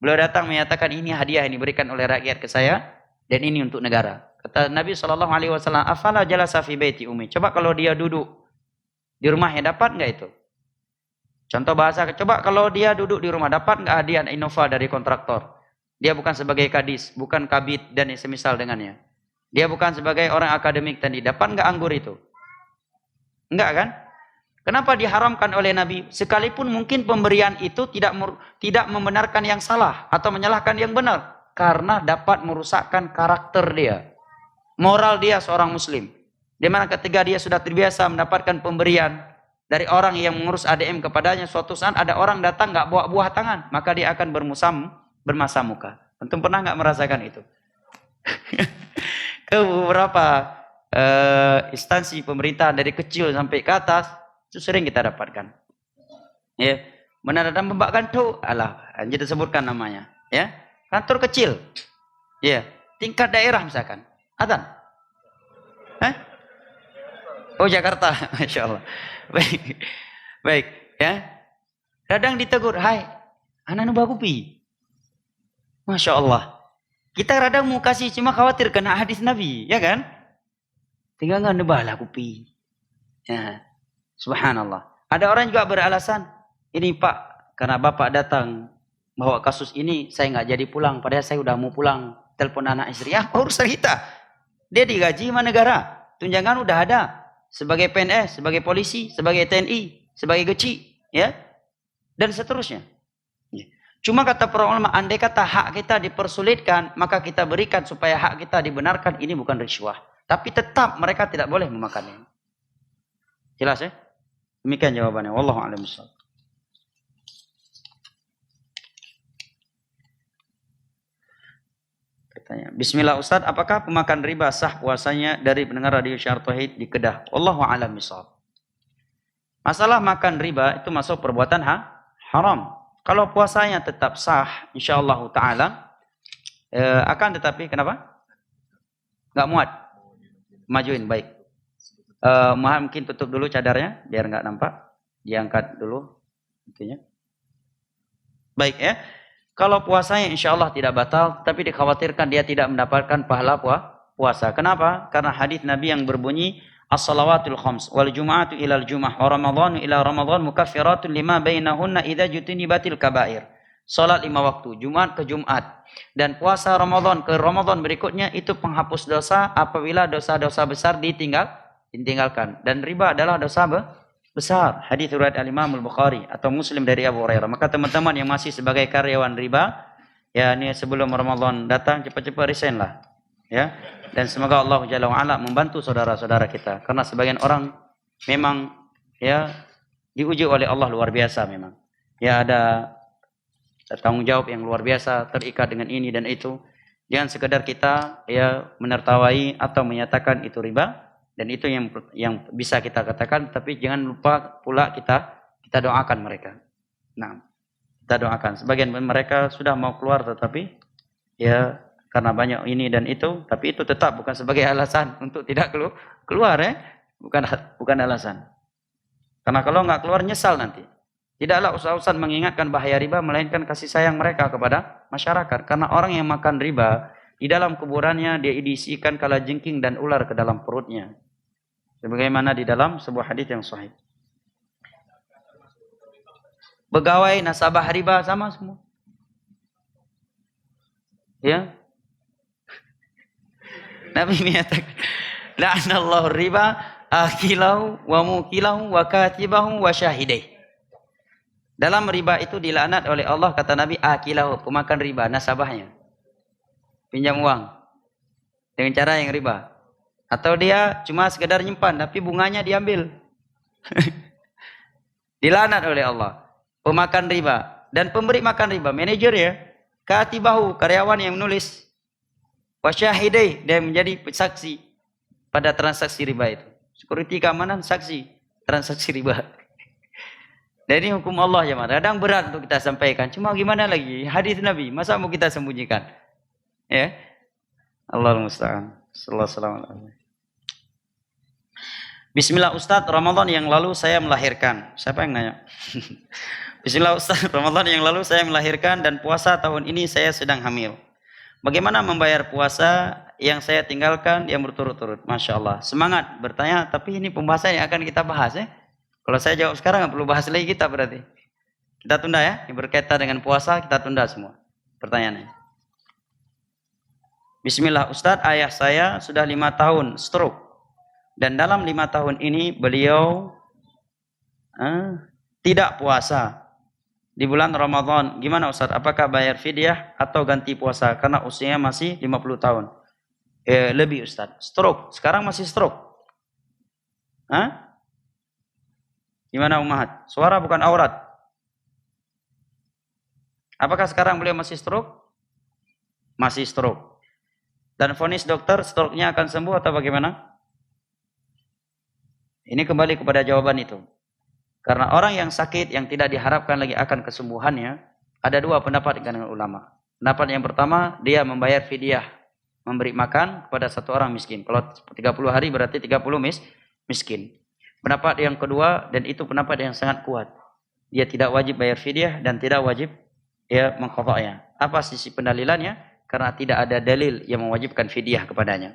Beliau datang menyatakan ini hadiah yang diberikan oleh rakyat ke saya dan ini untuk negara. Kata Nabi SAW, afala jalasa fi baiti ummi. Coba kalau dia duduk di rumahnya, dapat nggak itu? Contoh bahasa, coba kalau dia duduk di rumah, dapat nggak hadiah Innova dari kontraktor? Dia bukan sebagai kadis, bukan kabit dan semisal dengannya. Dia bukan sebagai orang akademik tadi, dapat nggak anggur itu? Enggak kan? Kenapa diharamkan oleh Nabi? Sekalipun mungkin pemberian itu tidak membenarkan yang salah atau menyalahkan yang benar. Karena dapat merusakkan karakter dia. Moral dia seorang muslim. Dimana ketika dia sudah terbiasa mendapatkan pemberian dari orang yang mengurus ADM kepadanya, suatu saat ada orang datang nggak bawa buah tangan, maka dia akan bermasa muka. Antum pernah nggak merasakan itu? Ke beberapa instansi pemerintahan dari kecil sampai ke atas, itu sering kita dapatkan. Ya, mana datang Mbak Kanto, alah, anjir disebutkan namanya, ya. Kantor kecil. Ya, tingkat daerah misalkan. Atan? Oh, Jakarta, Masya Allah. Baik. Baik, ya. Kadang ditegur, "Hai, anak nu bagupi." Masya Allah. Kita kadang mau kasih cuma khawatir kena hadis Nabi, ya kan? Tinggal nggak nebala kupi. Ya. Subhanallah. Ada orang juga beralasan, ini Pak, karena Bapak datang bawa kasus ini, saya nggak jadi pulang. Padahal saya udah mau pulang. Telepon anak istri, urusan kita. Dia digaji sama negara. Tunjangan udah ada. Sebagai PNS, sebagai polisi, sebagai TNI, sebagai geci, ya, dan seterusnya. Cuma kata para ulama, andai kata hak kita dipersulitkan, maka kita berikan supaya hak kita dibenarkan, ini bukan riswah. Tapi tetap mereka tidak boleh memakannya. Jelas ya? Demikian jawabannya. Wallahu a'lam bishawab. Bismillah Ustaz, apakah pemakan riba sah puasanya dari pendengar radio Syiar Tauhid di Kedah? Wallahu a'lam bishawab. Masalah makan riba itu masuk perbuatan haram. Kalau puasanya tetap sah, insyaallah ta'ala, akan tetapi kenapa? Nggak muat. Majuin, baik. Mungkin tutup dulu cadarnya, biar nggak nampak. Diangkat dulu. Intinya. Baik ya. Kalau puasanya insyaallah tidak batal, tapi dikhawatirkan dia tidak mendapatkan pahala puasa. Kenapa? Karena hadis Nabi yang berbunyi, as-salawatul khams wal jum'atu ilal jum'ah wa ramadhanu ila ramadhan mukaffiratun lima bainahunna idza jutinibatil kaba'ir. Salat 5 waktu, Jumat ke Jumat, dan puasa Ramadan ke Ramadan berikutnya itu penghapus dosa apabila dosa-dosa besar ditinggalkan. Dan riba adalah dosa besar. Hadis riwayat Al-Imam Al-Bukhari atau Muslim dari Abu Hurairah. Maka teman-teman yang masih sebagai karyawan riba, ya ini sebelum Ramadan datang cepat-cepat resign lah. Ya. Dan semoga Allah Jalla wa'ala membantu saudara-saudara kita. Karena sebagian orang memang ya diuji oleh Allah luar biasa memang. Ya ada tanggung jawab yang luar biasa, terikat dengan ini dan itu. Jangan sekedar kita ya menertawai atau menyatakan itu riba. Dan itu yang bisa kita katakan. Tapi jangan lupa pula kita doakan mereka. Nah, kita doakan. Sebagian mereka sudah mau keluar tetapi ya karena banyak ini dan itu, tapi itu tetap bukan sebagai alasan untuk tidak keluar ya, bukan alasan. Karena kalau nggak keluar nyesal nanti. Tidaklah usah-usah mengingatkan bahaya riba, melainkan kasih sayang mereka kepada masyarakat. Karena orang yang makan riba, di dalam kuburannya dia diisikan kalajengking dan ular ke dalam perutnya. Sebagaimana di dalam sebuah hadis yang sahih. Pegawai nasabah riba sama semua. Ya. Nabi menyatakan, la'anallahu riba akilahu wa mukilahu wa katibahu wa syahidai. Dalam riba itu dilaknat oleh Allah, kata Nabi, akilahu, pemakan riba, nasabahnya. Pinjam uang dengan cara yang riba. Atau dia cuma sekedar nyimpan tapi bunganya diambil. Dilaknat oleh Allah. Pemakan riba dan pemberi makan riba, manajer ya, katibahu, karyawan yang menulis. Wasyahidai, dia menjadi saksi pada transaksi riba itu. Security keamanan, saksi transaksi riba. Dan ini hukum Allah ya, kadang berat untuk kita sampaikan. Cuma gimana lagi? Hadis Nabi, masa mau kita sembunyikan? Ya. Allahul musta'an. Sallallahu alaihi wasallam. Bismillah Ustaz, Ramadan yang lalu saya melahirkan. Siapa yang nanya? Bismillah Ustaz, Ramadan yang lalu saya melahirkan dan puasa tahun ini saya sedang hamil. Bagaimana membayar puasa yang saya tinggalkan yang berturut-turut? Masya Allah. Semangat bertanya, tapi ini pembahasan yang akan kita bahas ya. Kalau saya jawab sekarang nggak perlu bahas lagi kita berarti. Kita tunda ya. Yang berkaitan dengan puasa kita tunda semua pertanyaannya. Bismillah Ustadz, ayah saya sudah 5 tahun stroke. Dan dalam 5 tahun ini beliau tidak puasa di bulan Ramadan. Gimana Ustaz? Apakah bayar fidyah atau ganti puasa? Karena usianya masih 50 tahun. Lebih Ustaz. Stroke. Sekarang masih stroke. Gimana Ummahat? Suara bukan aurat. Apakah sekarang beliau masih stroke? Masih stroke. Dan vonis dokter stroke-nya akan sembuh atau bagaimana? Ini kembali kepada jawaban itu. Karena orang yang sakit yang tidak diharapkan lagi akan kesembuhannya, ada 2 pendapat dengan ulama. Pendapat yang pertama, dia membayar fidyah, memberi makan kepada 1 orang miskin. Kalau 30 hari berarti 30 miskin. Pendapat yang kedua, dan itu pendapat yang sangat kuat, dia tidak wajib bayar fidyah dan tidak wajib mengqadha'nya. Apa sisi pendalilannya? Karena tidak ada dalil yang mewajibkan fidyah kepadanya.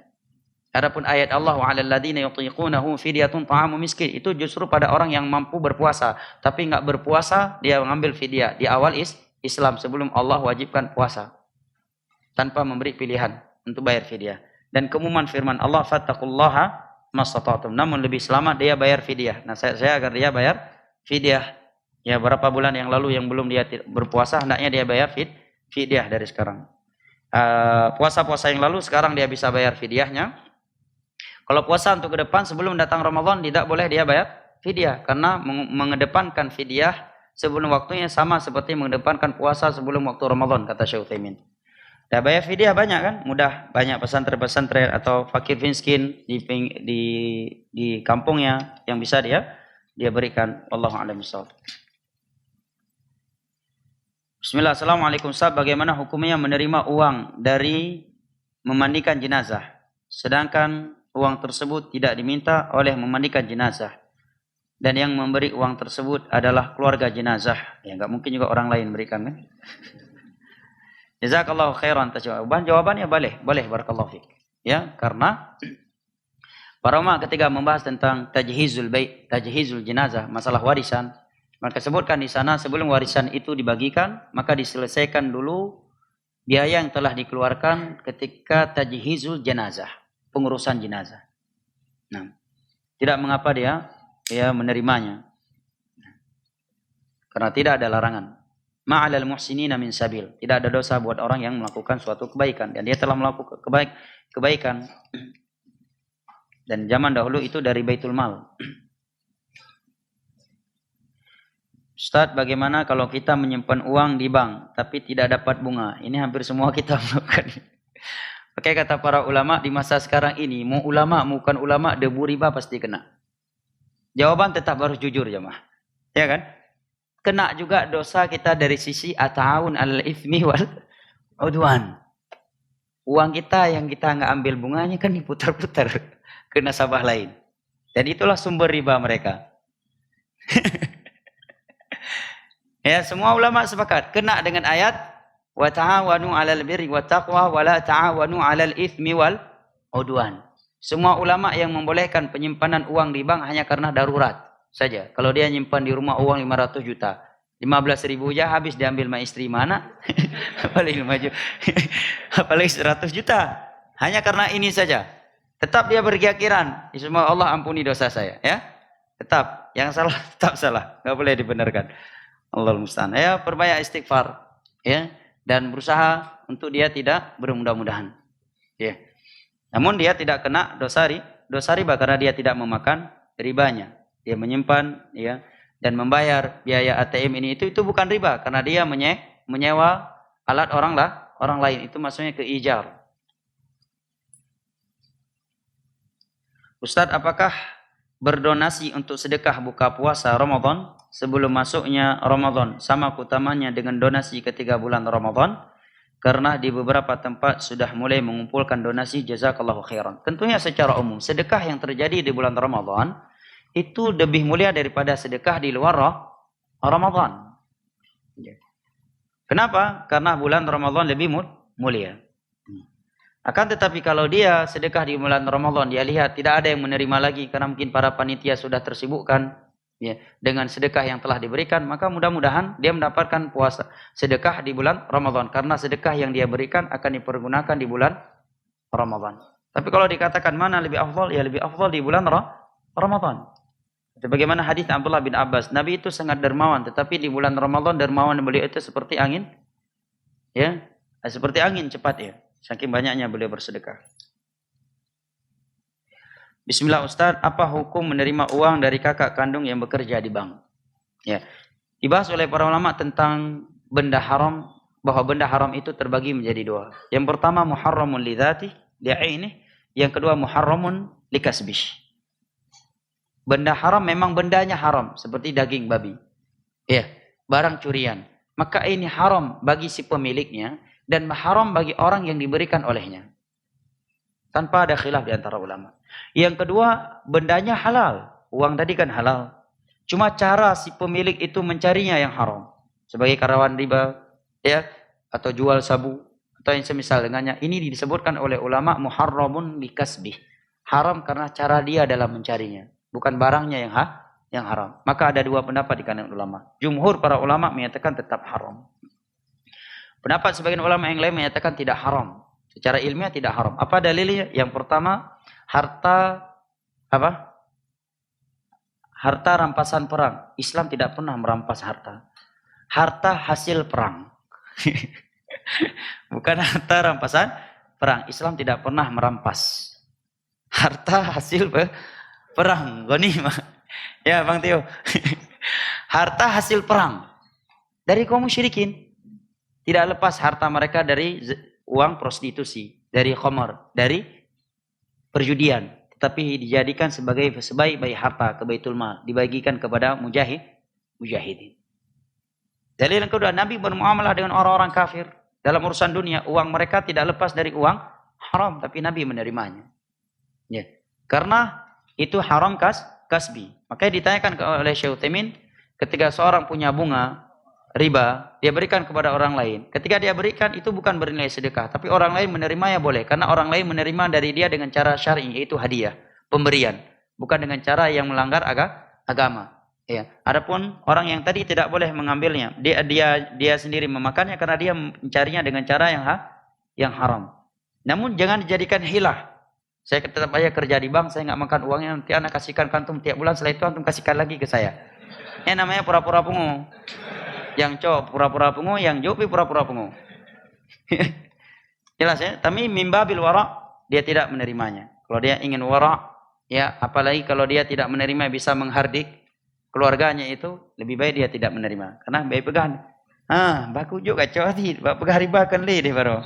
Adapun ayat Allah wa 'alal ladzina yutiqunahu fidyatun ta'amu miskin, itu justru pada orang yang mampu berpuasa tapi enggak berpuasa dia mengambil fidyah di awal Islam sebelum Allah wajibkan puasa tanpa memberi pilihan untuk bayar fidyah. Dan keumuman firman Allah, fattaqullaha mastata'tum, namun lebih selamat dia bayar fidyah. Nah, saya agar dia bayar fidyah Ya, berapa bulan yang lalu yang belum dia berpuasa, hendaknya dia bayar fidyah dari sekarang. Puasa-puasa yang lalu sekarang dia bisa bayar fidyahnya. Kalau puasa untuk ke depan sebelum datang Ramadan tidak boleh dia bayar fidyah karena mengedepankan fidyah sebelum waktunya sama seperti mengedepankan puasa sebelum waktu Ramadan, kata Syekh Utsaimin. Ya, bayar fidyah banyak kan, mudah, banyak pesantren-pesantren atau fakir miskin di kampungnya yang bisa dia berikan. Wallahu a'lam bishawab. Bismillah, assalamualaikum Ustaz, bagaimana hukumnya menerima uang dari memandikan jenazah, sedangkan uang tersebut tidak diminta oleh memandikan jenazah, dan yang memberi uang tersebut adalah keluarga jenazah. Ya, nggak mungkin juga orang lain berikan kan? Jazakallahu khairan. Jawabannya boleh, barakallahu fiik. Ya, karena para ulama ketika membahas tentang tajhizul jenazah, masalah warisan, maka sebutkan di sana sebelum warisan itu dibagikan, maka diselesaikan dulu biaya yang telah dikeluarkan ketika tajhizul jenazah, pengurusan jenazah. Nah, tidak mengapa dia menerimanya. Karena tidak ada larangan. Ma'alal muhsinina min sabil. Tidak ada dosa buat orang yang melakukan suatu kebaikan. Dan dia telah melakukan kebaikan. Dan zaman dahulu itu dari Baitul Mal. Ustaz, bagaimana kalau kita menyimpan uang di bank tapi tidak dapat bunga? Ini hampir semua kita melakukan. Oke, kata para ulama di masa sekarang ini, mau ulama, bukan ulama, debu riba pasti kena. Jawaban tetap harus jujur, jemaah. Ya kan? Kena juga dosa kita dari sisi at-ta'awun 'alal itsmi wal 'udwan. Uang kita yang kita nggak ambil bunganya kan diputar-putar ke nasabah lain. Dan itulah sumber riba mereka. Ya, semua ulama sepakat kena dengan ayat wa ta'awanu 'alal birri wat taqwa wa la ta'awanu 'alal itsmi wal 'udwan. Semua ulama yang membolehkan penyimpanan uang di bank hanya karena darurat saja. Kalau dia nyimpan di rumah uang 500 juta, 15.000 aja habis diambil sama istri mana? Apalagi 5 juta. Apalagi 100 juta. Hanya karena ini saja. Tetap dia berkeyakinan, semoga Allah ampuni dosa saya, ya. Tetap yang salah tetap salah, enggak boleh dibenarkan. Allahul musta'an. Ya, perbanyak istighfar, ya, dan berusaha untuk dia tidak bermudah-mudahan. Ya. Namun dia tidak kena dosa riba karena dia tidak memakan ribanya. Dia menyimpan, ya, dan membayar biaya ATM ini itu bukan riba karena dia menyewa alat orang lain, itu maksudnya ke ijar. Ustadz, apakah berdonasi untuk sedekah buka puasa Ramadan sebelum masuknya Ramadan sama keutamanya dengan donasi ketika bulan Ramadan? Karena di beberapa tempat sudah mulai mengumpulkan donasi, jazakallahu khairan. Tentunya secara umum sedekah yang terjadi di bulan Ramadan itu lebih mulia daripada sedekah di luar Ramadan. Kenapa? Karena bulan Ramadan lebih mulia. Akan tetapi kalau dia sedekah di bulan Ramadan, dia lihat tidak ada yang menerima lagi karena mungkin para panitia sudah tersibukkan, ya, dengan sedekah yang telah diberikan, maka mudah-mudahan dia mendapatkan puasa sedekah di bulan Ramadan karena sedekah yang dia berikan akan dipergunakan di bulan Ramadan. Tapi kalau dikatakan mana lebih afdal, ya lebih afdal di bulan Ramadan. Bagaimana hadis Abdullah bin Abbas, Nabi itu sangat dermawan, tetapi di bulan Ramadan dermawan beliau itu seperti angin, ya, seperti angin cepat, ya, saking banyaknya beliau bersedekah. Bismillah Ustaz, apa hukum menerima uang dari kakak kandung yang bekerja di bank? Ya, dibahas oleh para ulama tentang benda haram, bahwa benda haram itu terbagi menjadi dua. Yang pertama muharramun li dzati, li'ainih, yang kedua muharramun li kasbih. Benda haram memang bendanya haram, seperti daging babi, ya, barang curian. Maka ini haram bagi si pemiliknya dan haram bagi orang yang diberikan olehnya. Tanpa ada khilaf di antara ulama. Yang kedua, bendanya halal. Uang tadi kan halal. Cuma cara si pemilik itu mencarinya yang haram. Sebagai karyawan riba, ya, atau jual sabu, atau yang semisal dengannya. Ini disebutkan oleh ulama muharramun bikasbih. Haram karena cara dia dalam mencarinya. Bukan barangnya yang haram. Maka ada dua pendapat di kalangan ulama. Jumhur para ulama menyatakan tetap haram. Pendapat sebagian ulama yang lain menyatakan tidak haram. Secara ilmiah tidak haram. Apa dalilnya? Yang pertama, harta harta rampasan perang. Islam tidak pernah merampas harta. Harta hasil perang. Bukan harta rampasan perang. Islam tidak pernah merampas harta hasil perang. Ghanimah. Ya Bang Tio. Harta hasil perang dari kaum musyrikin. Tidak lepas harta mereka dari uang prostitusi, dari khamar, dari perjudian, tetapi dijadikan sebagai sebaik-baik harta ke Baitul Mal, dibagikan kepada mujahidin. Dalil yang kedua, Nabi bermuamalah dengan orang-orang kafir dalam urusan dunia. Uang mereka tidak lepas dari uang haram, tapi Nabi menerimanya. Ya. Karena itu haram kasbi. Makanya ditanyakan oleh Syekh Utsaimin, ketika seorang punya bunga riba, dia berikan kepada orang lain. Ketika dia berikan, itu bukan bernilai sedekah, tapi orang lain menerimanya boleh. Karena orang lain menerima dari dia dengan cara syar'i, yaitu hadiah, pemberian. Bukan dengan cara yang melanggar agama. Ya. Adapun orang yang tadi tidak boleh mengambilnya. Dia sendiri memakannya karena dia mencarinya dengan cara yang haram. Namun jangan dijadikan hilah. Saya tetap aja kerja di bank, saya nggak makan uangnya, nanti anak kasihkan kantum tiap bulan, setelah itu antum kasihkan lagi ke saya. Namanya pura-pura pungu. Yang cowok pura-pura pungu, yang jopi pura-pura pungu. Jelas ya? Tapi mimbabil wara, dia tidak menerimanya. Kalau dia ingin wara, ya apalagi kalau dia tidak menerima bisa menghardik keluarganya, itu lebih baik dia tidak menerima. Karena baik pegang. Baku juga cowok, pegang riba kan deh baru.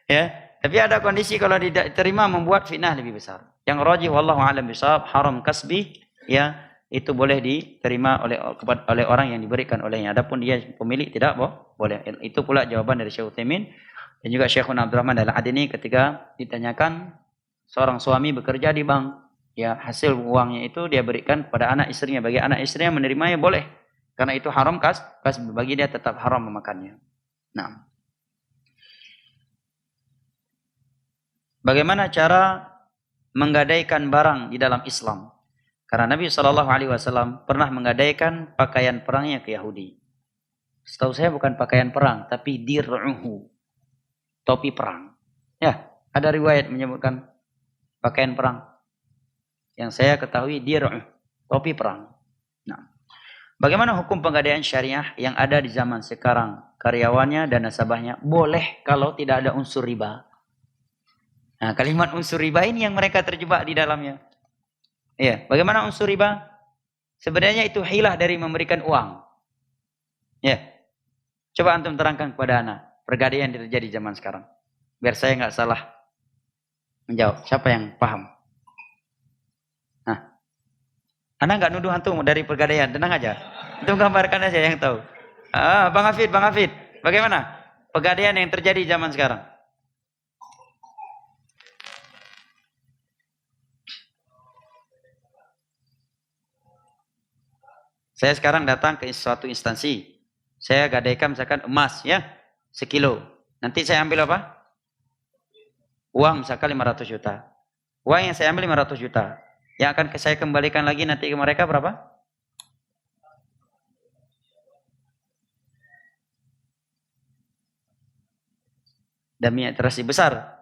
Ya. Tapi ada kondisi kalau tidak diterima membuat fitnah lebih besar. Yang rajih wallahu a'lam bishawab, haram kasbi, ya itu boleh diterima oleh orang yang diberikan olehnya. Adapun dia pemilik tidak boleh. Itu pula jawaban dari Syekh Utsaimin dan juga Syekhuna Abdul Rahman Al-Adini ketika ditanyakan seorang suami bekerja di bank, ya hasil uangnya itu dia berikan kepada anak istrinya. Bagi anak istrinya menerimanya boleh, karena itu haram kasbi, bagi dia tetap haram memakannya. Nah, bagaimana cara menggadaikan barang di dalam Islam? Karena Nabi SAW pernah menggadaikan pakaian perangnya ke Yahudi. Setahu saya bukan pakaian perang, tapi dir'uhu, topi perang. Ya, ada riwayat menyebutkan pakaian perang. Yang saya ketahui dir'uh, topi perang. Nah, bagaimana hukum penggadaian syariah yang ada di zaman sekarang? Karyawannya dan nasabahnya boleh kalau tidak ada unsur riba. Nah, kalimat unsur riba ini yang mereka terjebak di dalamnya. Ya, bagaimana unsur riba? Sebenarnya itu hilah dari memberikan uang. Ya, coba antum terangkan kepada anak pergadaian yang terjadi zaman sekarang, biar saya nggak salah menjawab. Siapa yang paham? Nah, anak nggak nuduh antum dari pergadaian, tenang aja. Antum gambarkan aja yang tahu. Bang Hafid, bagaimana pergadaian yang terjadi zaman sekarang? Saya sekarang datang ke suatu instansi. Saya gadaikan misalkan emas ya, 1 kilo. Nanti saya ambil apa? Uang misalkan 500 juta. Uang yang saya ambil 500 juta. Yang akan saya kembalikan lagi nanti ke mereka berapa? Demi terasi besar.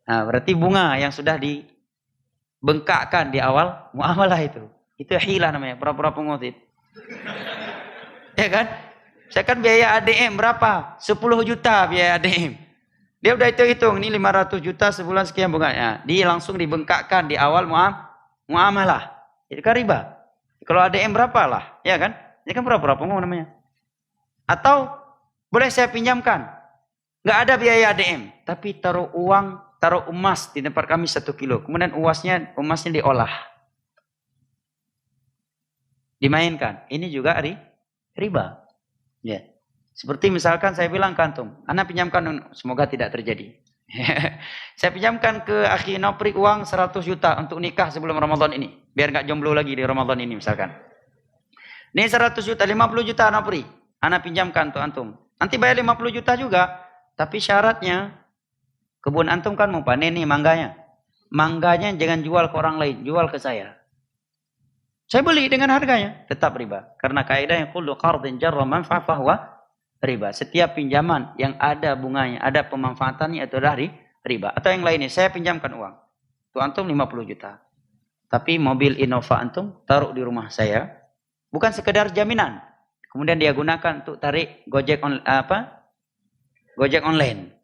Nah, berarti bunga yang sudah dibengkakkan di awal muamalah itu hilah namanya, pura-pura pengutip. Ya kan? Saya kan biaya ADM berapa? 10 juta biaya ADM. Dia udah hitung, ini 500 juta sebulan sekian bunganya. Dia langsung dibengkakkan di awal muamalah. Jadi kan riba. Kalau ADM berapa lah? Ya kan? Ini kan pura-pura pengutip namanya. Atau boleh saya pinjamkan? Nggak ada biaya ADM, tapi taruh emas di tempat kami 1 kilo. Kemudian emasnya diolah. Dimainkan. Ini juga riba. Ya. Seperti misalkan saya bilang kantum, Anda pinjamkan, semoga tidak terjadi. Saya pinjamkan ke Akhi Nopri uang 100 juta untuk nikah sebelum Ramadan ini. Biar nggak jomblo lagi di Ramadan ini misalkan. Ini 100 juta, 50 juta Nopri. Anda pinjamkan untuk antum. Nanti bayar 50 juta juga. Tapi syaratnya, kebun antum kan mau panen nih mangganya. Mangganya jangan jual ke orang lain, jual ke saya. Saya beli dengan harganya, tetap riba. Karena kaidahnya kullu qardin jarra manfa'ah fahuwa riba. Setiap pinjaman yang ada bunganya, ada pemanfaatannya itu adalah riba. Atau yang lainnya, saya pinjamkan uang. Untuk antum 50 juta. Tapi mobil Innova antum taruh di rumah saya, bukan sekedar jaminan. Kemudian dia gunakan untuk tarik Gojek online.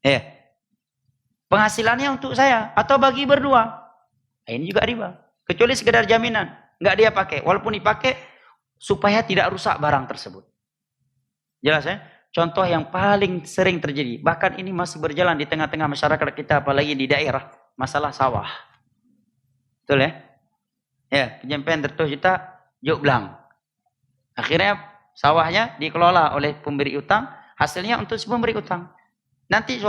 Ya. Penghasilannya untuk saya atau bagi berdua. Nah, ini juga riba. Kecuali sekedar jaminan, nggak dia pakai. Walaupun dipakai supaya tidak rusak barang tersebut. Jelas ya? Contoh yang paling sering terjadi, bahkan ini masih berjalan di tengah-tengah masyarakat kita, apalagi di daerah, masalah sawah. Betul ya? Ya, penyampaian 100 juta, juk belang. Akhirnya sawahnya dikelola oleh pemberi utang, hasilnya untuk si pemberi utang. Nanti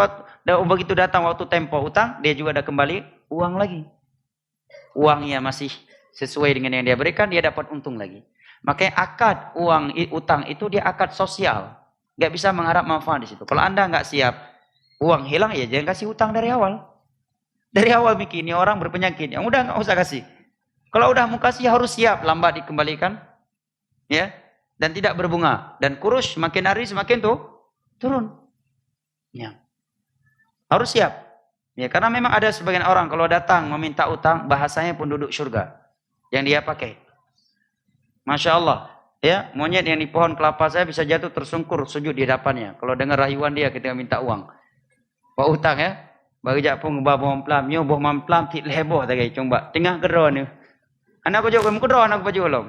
begitu datang waktu tempo utang, dia juga ada kembali uang lagi. Uangnya masih sesuai dengan yang dia berikan, dia dapat untung lagi. Makanya akad utang itu dia akad sosial. Nggak bisa mengharap manfaat di situ. Kalau Anda nggak siap, uang hilang ya jangan kasih utang dari awal. Dari awal mikir ini orang berpenyakit, yang udah nggak usah kasih. Kalau udah mau kasih harus siap, lambat dikembalikan, ya, dan tidak berbunga. Dan kurus makin hari semakin turun. Ya. Harus siap. Ya, karena memang ada sebagian orang kalau datang meminta utang, bahasanya pun duduk surga yang dia pakai. Masya Allah, ya, monyet yang di pohon kelapa saya bisa jatuh tersungkur sujud di hadapannya. Kalau dengar rayuan dia ketika minta uang, pak utang ya, bagi jak pun bawa pelam, nyo boh mamplam tit leboh tadi coba tengah gedor ni. Anak ko jawab gedor anak baju ulong.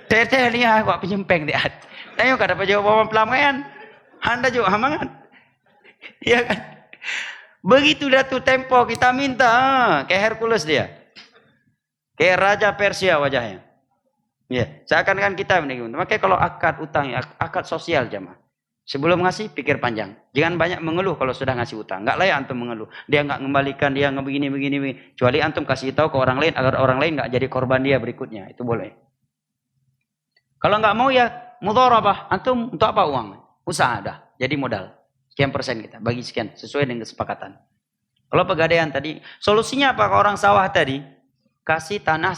Teh ni aku penyempeng dia. Tayo kada baju bawa pelam kan? Anda juga hamangan. Ya kan? Begitu datu tempo kita minta, kayak Hercules dia. Kayak Raja Persia wajahnya. Ya, seakan-akan kita begini. Makanya kalau akad utang, akad sosial jamaah. Sebelum ngasih, pikir panjang. Jangan banyak mengeluh kalau sudah ngasih utang. Enggak layak antum mengeluh. Dia enggak mengembalikan, dia enggak begini. Kecuali antum kasih tahu ke orang lain agar orang lain enggak jadi korban dia berikutnya. Itu boleh. Kalau enggak mau ya mudharabah. Antum untuk apa uang? Usaha dah. Jadi modal. Sekian persen kita, bagi sekian, sesuai dengan kesepakatan. Kalau pegadaian tadi, solusinya apa ke orang sawah tadi? Kasih tanah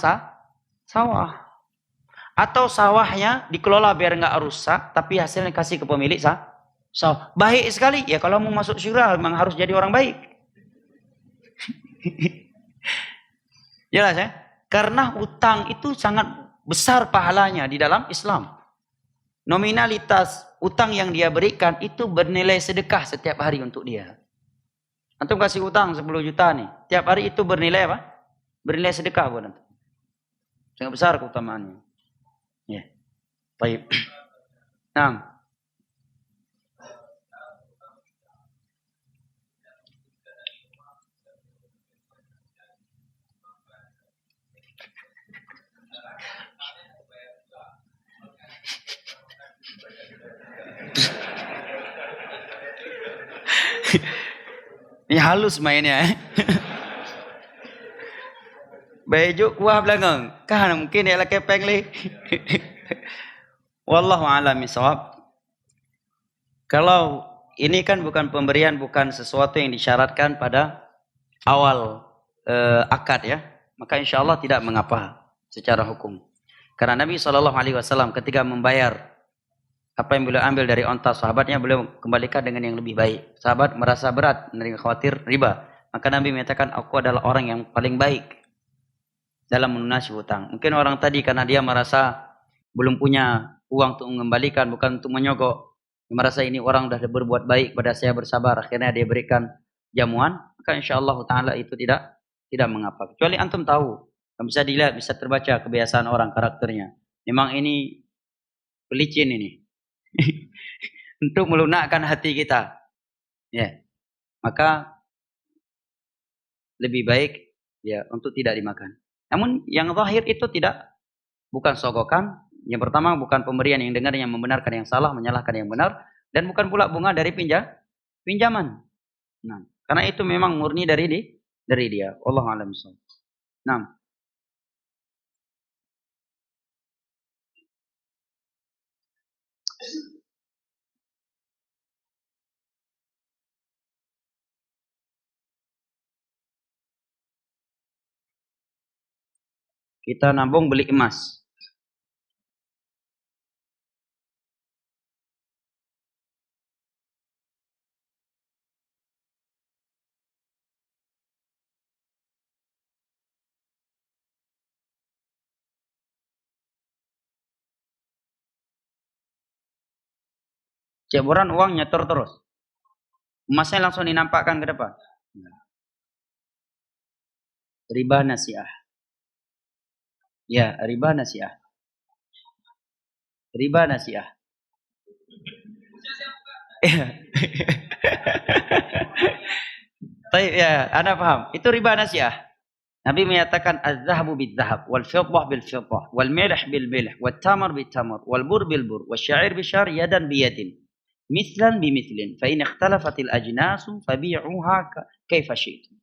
sawah. Atau sawahnya dikelola biar nggak rusak, tapi hasilnya kasih ke pemilik sawah. Baik sekali, ya kalau mau masuk surga memang harus jadi orang baik. Jelas ya? Karena utang itu sangat besar pahalanya di dalam Islam. Nominalitas utang yang dia berikan itu bernilai sedekah setiap hari untuk dia. Antum kasih utang 10 juta nih. Tiap hari itu bernilai apa? Bernilai sedekah buat antum. Sangat besar keutamaannya. Ya. Baik. Nah. Ini halus mainnya. Bejuk kuah belakang. Kan mungkin dia lagi pengli. Wallahu a'lam bishawab. Kalau ini kan bukan pemberian, bukan sesuatu yang disyaratkan pada awal akad ya, maka insya Allah tidak mengapa secara hukum. Karena Nabi SAW ketika membayar apa yang beliau ambil dari onta sahabatnya, beliau kembalikan dengan yang lebih baik. Sahabat merasa berat, menerima khawatir riba. Maka Nabi menyatakan, aku adalah orang yang paling baik dalam melunasi hutang. Mungkin orang tadi karena dia merasa belum punya uang untuk mengembalikan, bukan untuk menyogok. Dia merasa ini orang sudah berbuat baik pada saya, bersabar. Akhirnya dia berikan jamuan. Maka insya Allah Ta'ala itu tidak mengapa. Kecuali antum tahu. Bisa dilihat, bisa terbaca kebiasaan orang, karakternya. Memang ini pelicin ini. Untuk melunakkan hati kita, ya, maka lebih baik ya untuk tidak dimakan. Namun yang zahir itu bukan sogokan. Yang pertama bukan pemberian yang dengar yang membenarkan yang salah, menyalahkan yang benar, dan bukan pula bunga dari pinjaman. Nah, karena itu memang murni dari dia. Wallahu a'lam bishawab. Nah, kita nabung beli emas. Ceboran uang nyetor terus. Emasnya langsung dinampakkan ke depan. Riba nasiah. Ya, riba nasiah. Riba nasiah. Tapi ya, Anda paham. Itu riba nasiah. Nabi menyatakan az-zahabu bil-zahab, wal-fiddah bil-fiddah, wal-milh bil-milh, wat-tamar bil-tamar, wal-bur bil-bur, wasyair bisyar yadan biyadin. Mithlan bimithlin. Fa in ikhtalafatil ajnasu fabi'uha kaifa syi'tum.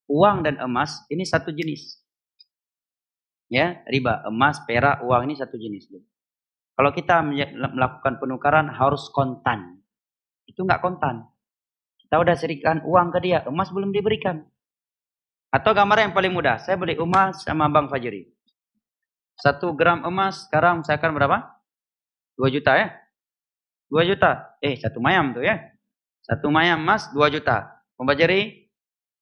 Uang dan emas ini satu jenis. Ya, riba, emas, perak, uang ini satu jenis. Kalau kita melakukan penukaran harus kontan. Itu enggak kontan. Kita udah serikan uang ke dia, emas belum diberikan. Atau gambar yang paling mudah, saya beli emas sama Bang Fajri. 1 gram emas sekarang misalkan berapa? 2 juta ya? 2 juta. 1 mayam tuh ya. 1 mayam emas 2 juta. Bang Fajri,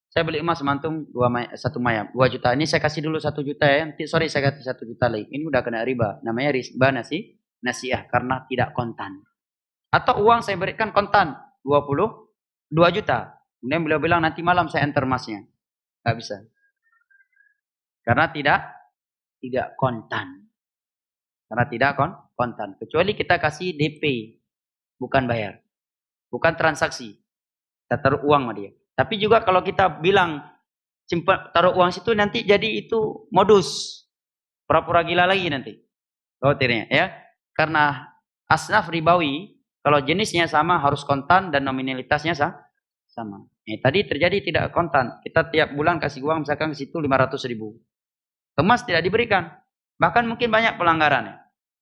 saya beli emas mantung 1 mayam 2 juta. Ini saya kasih dulu 1 juta ya. Nanti sorry saya kasih 1 juta lagi. Ini udah kena riba. Namanya riba nasiah karena tidak kontan. Atau uang saya berikan kontan 22 juta. Kemudian beliau bilang nanti malam saya antar emasnya. Enggak bisa. Karena tidak kontan. Karena tidak kontan. Kecuali kita kasih DP. Bukan bayar. Bukan transaksi. Kita taruh uang sama dia. Tapi juga kalau kita bilang taruh uang situ nanti jadi itu modus. Pura-pura gila lagi nanti. Khawatirnya ya. Karena asnaf ribawi, kalau jenisnya sama harus kontan dan nominalitasnya sama. Tadi terjadi tidak kontan. Kita tiap bulan kasih uang misalkan ke situ 500.000. Emas tidak diberikan. Bahkan mungkin banyak pelanggaran.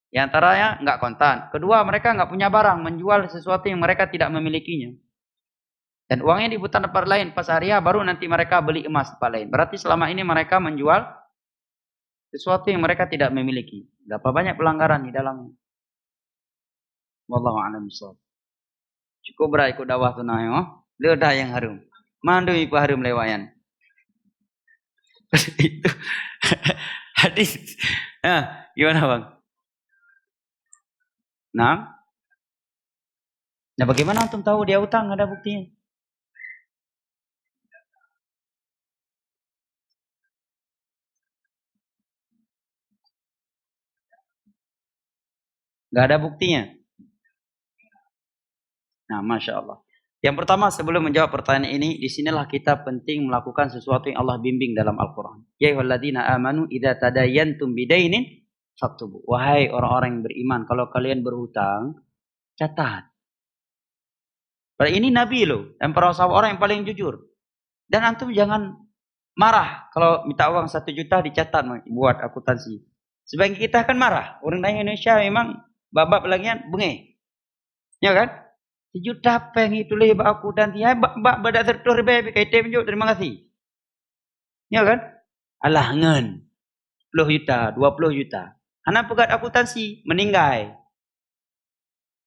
Di antaranya enggak kontan. Kedua, mereka enggak punya barang, menjual sesuatu yang mereka tidak memilikinya. Dan uangnya diputar tempat lain. Pas hari baru nanti mereka beli emas tempat lain. Berarti selama ini mereka menjual sesuatu yang mereka tidak memiliki. Berapa banyak pelanggaran di dalamnya. Wallahu a'lam bishawab. Cukup berai ikut dakwah tunai Dia dah yang harum. Mandu iku harum lewayan. Itu hadis. Gimana Bang? Nah bagaimana antum tahu dia utang ada buktinya? Enggak ada buktinya. Nah, Masya Allah. Yang pertama sebelum menjawab pertanyaan ini, disinilah kita penting melakukan sesuatu yang Allah bimbing dalam Al-Quran. Ya ayyuhalladzina amanu idza tadayantum bidainin faktubu. Wahai orang-orang yang beriman, kalau kalian berhutang, catat. Padahal ini Nabi loh, yang para sahabat orang yang paling jujur. Dan antum jangan marah kalau minta uang 1 juta dicatat buat akuntansi. Sebagian kita kan marah. Orang Indonesia memang babak lagian bengeh. Ya kan? 1 juta peng itu lebih aku dan dia badak tertur baik kaitem juga terima kasih. Ya kan? Alah ngen 10 juta, 20 juta. Anak pegat akuntansi meninggal.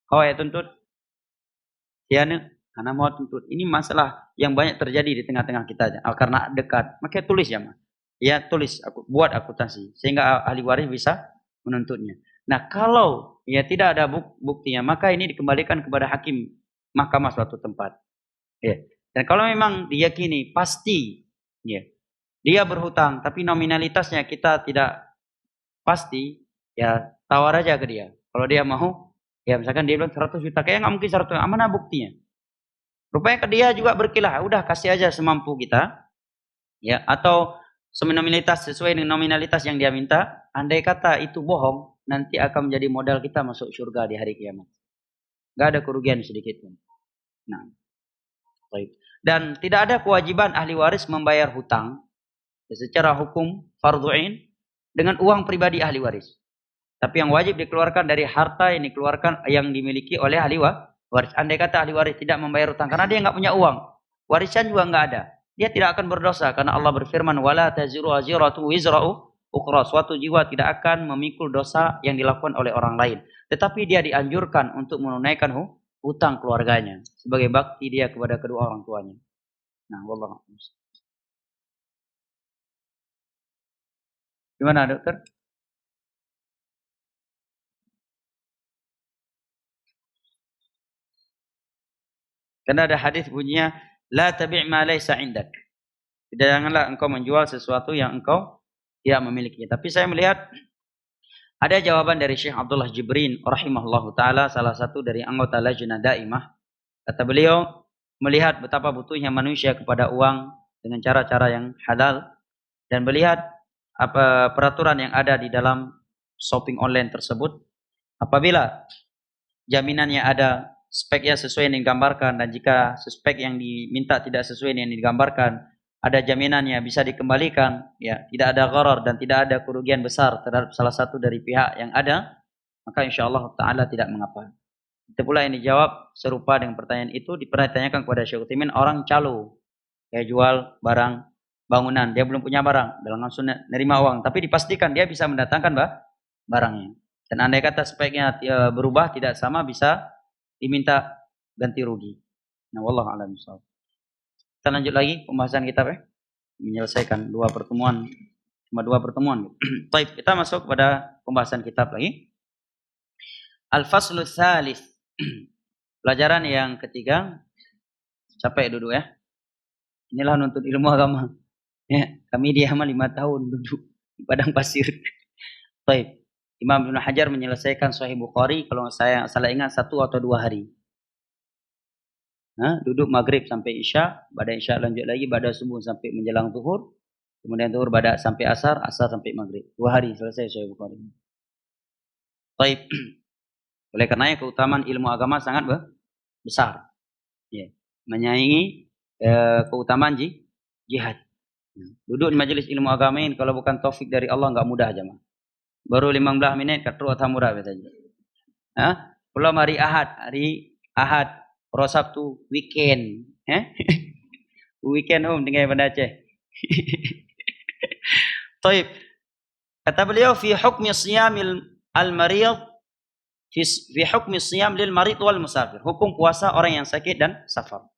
Kau ya tuntut. Siana anak mau tuntut. Ini masalah yang banyak terjadi di tengah-tengah kita karena dekat. Makanya tulis ya, Mas. Ya tulis aku buat akuntansi sehingga ahli waris bisa menuntutnya. Nah, kalau ya tidak ada buktinya, maka ini dikembalikan kepada hakim mahkamah suatu tempat. Ya. Dan kalau memang diyakini pasti ya, dia berhutang tapi nominalitasnya kita tidak pasti, ya tawar aja ke dia. Kalau dia mau, ya misalkan dia bilang 100 juta, kayak nggak mungkin 100 juta, mana buktinya? Rupanya ke dia juga berkilah, udah kasih aja semampu kita. Ya, atau nominalitas sesuai dengan nominalitas yang dia minta. Andai kata itu bohong, nanti akan menjadi modal kita masuk surga di hari kiamat. Gak ada kerugian sedikit pun. Nah, baik. Dan tidak ada kewajiban ahli waris membayar hutang secara hukum fardhu ain dengan uang pribadi ahli waris. Tapi yang wajib dikeluarkan dari harta yang dikeluarkan yang dimiliki oleh ahli waris. Andai kata ahli waris tidak membayar hutang karena dia nggak punya uang, warisan juga nggak ada, dia tidak akan berdosa karena Allah berfirman wala taziru waziratu wizra ukhra. Suatu jiwa tidak akan memikul dosa yang dilakukan oleh orang lain, tetapi dia dianjurkan untuk menunaikan hutang keluarganya sebagai bakti dia kepada kedua orang tuanya. Nah, wallahu a'lam. Gimana, dokter? Karena ada hadis bunyinya, la tabi' ma laysa indak. Janganlah engkau menjual sesuatu yang engkau tidak memiliki. Tapi saya melihat ada jawaban dari Syekh Abdullah Jibrin rahimahullahu taala, salah satu dari anggota Lajnah Daimah. Kata beliau, melihat betapa butuhnya manusia kepada uang dengan cara-cara yang halal dan melihat apa peraturan yang ada di dalam shopping online tersebut. Apabila jaminannya ada, speknya sesuai yang digambarkan, dan jika spek yang diminta tidak sesuai yang digambarkan, ada jaminannya bisa dikembalikan, ya, tidak ada gharar dan tidak ada kerugian besar terhadap salah satu dari pihak yang ada, maka insyaallah taala tidak mengapa. Itu pula yang dijawab serupa dengan pertanyaan itu dipertanyakan kepada Syekh Utsaimin, orang calo kayak jual barang bangunan, dia belum punya barang, dalam langsung nerima uang, tapi dipastikan dia bisa mendatangkan barangnya. Dan andai kata speknya berubah tidak sama, bisa diminta ganti rugi. Nah, wallahu a'lam bishawab. Kita lanjut lagi pembahasan kitab ya. Menyelesaikan dua pertemuan. Baik, kita masuk kepada pembahasan kitab lagi. Al-faslu tsalits. Pelajaran yang ketiga. Capek duduk ya. Inilah nuntut ilmu agama. Ya, kami diam 5 tahun duduk di padang pasir. Baik. Imam Ibnu Hajar menyelesaikan Sahih Bukhari kalau saya salah ingat 1 atau 2 hari. Nah, duduk maghrib sampai isya, pada isya lanjut lagi, pada subuh sampai menjelang zuhur, kemudian zuhur pada sampai asar, asar sampai maghrib. 2 hari selesai Sahih Bukhari. Baik. Oleh karenanya keutamaan ilmu agama sangat besar. Ya. Menyaingi keutamaan jihad. Duduk di majelis ilmu agama ini kalau bukan taufik dari Allah enggak mudah aja mah. Baru 15 menit katru athamura saja. Belum hari Ahad, pro Sabtu, weekend. Weekend dengan pada Aceh. Baik. Kata beliau fi hukmi siyamil al-marid fi hukmi siyam lil marid wal musafir. Hukum puasa orang yang sakit dan safar.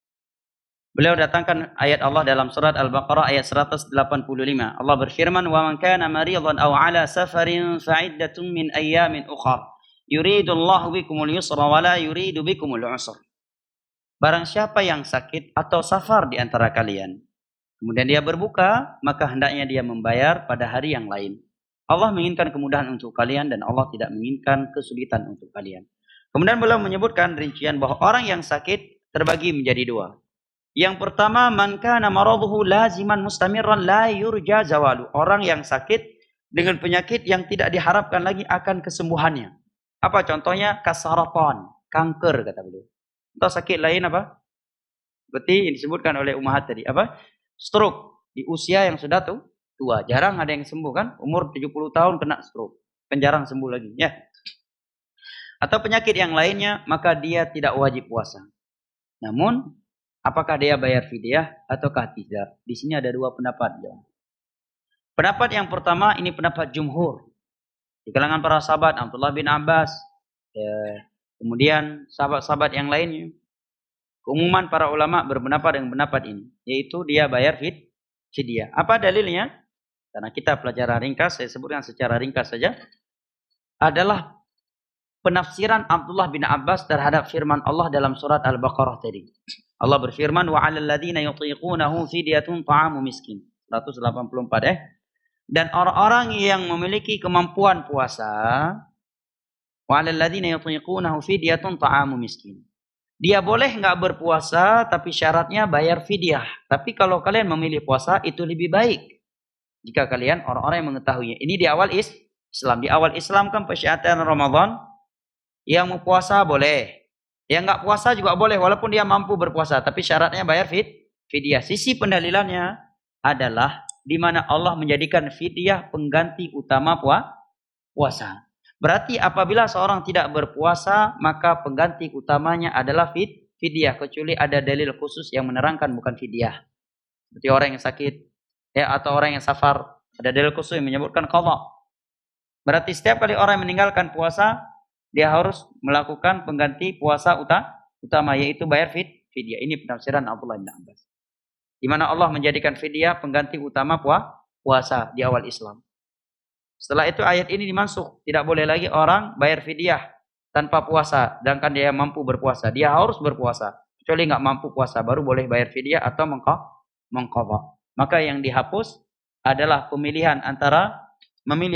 Beliau datangkan ayat Allah dalam surat Al-Baqarah ayat 185. Allah berfirman, "Wa man kana maridan aw 'ala safarin fa'iddatun min ayyamin ukhra. Yuridullahu bikumul yusra wa la yuridu bikumul 'usra." Barang siapa yang sakit atau safar di antara kalian, kemudian dia berbuka, maka hendaknya dia membayar pada hari yang lain. Allah menginginkan kemudahan untuk kalian dan Allah tidak menginginkan kesulitan untuk kalian. Kemudian beliau menyebutkan rincian bahwa orang yang sakit terbagi menjadi 2. Yang pertama, man kana maraduhu laziman mustamirran la yurja zawalu. Orang yang sakit dengan penyakit yang tidak diharapkan lagi akan kesembuhannya. Apa contohnya? Kasaratan, kanker kata beliau. Atau sakit lain apa? Seperti yang disebutkan oleh Ummahat tadi, apa? Stroke di usia yang sudah tua. Jarang ada yang sembuh kan? Umur 70 tahun kena stroke. Kan jarang sembuh lagi, ya. Atau penyakit yang lainnya, maka dia tidak wajib puasa. Namun apakah dia bayar fidyah ataukah tidak? Di sini ada 2 pendapat. Pendapat yang pertama, ini pendapat jumhur. Di kalangan para sahabat, Abdullah bin Abbas, kemudian sahabat-sahabat yang lainnya. Keumuman para ulama berpendapat dengan pendapat ini. Yaitu dia bayar fidyah. Apa dalilnya? Karena kita pelajaran ringkas, saya sebutkan secara ringkas saja. Adalah penafsiran Abdullah bin Abbas terhadap firman Allah dalam surat Al-Baqarah tadi. Allah berfirman, wa 'alal ladzina yutiqunahu fidyatun ta'amu miskin. 184 Dan orang-orang yang memiliki kemampuan puasa, wa 'alal ladzina yutiqunahu fidyatun ta'amu miskin. Dia boleh enggak berpuasa tapi syaratnya bayar fidyah. Tapi kalau kalian memilih puasa itu lebih baik. Jika kalian orang-orang yang mengetahuinya. Ini di awal Islam. Di awal Islam kan persyaratan Ramadan, yang mau puasa boleh. Yang enggak puasa juga boleh walaupun dia mampu berpuasa, tapi syaratnya bayar fidyah. Sisi pendalilannya adalah di mana Allah menjadikan fidyah pengganti utama puasa. Berarti apabila seorang tidak berpuasa, maka pengganti utamanya adalah fidyah, kecuali ada dalil khusus yang menerangkan bukan fidyah. Seperti orang yang sakit ya atau orang yang safar, ada dalil khusus yang menyebutkan qadha. Berarti setiap kali orang meninggalkan puasa, dia harus melakukan pengganti puasa utama, yaitu bayar fidyah. Ini penafsiran Abdullah bin Abbas. Di mana Allah menjadikan fidyah pengganti utama puasa di awal Islam. Setelah itu ayat ini dimansuh. Tidak boleh lagi orang bayar fidyah tanpa puasa, sedangkan dia mampu berpuasa. Dia harus berpuasa. kecuali nggak mampu puasa baru boleh bayar fidyah atau mengqadha. Maka yang dihapus adalah memilih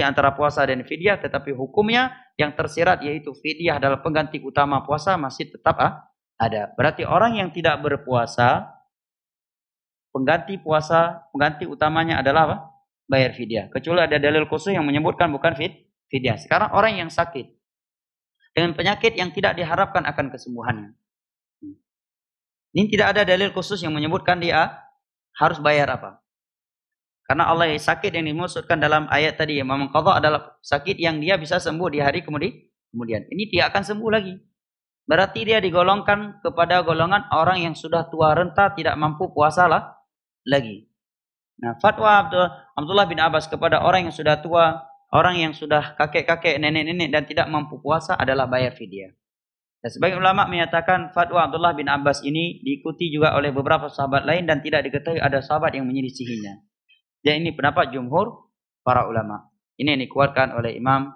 antara puasa dan fidyah, tetapi hukumnya yang tersirat yaitu fidyah adalah pengganti utama puasa masih tetap ada. Berarti orang yang tidak berpuasa, pengganti utamanya adalah apa? Bayar fidyah. Kecuali ada dalil khusus yang menyebutkan bukan fidyah. Sekarang orang yang sakit dengan penyakit yang tidak diharapkan akan kesembuhannya. Ini tidak ada dalil khusus yang menyebutkan dia harus bayar apa. Karena Allah sakit yang dimaksudkan dalam ayat tadi, memang qadha adalah sakit yang dia bisa sembuh di hari kemudian. Ini tidak akan sembuh lagi. Berarti dia digolongkan kepada golongan orang yang sudah tua renta tidak mampu puasa lagi. Nah, fatwa Abdullah bin Abbas kepada orang yang sudah tua, orang yang sudah kakek-kakek, nenek-nenek dan tidak mampu puasa adalah bayar fidyah. Dan sebagian ulama menyatakan fatwa Abdullah bin Abbas ini diikuti juga oleh beberapa sahabat lain dan tidak diketahui ada sahabat yang menyelisihinya. Dan ini pendapat jumhur para ulama. Ini yang dikuatkan oleh Imam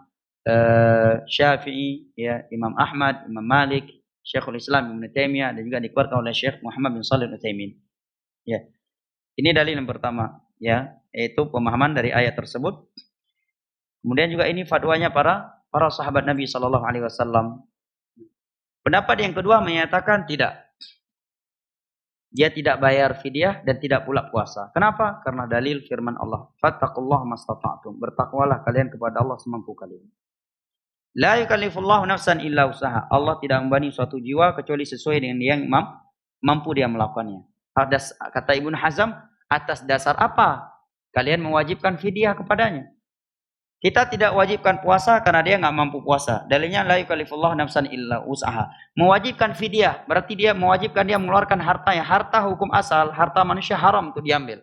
Syafi'i, ya, Imam Ahmad, Imam Malik, Syekhul Islam Ibnu Taimiyah dan juga dikuatkan oleh Syekh Muhammad bin Shalih Al-Utsaimin. Ya. Ini dalil yang pertama, ya, yaitu pemahaman dari ayat tersebut. Kemudian juga ini fatwanya para sahabat Nabi sallallahu alaihi wasallam. Pendapat yang kedua menyatakan tidak. Dia tidak bayar fidyah dan tidak pula puasa. Kenapa? Karena dalil firman Allah, "Fattaqullaha mastata'tum." Bertakwalah kalian kepada Allah semampu kalian. La yukallifullahu nafsan illa usaha. Allah tidak membebani suatu jiwa kecuali sesuai dengan yang mampu dia melakukannya. Kata Ibnu Hazm, atas dasar apa kalian mewajibkan fidyah kepadanya? Kita tidak wajibkan puasa karena dia nggak mampu puasa. Dalilnya la yukallifullahu nafsan illa usaha. Mewajibkan fidyah berarti dia mewajibkan dia mengeluarkan hartanya. Harta hukum asal, harta manusia haram untuk diambil.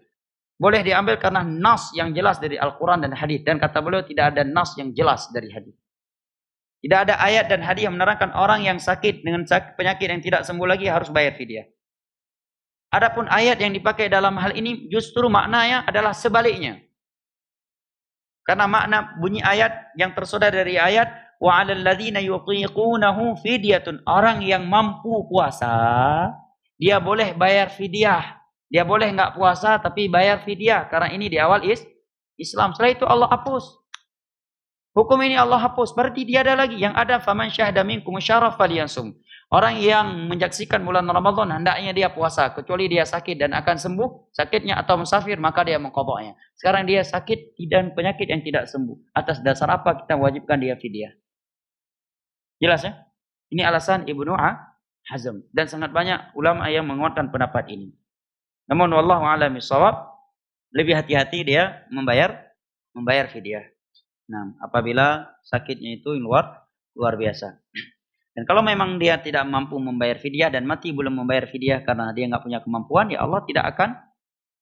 Boleh diambil karena nas yang jelas dari Al-Quran dan hadis. Dan kata beliau tidak ada nas yang jelas dari hadis. Tidak ada ayat dan hadis yang menerangkan orang yang sakit dengan penyakit yang tidak sembuh lagi harus bayar fidyah. Adapun ayat yang dipakai dalam hal ini justru maknanya adalah sebaliknya. Karena makna bunyi ayat yang tersudah dari ayat wa 'alal ladzina yutiqunahu fidyatun. Orang yang mampu puasa, dia boleh bayar fidyah. Dia boleh enggak puasa tapi bayar fidyah karena ini di awal Islam. Setelah itu Allah hapus. Hukum ini Allah hapus. Berarti dia ada lagi yang ada faman syahida minkum syaraf falyansum. Orang yang menyaksikan bulan Ramadan hendaknya dia puasa kecuali dia sakit dan akan sembuh sakitnya atau musafir maka dia mengqadha'nya. Sekarang dia sakit dan penyakit yang tidak sembuh. Atas dasar apa kita wajibkan dia fidyah? Jelas ya? Ini alasan Ibnu Hazm dan sangat banyak ulama yang menguatkan pendapat ini. Namun wallahu a'lam bishawab, lebih hati-hati dia membayar fidyah. Nah, apabila sakitnya itu luar biasa. Dan kalau memang dia tidak mampu membayar fidyah dan mati belum membayar fidyah karena dia enggak punya kemampuan, ya Allah tidak akan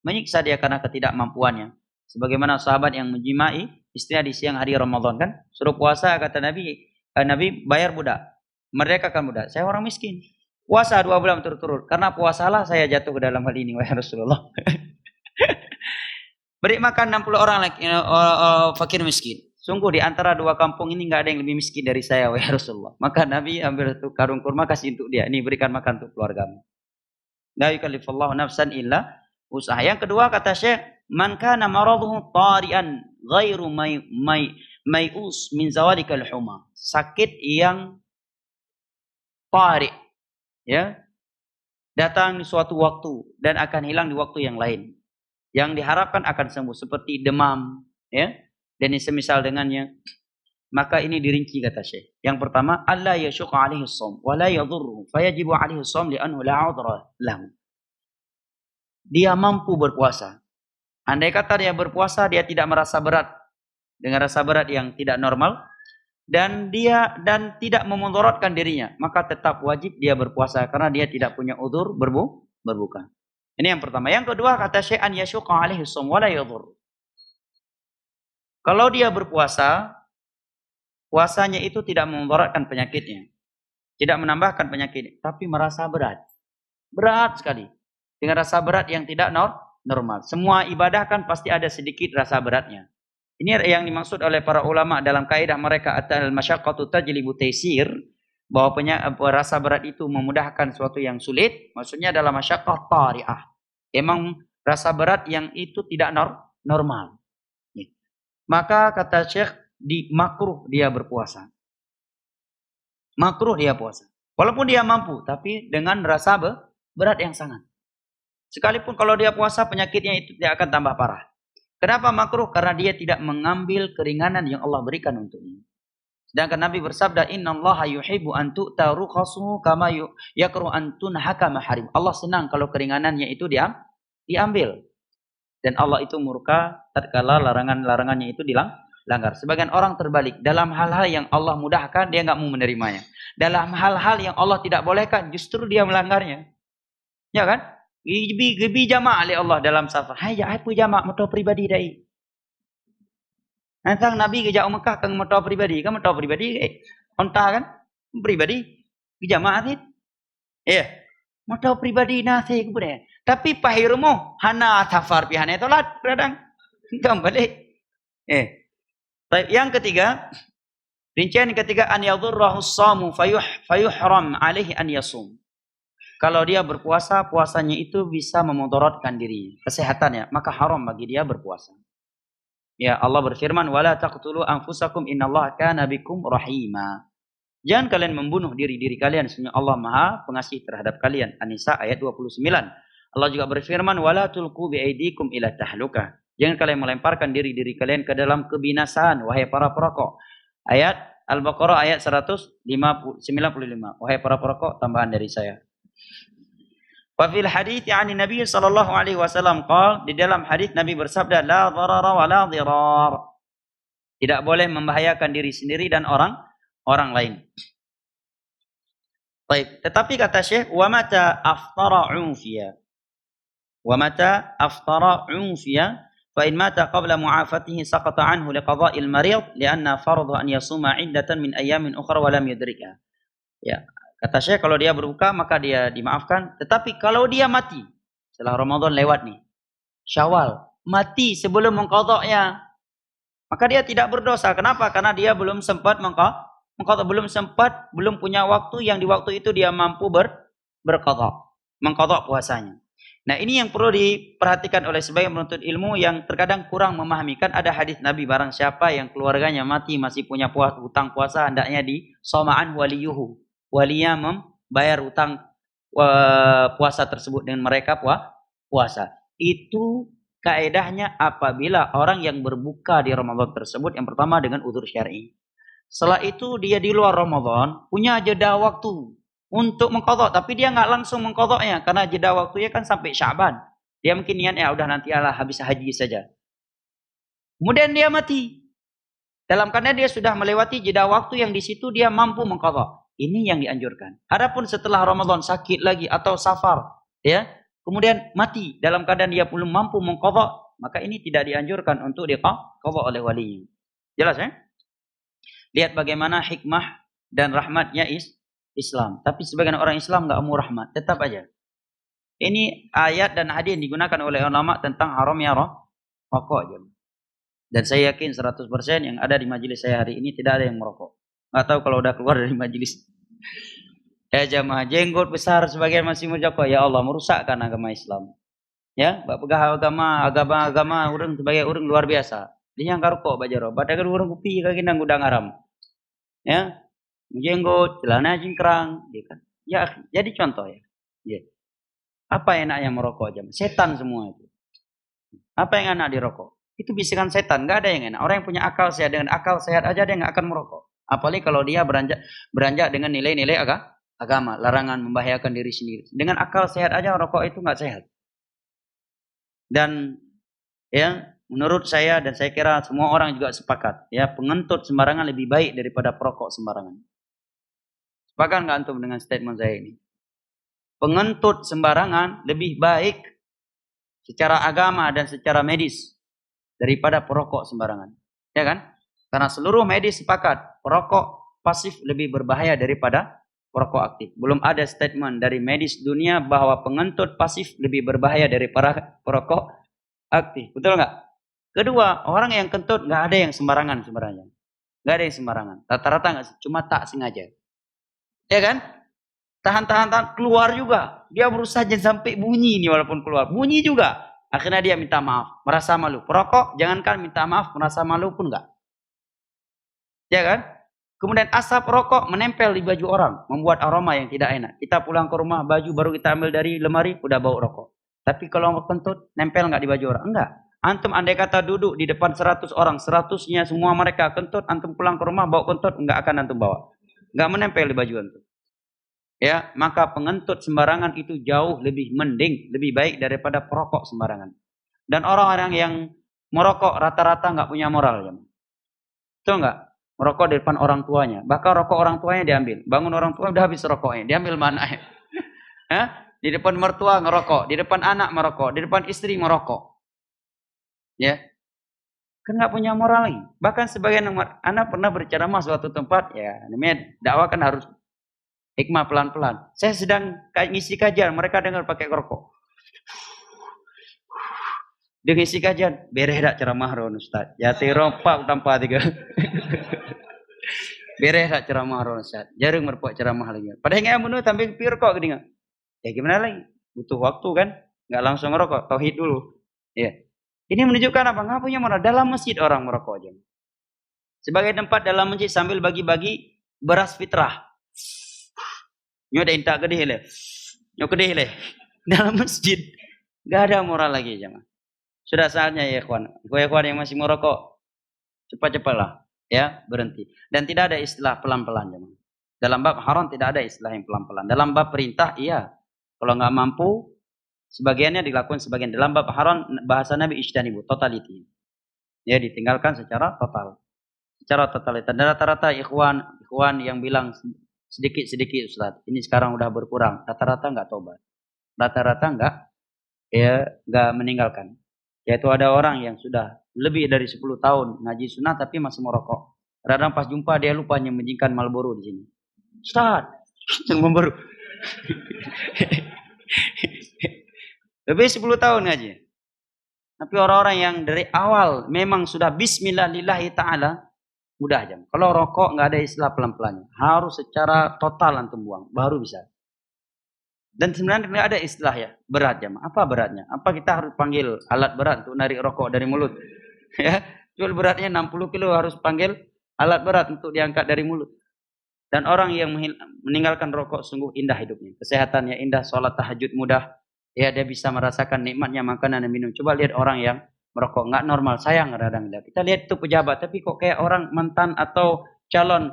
menyiksa dia karena ketidakmampuannya. Sebagaimana sahabat yang menjimai istrinya di siang hari Ramadan kan, suruh puasa kata Nabi, Nabi bayar budak. Merdekakan budak. Saya orang miskin. Puasa 2 bulan berturut-turut. Karena puasalah saya jatuh ke dalam hal ini wahai Rasulullah. Beri makan 60 orang fakir miskin. Sungguh di antara 2 kampung ini enggak ada yang lebih miskin dari saya wahai Rasulullah. Maka Nabi ambil satu karung kurma kasih untuk dia. Ini berikan makan untuk keluargamu. La yukallifullahu nafsan illa usaha. Yang kedua kata Syekh, man kana maraduhu tari'an ghairu mai'us min zawalikal huma. Sakit yang tari, ya. Datang di suatu waktu dan akan hilang di waktu yang lain. Yang diharapkan akan sembuh seperti demam, ya. Dan semisal dengannya, maka ini dirinci kata Syekh. Yang pertama, alla yashqa 'alaihi shaum wa la yadhurru fayajibu 'alaihi shaum li'annahu la 'udhra lahu. Dia mampu berpuasa. Andai kata dia berpuasa, dia tidak merasa berat dengan rasa berat yang tidak normal dan tidak memudaratkan dirinya, maka tetap wajib dia berpuasa karena dia tidak punya udzur berbuka. Ini yang pertama. Yang kedua kata Syekh an yashqa 'alaihi shaum wa la yadhurru. Kalau dia berpuasa, puasanya itu tidak memudaratkan penyakitnya. Tidak menambahkan penyakit, tapi merasa berat. Berat sekali. Dengan rasa berat yang tidak normal. Semua ibadah kan pasti ada sedikit rasa beratnya. Ini yang dimaksud oleh para ulama dalam kaidah mereka al-masyaqqatu tajlibu taysir. bahwa rasa berat itu memudahkan sesuatu yang sulit, maksudnya adalah masyaqqah tari'ah. Emang rasa berat yang itu tidak normal. Maka kata Syekh, makruh dia berpuasa. Makruh dia puasa. Walaupun dia mampu, tapi dengan rasa berat yang sangat. Sekalipun kalau dia puasa, penyakitnya itu tidak akan tambah parah. Kenapa makruh? Karena dia tidak mengambil keringanan yang Allah berikan untuknya. Sedangkan Nabi bersabda, "Innallaha yuhibbu an tu'ta rukhasuhu kama yakruh an tunhaka maharim." Allah senang kalau keringanannya itu diambil. Dan Allah itu murka tatkala larangan-larangannya itu dilanggar. Sebagian orang terbalik. Dalam hal-hal yang Allah mudahkan, dia enggak mau menerimanya. Dalam hal-hal yang Allah tidak bolehkan, justru dia melanggarnya. Ya kan? Gibi jamaah oleh Allah dalam safar. Hai, apa jamaah motor pribadi dai? Nantang Nabi ke jauh Mekah kang motor pribadi, kan motor pribadi onta kan? Pribadi ke jamaah it. Iya. Motor pribadi nasi kemudian. Tapi pahirmu hana safar pihane tolat kadang. Engkau balik. Yang ketiga, rincian ketiga an yadhurrahu shamu fayuhram alaihi an yasum. Kalau dia berpuasa, puasanya itu bisa memudaratkan dirinya, kesehatannya, maka haram bagi dia berpuasa. Ya, Allah berfirman, "Wala taqtulu anfusakum innallaha kana bikum rahima." Jangan kalian membunuh diri-diri kalian, sesungguhnya Allah Maha Pengasih terhadap kalian. An-Nisa ayat 29. Allah juga berfirman, "Wala tulqu biaidikum ila tahlukah." Jangan kalian melemparkan diri-diri kalian ke dalam kebinasaan, wahai para perokok. Ayat Al-Baqarah ayat 195. Wahai para perokok, tambahan dari saya. Wa fil hadits 'an Nabi sallallahu alaihi wasallam qala, di dalam hadis Nabi bersabda, la dharara wa la dhirar. Tidak boleh membahayakan diri sendiri dan orang lain. Baik, tetapi kata Syekh, wa mata aftara 'ufiya. Wa mata aftara 'ufiya fa in mata qabla mu'afatihi saqata 'anhu liqada'il marid li'anna fardhu an yasuma 'iddatan min ayyamin ukhra wa lam yudrikha. Ya, kata Syekh, kalau dia berbuka maka dia dimaafkan. Tetapi kalau dia mati setelah Ramadan lewat nih, Syawal, mati sebelum mengqadha'nya, maka dia tidak berdosa. Kenapa? Karena dia belum sempat mengqadha', belum punya waktu yang di waktu itu dia mampu berqadha', mengqadha' puasanya. Nah, ini yang perlu diperhatikan oleh sebagian penuntut ilmu yang terkadang kurang memahami. Kan ada hadis Nabi, barang siapa yang keluarganya mati masih punya hutang puasa, hendaknya di soma'an waliyuhu. Walinya membayar hutang puasa tersebut dengan mereka puasa. Itu kaedahnya apabila orang yang berbuka di Ramadan tersebut, yang pertama dengan udzur syar'i. Setelah itu dia di luar Ramadan punya jeda waktu untuk mengqadha', tapi dia enggak langsung mengqadha'nya karena jeda waktunya kan sampai Sya'ban. Dia mungkin niat ya udah nanti habis haji saja. Kemudian dia mati. Dalam keadaan dia sudah melewati jeda waktu yang di situ dia mampu mengqadha'. Ini yang dianjurkan. Adapun setelah Ramadan sakit lagi atau safar, ya, kemudian mati dalam keadaan dia belum mampu mengqadha', maka ini tidak dianjurkan untuk diqadha' oleh walinya. Jelas ya? Lihat bagaimana hikmah dan rahmatnya Islam. Tapi sebagian orang Islam enggak mau rahmat, tetap aja. Ini ayat dan hadis yang digunakan oleh ulama tentang haramnya rokok aja. Dan saya yakin 100% yang ada di majelis saya hari ini tidak ada yang merokok. Enggak tahu kalau udah keluar dari majelis. Jamaah jenggot besar sebagian masih merokok. Ya Allah, merusakkan agama Islam. Ya, pegah agama orang sebagai orang luar biasa. Dia yang rokok bajaro, padahal orang kopi kaki nang gudang haram. Ya. Jenggot, celana cingkrang, ya kan? Ya, jadi contoh ya. Ya. Apa enaknya merokok aja? Setan semua itu. Apa yang enak dirokok? Itu bisikan setan, enggak ada yang enak. Orang yang punya akal sehat, dengan akal sehat aja dia enggak akan merokok. Apalagi kalau dia beranjak dengan nilai-nilai agama, larangan membahayakan diri sendiri. Dengan akal sehat aja rokok itu enggak sehat. Dan ya, menurut saya dan saya kira semua orang juga sepakat, ya, pengentut sembarangan lebih baik daripada perokok sembarangan. Sepakat nggak antum dengan statement saya ini? Pengentut sembarangan lebih baik secara agama dan secara medis daripada perokok sembarangan. Ya kan? Karena seluruh medis sepakat, perokok pasif lebih berbahaya daripada perokok aktif. Belum ada statement dari medis dunia bahwa pengentut pasif lebih berbahaya daripada perokok aktif. Betul nggak? Kedua, orang yang kentut nggak ada yang sembarangan sebenarnya. Nggak ada yang sembarangan. Rata-rata nggak, cuma tak sengaja. Ya kan? Tahan, keluar juga. Dia berusaha jangan sampai bunyi ini walaupun keluar. Bunyi juga. Akhirnya dia minta maaf, merasa malu. Perokok, jangankan minta maaf, merasa malu pun enggak. Ya kan? Kemudian asap rokok menempel di baju orang, membuat aroma yang tidak enak. Kita pulang ke rumah, baju baru kita ambil dari lemari, udah bau rokok. Tapi kalau kentut, nempel enggak di baju orang? Enggak. Antum andai kata duduk di depan 100 orang, 100-nya semua mereka kentut, antum pulang ke rumah bau kentut, enggak akan antum bawa. Enggak menempel di baju antum. Ya, maka pengentut sembarangan itu jauh lebih mending, lebih baik daripada perokok sembarangan. Dan orang-orang yang merokok rata-rata enggak punya moral, ya. Betul enggak? Merokok di depan orang tuanya. Bahkan rokok orang tuanya diambil. Bangun orang tua udah habis rokoknya, diambil mana? Di depan mertua ngerokok, di depan anak merokok, di depan istri merokok. Ya. Kan enggak punya moral lagi. Bahkan sebagian anak pernah berceramah suatu tempat, ya, namanya dakwah kan harus hikmah pelan-pelan. Saya sedang ngisi kajian, mereka dengar pakai rokok. Dia ngisi kajian, beres dak ceramah ron Ustaz. Ya terompak tanpa tiga. Beres dak ceramah ron Ustaz. Jarang merpok ceramah lagi. Padahal enggak menurut tampil pir kok gini. Ya gimana lagi? Butuh waktu kan? Enggak langsung ngerokok, tauhid dulu. Ya. Ini menunjukkan apa? Enggak punya moral. Dalam masjid orang merokok aja. Sebagai tempat dalam masjid sambil bagi-bagi beras fitrah. Nyo ada intak gede le. Nyo gede le. Dalam masjid enggak ada moral lagi jemaah. Sudah saatnya ya ikhwan. Ikhwan yang masih merokok, cepat-cepatlah ya berhenti. Dan tidak ada istilah pelan-pelan jemaah. Dalam bab haram tidak ada istilah yang pelan-pelan. Dalam bab perintah iya. Kalau enggak mampu sebagiannya dilakukan sebagian. Dalam bab haram bahasa Nabi ijtanibu, totality. Ya ditinggalkan secara total. Secara totalitas. Dan rata-rata ikhwan yang bilang sedikit-sedikit Ustaz. Ini sekarang udah berkurang. Rata-rata enggak tobat. Rata-rata enggak meninggalkan. Yaitu ada orang yang sudah lebih dari 10 tahun ngaji sunnah tapi masih merokok. Kadang pas jumpa dia lupa nyembunyikan Marlboro di sini. Ustaz, yang baru. Lebih 10 tahun ngaji. Tapi orang-orang yang dari awal memang sudah bismillah lillahi ta'ala, mudah aja. Kalau rokok nggak ada istilah pelan-pelannya. Harus secara total antum buang, baru bisa. Dan sebenarnya tidak ada istilah ya, berat jemaah. Apa beratnya? Apa kita harus panggil alat berat untuk narik rokok dari mulut? Ya, jual beratnya 60 kilo harus panggil alat berat untuk diangkat dari mulut. Dan orang yang meninggalkan rokok sungguh indah hidupnya. Kesehatannya indah, sholat tahajud mudah. Ya, dia bisa merasakan nikmatnya makanan dan minum. Coba lihat orang yang merokok, nggak normal, sayang kadang-kadang. Kita lihat itu pejabat, tapi kok kayak orang mantan atau calon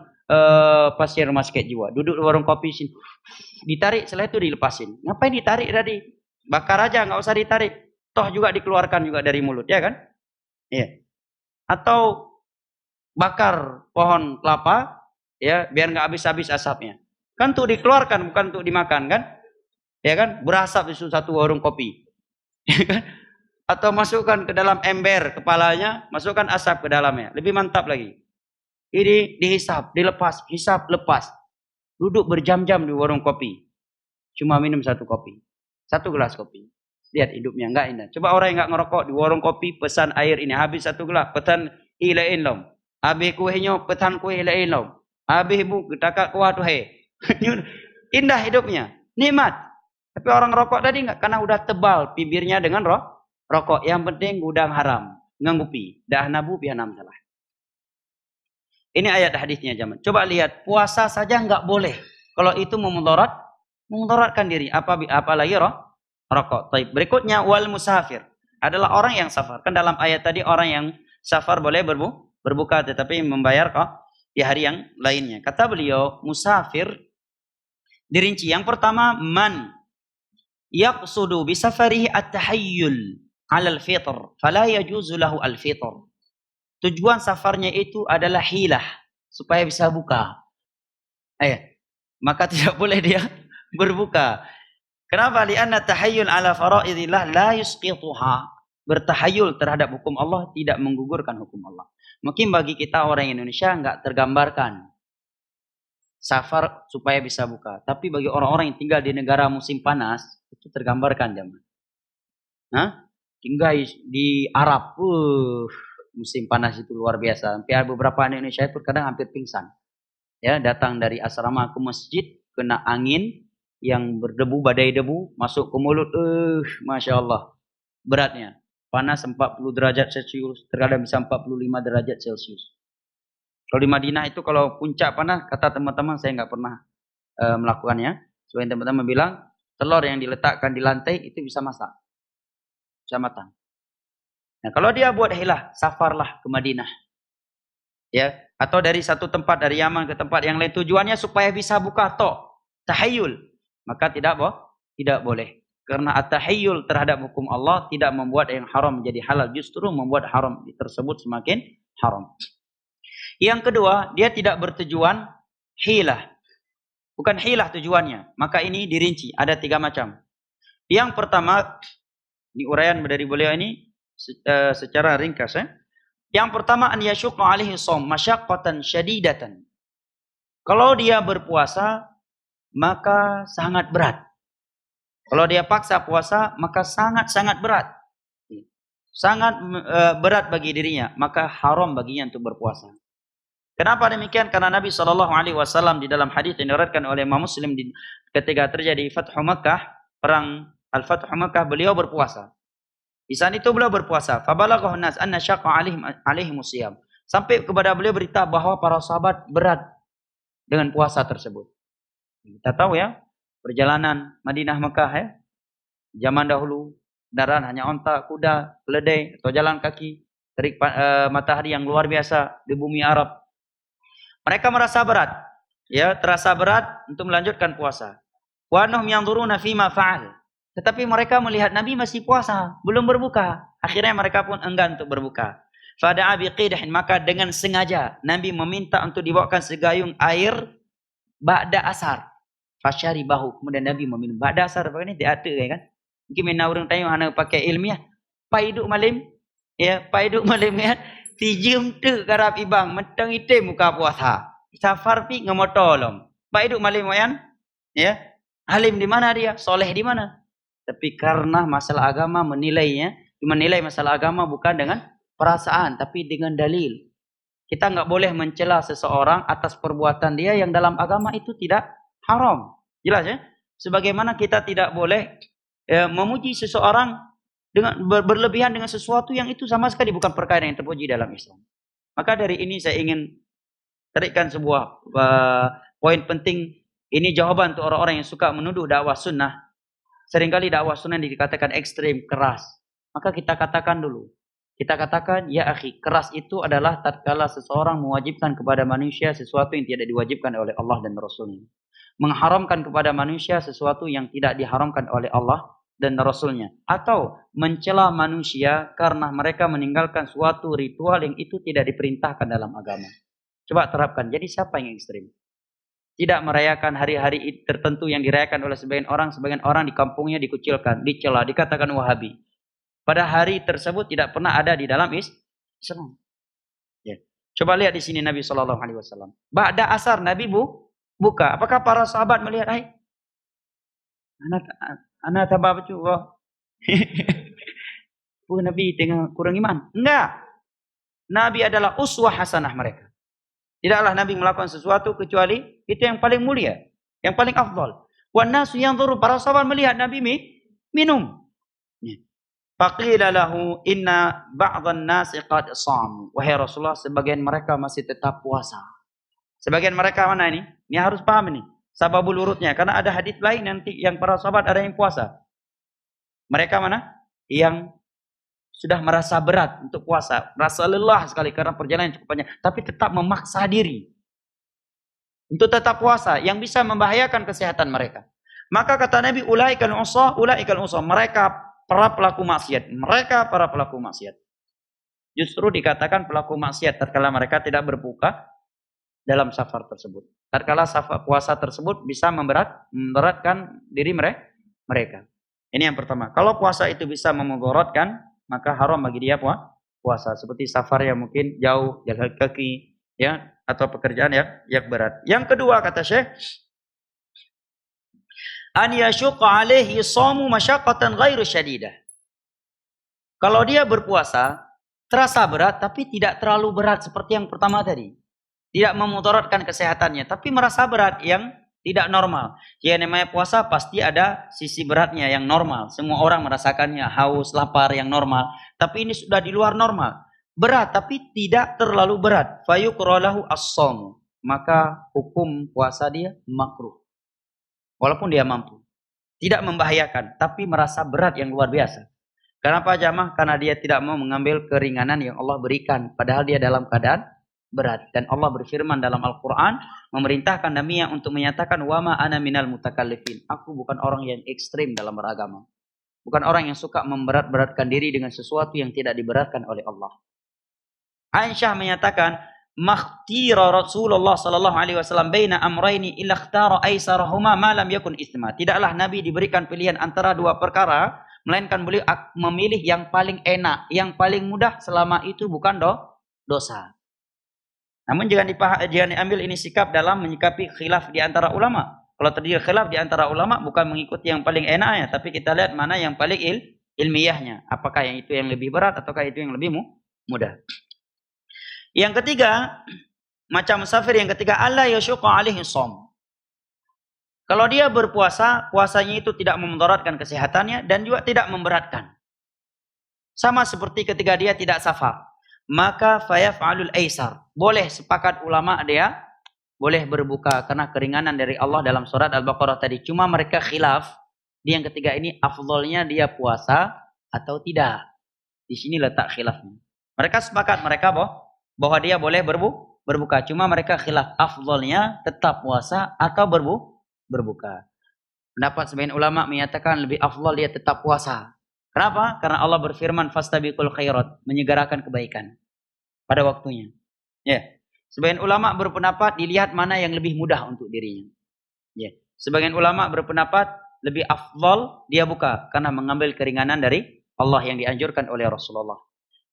pasien rumah sakit jiwa. Duduk di warung kopi sini. Ditarik, setelah itu dilepasin. Ngapain ditarik tadi? Bakar aja, nggak usah ditarik. Toh juga dikeluarkan juga dari mulut, ya kan? Iya. Atau bakar pohon kelapa, ya, biar nggak habis-habis asapnya. Kan untuk dikeluarkan, bukan untuk dimakan, kan? Ya kan? Berasap di satu warung kopi. Ya kan? Atau masukkan ke dalam ember kepalanya, masukkan asap ke dalamnya. Lebih mantap lagi. Ini dihisap, dilepas, hisap, lepas. Duduk berjam-jam di warung kopi. Cuma minum satu kopi. Satu gelas kopi. Lihat hidupnya, enggak indah. Coba orang yang enggak ngerokok di warung kopi, pesan air ini. Habis satu gelas, pesan ilain lom. Habis kuehnya, pesan kueh ilain lom. Habis bu, takak kuah tuh he. Indah hidupnya. Nikmat. Tapi orang ngerokok tadi enggak. Karena udah tebal bibirnya dengan rokok. Yang penting gudang haram. Nganggupi. Dah nabu pianam salah. Ini ayat hadisnya zaman. Coba lihat, puasa saja enggak boleh. Kalau itu memudaratkan diri. Apalagi rokok. Baik. Berikutnya wal musafir. Adalah orang yang safar. Kan dalam ayat tadi orang yang safar boleh berbuka tetapi membayar kok di hari yang lainnya. Kata beliau, musafir dirinci. Yang pertama, man yaqsudu bi safarihi at-tahayyul 'ala al-fitr, fala yajuzu lahu al-fitr. Tujuan safarnya itu adalah hilah supaya bisa buka. Maka tidak boleh dia berbuka. Kenapa? Lianna tahayyul ala faraidillah la yusqituha. Bertahayul terhadap hukum Allah tidak menggugurkan hukum Allah. Mungkin bagi kita orang Indonesia enggak tergambarkan safar supaya bisa buka. Tapi bagi orang-orang yang tinggal di negara musim panas itu tergambarkan zaman. Tinggal di Arab, musim panas itu luar biasa. Sampai beberapa Indonesia itu kadang hampir pingsan. Ya, datang dari asrama ke masjid, kena angin yang berdebu, badai debu, masuk ke mulut, Masya Allah, beratnya. Panas 40 derajat Celcius, terkadang bisa 45 derajat Celcius. Kalau di Madinah itu kalau puncak panas, kata teman-teman, saya nggak pernah melakukannya. Sebagian teman-teman bilang, telur yang diletakkan di lantai itu bisa masak, bisa matang. Nah, kalau dia buat hilah, safarlah ke Madinah. Ya, atau dari satu tempat dari Yaman ke tempat yang lain, tujuannya supaya bisa buka tahayyul, maka tidak boleh. Karena at-tahayyul terhadap hukum Allah tidak membuat yang haram menjadi halal, justru membuat haram tersebut semakin haram. Yang kedua, dia tidak bertujuan hilah. Bukan hilah tujuannya. Maka ini dirinci, ada 3 macam. Yang pertama, ini uraian dari beliau ini secara ringkas ya. Yang pertama, an yasyqa alaihi shaum masyaqqatan syadidatan. Kalau dia berpuasa maka sangat berat. Kalau dia paksa puasa maka sangat berat. Sangat berat bagi dirinya, maka haram baginya untuk berpuasa. Kenapa demikian? Karena Nabi SAW di dalam hadis yang diriwayatkan oleh Imam Muslim ketika terjadi Fathu Makkah, perang Al-Fathu Makkah, beliau berpuasa. Di saat itu beliau berpuasa. Fabalaghahu nas anna syaqqa alaihim siyam. Sampai kepada beliau berita bahwa para sahabat berat dengan puasa tersebut. Kita tahu ya, perjalanan Madinah Mekah ya. Zaman dahulu kendaraan hanya onta, kuda, keledai atau jalan kaki, terik matahari yang luar biasa di bumi Arab. Mereka merasa berat, ya, terasa berat untuk melanjutkan puasa. Wa annahum yanzuruna fima fa'al. Tetapi mereka melihat Nabi masih puasa, belum berbuka. Akhirnya mereka pun enggan untuk berbuka. Fada'a biqidahin, maka dengan sengaja Nabi meminta untuk dibawakan segayung air ba'da asar. Fasyaribahu, kemudian Nabi meminum. Ba'da asar, ini teater kan? Mungkin mana orang tanya hana pakai ilmiah. Paiduk malim, ya, paiduk malim ya. Tijum tu garap ibang, mentang item muka puasa. Safar pi ngemotolom. Paiduk malim wayan, ya. Alim di mana dia? Soleh di mana? Tapi karena masalah agama menilai masalah agama bukan dengan perasaan, tapi dengan dalil. Kita nggak boleh mencela seseorang atas perbuatan dia yang dalam agama itu tidak haram. Jelas ya? Sebagaimana kita tidak boleh memuji seseorang dengan berlebihan dengan sesuatu yang itu sama sekali bukan perkara yang terpuji dalam Islam. Maka dari ini saya ingin tarikkan sebuah poin penting. Ini jawaban untuk orang-orang yang suka menuduh dakwah sunnah. Seringkali dakwah sunnah dikatakan ekstrim, keras. Maka kita katakan dulu. Kita katakan, ya akhi, keras itu adalah tatkala seseorang mewajibkan kepada manusia sesuatu yang tidak diwajibkan oleh Allah dan Rasulnya. Mengharamkan kepada manusia sesuatu yang tidak diharamkan oleh Allah dan Rasulnya. Atau mencela manusia karena mereka meninggalkan suatu ritual yang itu tidak diperintahkan dalam agama. Coba terapkan. Jadi siapa yang ekstrim? Tidak merayakan hari-hari tertentu yang dirayakan oleh sebagian orang di kampungnya dikucilkan, dicela, dikatakan Wahabi. Pada hari tersebut tidak pernah ada di dalam Islam. Ya. Coba lihat di sini Nabi SAW. Ba'da asar Nabi buka. Apakah para sahabat melihat, anak tabah juga. Nabi tengah kurang iman. Enggak. Nabi adalah uswah hasanah mereka. Tidaklah Nabi melakukan sesuatu kecuali itu yang paling mulia, yang paling afdal. Wan nasu yanzuru, para sahabat melihat Nabi minum. Faqila lahu inna ba'dhan nasi qad shamu. Wahai Rasulullah, sebagian mereka masih tetap puasa. Sebagian mereka mana ini? Ini harus paham ini. Sababul urutnya, karena ada hadis lain nanti yang para sahabat ada yang puasa. Mereka mana? Yang sudah merasa berat untuk puasa, merasa lelah sekali karena perjalanan cukup panjang, tapi tetap memaksa diri untuk tetap puasa yang bisa membahayakan kesehatan mereka. Maka kata Nabi, ulaikal usah, mereka para pelaku maksiat. Justru dikatakan pelaku maksiat tatkala mereka tidak berbuka dalam safar tersebut. Tatkala safar puasa tersebut bisa memberatkan diri mereka. Ini yang pertama. Kalau puasa itu bisa memudaratkan, maka haram bagi dia puasa. Seperti safar yang mungkin jauh, jalan kaki, ya, atau pekerjaan yang berat. Yang kedua kata Syekh, an yasyqa alaihi shamu masyaqqatan ghairu syadidah. Kalau dia berpuasa terasa berat tapi tidak terlalu berat seperti yang pertama tadi. Tidak memudaratkan kesehatannya, tapi merasa berat yang tidak normal. Yang namanya puasa pasti ada sisi beratnya yang normal. Semua orang merasakannya, haus, lapar yang normal. Tapi ini sudah di luar normal. Berat tapi tidak terlalu berat. Fayuqra lahu as-shaum. Maka hukum puasa dia makruh. Walaupun dia mampu. Tidak membahayakan, tapi merasa berat yang luar biasa. Kenapa jamaah? Karena dia tidak mau mengambil keringanan yang Allah berikan. Padahal dia dalam keadaan berat. Dan Allah berfirman dalam Al-Quran, memerintahkan Nabi-Nya untuk menyatakan, وَمَا أَنَا مِنَال مُتَكَلِّفِينَ. Aku bukan orang yang ekstrim dalam beragama. Bukan orang yang suka memberat-beratkan diri dengan sesuatu yang tidak diberatkan oleh Allah. Aisyah menyatakan, makhtira Rasulullah sallallahu alaihi wasallam baina amrayni illa ikhtara aisarahuma ma lam yakun itsma. Tidaklah Nabi diberikan pilihan antara dua perkara, melainkan beliau memilih yang paling enak, yang paling mudah selama itu bukan dosa. Namun jangan diambil ini sikap dalam menyikapi khilaf di antara ulama. Kalau terjadi khilaf di antara ulama bukan mengikuti yang paling enaknya, tapi kita lihat mana yang paling ilmiahnya. Apakah yang itu yang lebih berat ataukah itu yang lebih mudah. Yang ketiga, macam musafir yang ketiga, alla yashuqa alaihi shaum. Kalau dia berpuasa, puasanya itu tidak memudaratkan kesehatannya dan juga tidak memberatkan. Sama seperti ketika dia tidak safar, maka fayaf'alul aisar. Boleh sepakat ulama dia boleh berbuka karena keringanan dari Allah dalam surat Al-Baqarah tadi. Cuma mereka khilaf di yang ketiga ini afdolnya dia puasa atau tidak. Di sini letak khilafnya. Mereka sepakat bahwa dia boleh berbuka. Cuma mereka khilaf afdolnya tetap puasa atau berbuka. Pendapat sebagian ulama menyatakan lebih afdol dia tetap puasa. Kenapa? Karena Allah berfirman fastabiqul khairat, menyegerakan kebaikan pada waktunya. Ya. Sebagian ulama berpendapat dilihat mana yang lebih mudah untuk dirinya. Ya. Sebagian ulama berpendapat lebih afdol dia buka karena mengambil keringanan dari Allah yang dianjurkan oleh Rasulullah.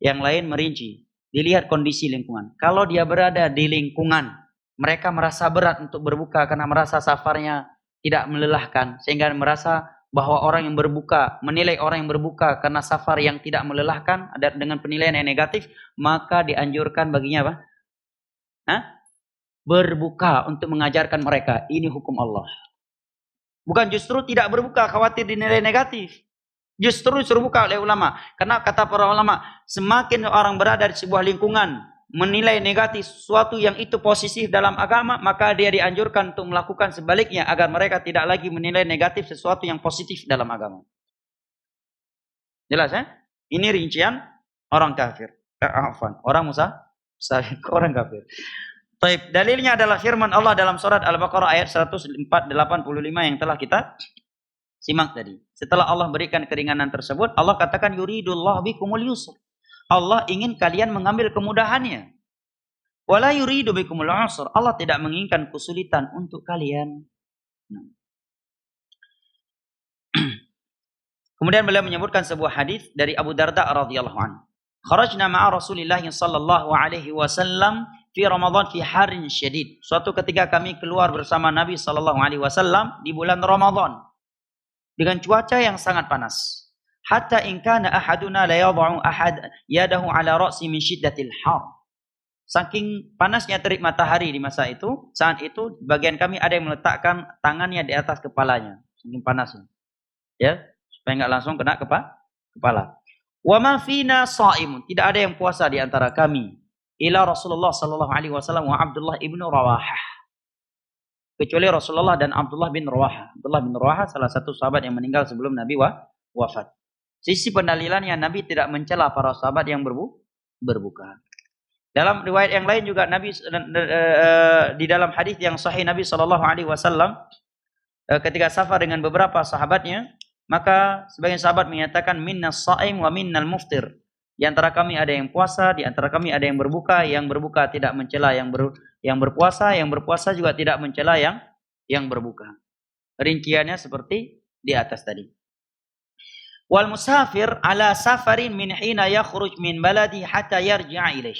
Yang lain merinci, dilihat kondisi lingkungan. Kalau dia berada di lingkungan, mereka merasa berat untuk berbuka karena merasa safarnya tidak melelahkan. Sehingga merasa bahwa orang yang berbuka, menilai orang yang berbuka karena safar yang tidak melelahkan, ada dengan penilaian yang negatif, maka dianjurkan baginya apa? Berbuka untuk mengajarkan mereka. Ini hukum Allah. Bukan justru tidak berbuka, khawatir dinilai negatif. Justru disuruh buka oleh ulama. Karena kata para ulama, semakin orang berada di sebuah lingkungan menilai negatif sesuatu yang itu positif dalam agama, maka dia dianjurkan untuk melakukan sebaliknya agar mereka tidak lagi menilai negatif sesuatu yang positif dalam agama. Jelas ya? Ini rincian orang kafir. Orang orang kafir. Baik, dalilnya adalah firman Allah dalam surat Al-Baqarah ayat 185 yang telah kita simak tadi. Setelah Allah berikan keringanan tersebut, Allah katakan yuridullahu bikumul yusr. Allah ingin kalian mengambil kemudahannya. Wala yuridu bikumul usr. Allah tidak menginginkan kesulitan untuk kalian. Kemudian beliau menyebutkan sebuah hadis dari Abu Darda radhiyallahu anhu. Kharajna ma'a Rasulillah sallallahu alaihi wasallam fi Ramadan fi harin syadid. Suatu ketika kami keluar bersama Nabi sallallahu alaihi wasallam di bulan Ramadan dengan cuaca yang sangat panas. Hatta in kana ahaduna la yad'u yadahu ala ra'si min shiddatil har. Saking panasnya terik matahari di masa itu, saat itu bagian kami ada yang meletakkan tangannya di atas kepalanya, saking panasnya. Ya, supaya enggak langsung kena kepala. Wa ma fina sha'imun, tidak ada yang puasa di antara kami. Ila Rasulullah sallallahu alaihi wasallam wa Abdullah ibnu Rawahah. Kecuali Rasulullah dan Abdullah bin Rawahah. Abdullah bin Rawahah salah satu sahabat yang meninggal sebelum Nabi wafat. Sisi pendalilannya Nabi tidak mencela para sahabat yang berbuka. Dalam riwayat yang lain juga Nabi di dalam hadis yang sahih Nabi sallallahu alaihi wasallam ketika safar dengan beberapa sahabatnya, maka sebagian sahabat menyatakan minnas shaim wa minnal muftir. Di antara kami ada yang puasa, di antara kami ada yang berbuka tidak mencela yang berpuasa juga tidak mencela yang berbuka. Rinciannya seperti di atas tadi. Wal musafir ala safarin min hina yakhruj min baladi hatta yarji'a ilaih.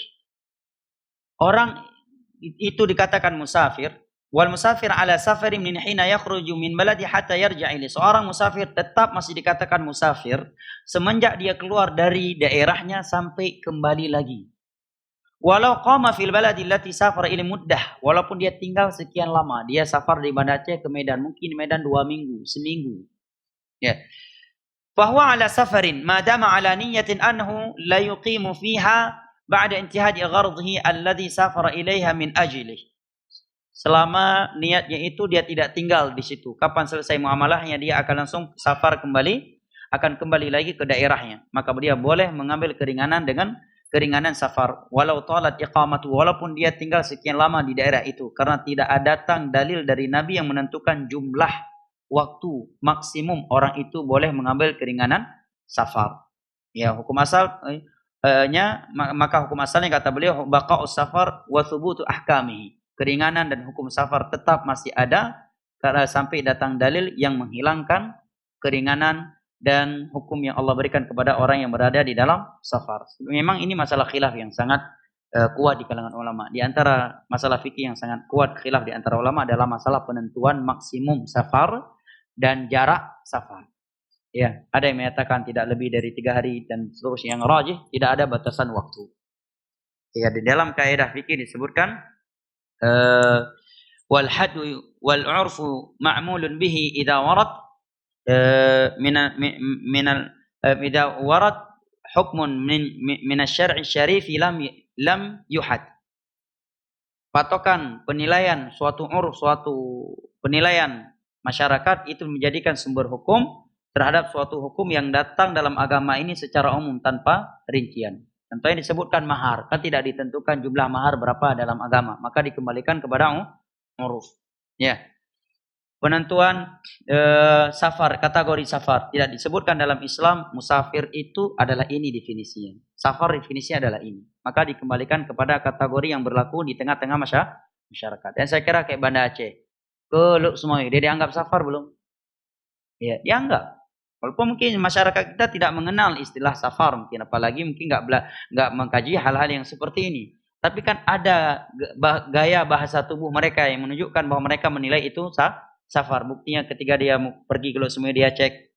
Orang itu dikatakan musafir. Wal musafir ala safarin min hina yakhruju min baladi hatta yarji'a ilaih. Seorang musafir tetap masih dikatakan musafir semenjak dia keluar dari daerahnya sampai kembali lagi. Walau qama fil baladi allati safara ila muddah, walaupun dia tinggal sekian lama, dia safar dari Banda Aceh ke Medan, mungkin Medan 2 minggu, seminggu. Ya. Fahuwa ala safarin ma dama ala niyatin annahu la yuqimu fiha ba'da intihadi ghardhihi alladhi safara ilaiha min ajlih. Selama niatnya itu dia tidak tinggal di situ. Kapan selesai muamalahnya dia akan langsung safar kembali, akan kembali lagi ke daerahnya. Maka dia boleh mengambil keringanan dengan keringanan safar. Walau talat iqamatu, walaupun dia tinggal sekian lama di daerah itu. Karena tidak ada datang dalil dari Nabi yang menentukan jumlah waktu maksimum orang itu boleh mengambil keringanan safar. Ya, hukum asalnya maka hukum asalnya kata beliau baqa'us safar wa thubutu ahkamihi. Keringanan dan hukum safar tetap masih ada karena sampai datang dalil yang menghilangkan keringanan dan hukum yang Allah berikan kepada orang yang berada di dalam safar. Memang ini masalah khilaf yang sangat kuat di kalangan ulama. Di antara masalah fikih yang sangat kuat khilaf di antara ulama adalah masalah penentuan maksimum safar dan jarak safar. Ya, ada yang menyatakan tidak lebih dari 3 hari dan seterusnya. Yang rajih tidak ada batasan waktu. Ya, di dalam kaidah fikih disebutkan wal haddu wal 'urfu ma'mulun bihi idza warad idza warad hukmun min asy-syar'i syarif lam yuhad. Patokan penilaian suatu uruf, suatu penilaian masyarakat itu menjadikan sumber hukum terhadap suatu hukum yang datang dalam agama ini secara umum tanpa rincian. Contohnya disebutkan mahar, kan tidak ditentukan jumlah mahar berapa dalam agama, maka dikembalikan kepada uruf. Ya. Penentuan safar, kategori safar tidak disebutkan dalam Islam. Musafir itu adalah ini definisinya. Safar definisinya adalah ini. Maka dikembalikan kepada kategori yang berlaku di tengah-tengah masyarakat. Dan saya kira kayak Banda Aceh, ke Luk Sumoy, dia dianggap safar belum? Ya, dianggap. Walaupun mungkin masyarakat kita tidak mengenal istilah safar, mungkin apalagi mungkin nggak mengkaji hal-hal yang seperti ini. Tapi kan ada gaya bahasa tubuh mereka yang menunjukkan bahwa mereka menilai itu safar. Buktinya ketika dia pergi ke Luk Sumoy, dia cek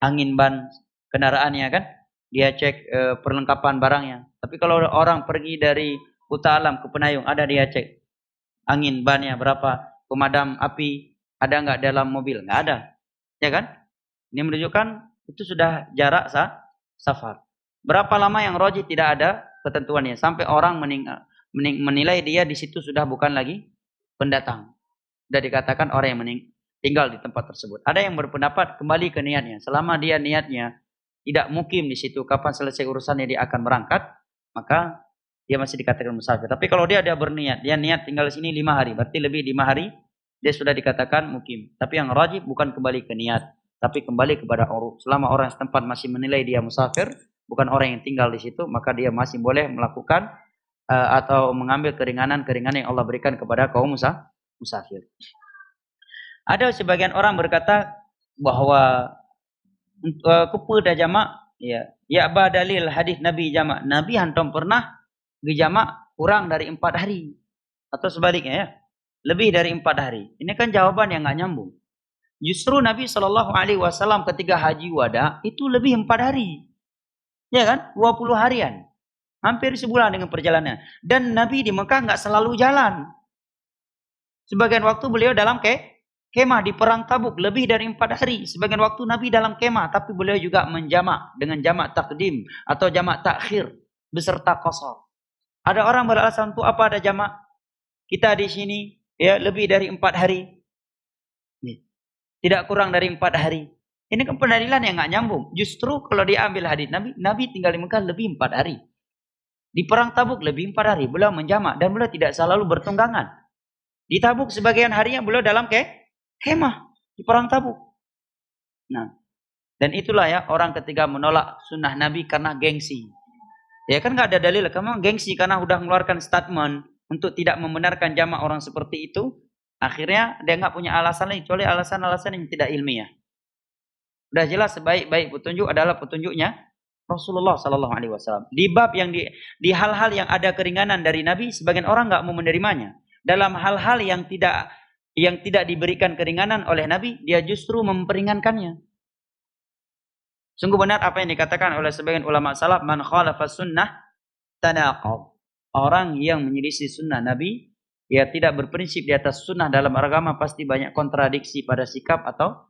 angin ban kendaraannya kan, dia cek perlengkapan barangnya. Tapi kalau orang pergi dari Kuta Alam ke Penayung, ada dia cek angin bannya berapa, pemadam api ada nggak dalam mobil, nggak ada, ya kan? Ini menunjukkan itu sudah jarak safar. Berapa lama yang rajih tidak ada ketentuannya sampai orang menilai dia di situ sudah bukan lagi pendatang. Sudah dikatakan orang yang tinggal di tempat tersebut. Ada yang berpendapat kembali ke niatnya. Selama dia niatnya tidak mukim di situ, kapan selesai urusannya dia akan berangkat, maka dia masih dikatakan musafir. Tapi kalau dia berniat, dia niat tinggal di sini 5 hari, berarti lebih 5 hari dia sudah dikatakan mukim. Tapi yang rajih bukan kembali ke niat, tapi kembali kepada uruf. Selama orang setempat masih menilai dia musafir, bukan orang yang tinggal di situ, maka dia masih boleh melakukan atau mengambil keringanan-keringanan yang Allah berikan kepada kaum musafir. Ada sebagian orang berkata bahwa kupu dah jamak, ya badalil hadis Nabi jamak. Nabi hantam pernah dijamak kurang dari 4 hari atau sebaliknya ya, lebih dari 4 hari. Ini kan jawaban yang nggak nyambung. Justru Nabi SAW ketika haji wada itu lebih 4 hari, ya kan, 20 harian, hampir sebulan dengan perjalanan. Dan Nabi di Mekah nggak selalu jalan. Sebagian waktu beliau dalam kemah di perang Tabuk lebih dari 4 hari. Sebagian waktu Nabi dalam kemah, tapi beliau juga menjamak dengan jamak takdim atau jamak takhir beserta qasar. Ada orang beralasan untuk apa ada jamak? Kita di sini ya lebih dari 4 hari. Tidak kurang dari 4 hari. Ini kan pendalilan yang nggak nyambung. Justru kalau diambil hadis Nabi tinggal di Mekah lebih 4 hari. Di perang Tabuk lebih 4 hari. Beliau menjamak dan beliau tidak selalu bertunggangan. Di Tabuk sebagian harinya beliau dalam kemah di perang Tabuk. Nah, dan itulah ya orang ketika menolak sunnah Nabi karena gengsi. Ya kan nggak ada dalil, kamu gengsi karena udah mengeluarkan statement untuk tidak membenarkan jamak orang seperti itu. Akhirnya dia nggak punya alasan lain kecuali alasan-alasan yang tidak ilmiah. Udah jelas sebaik-baik petunjuk adalah petunjuknya Rasulullah Sallallahu Alaihi Wasallam. Di bab yang di hal-hal yang ada keringanan dari Nabi, sebagian orang nggak mau menerimanya. Dalam hal-hal yang tidak diberikan keringanan oleh Nabi, dia justru memperingankannya. Sungguh benar apa yang dikatakan oleh sebagian ulama salaf, man khalafa sunnah tanaqad. orang yang menyelisih sunnah Nabi, ya tidak berprinsip di atas sunnah dalam agama, pasti banyak kontradiksi pada sikap atau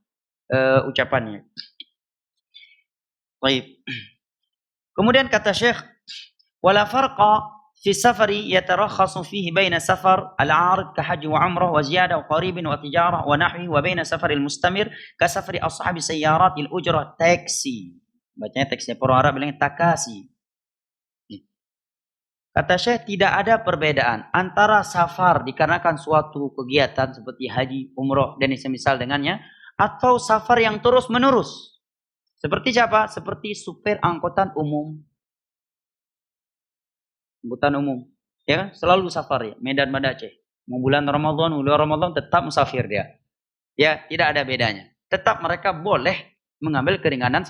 ucapannya. Baik. Kemudian kata Syekh, wala farqa fi safari yatarakhasu fihi baina safar al-'arid ka haji wa umrah wa ziyadah wa qaribin wa tijarah wa nahwi wa baina safar al-mustamir ka safari ashabi sayyarat al-ujrah taksi. Bacanya taksi, orang Arab bilangnya takasi. Kata Syekh, tidak ada perbedaan antara safar dikarenakan suatu kegiatan seperti haji, umrah dan semisal dengannya, atau safar yang terus menerus. Seperti siapa? Seperti supir angkutan umum. Angkutan umum. Ya kan? Selalu safar ya. Medan Banda Aceh. Mau bulan Ramadan, tetap musafir dia. Ya, tidak ada bedanya. Tetap mereka boleh mengambil keringanan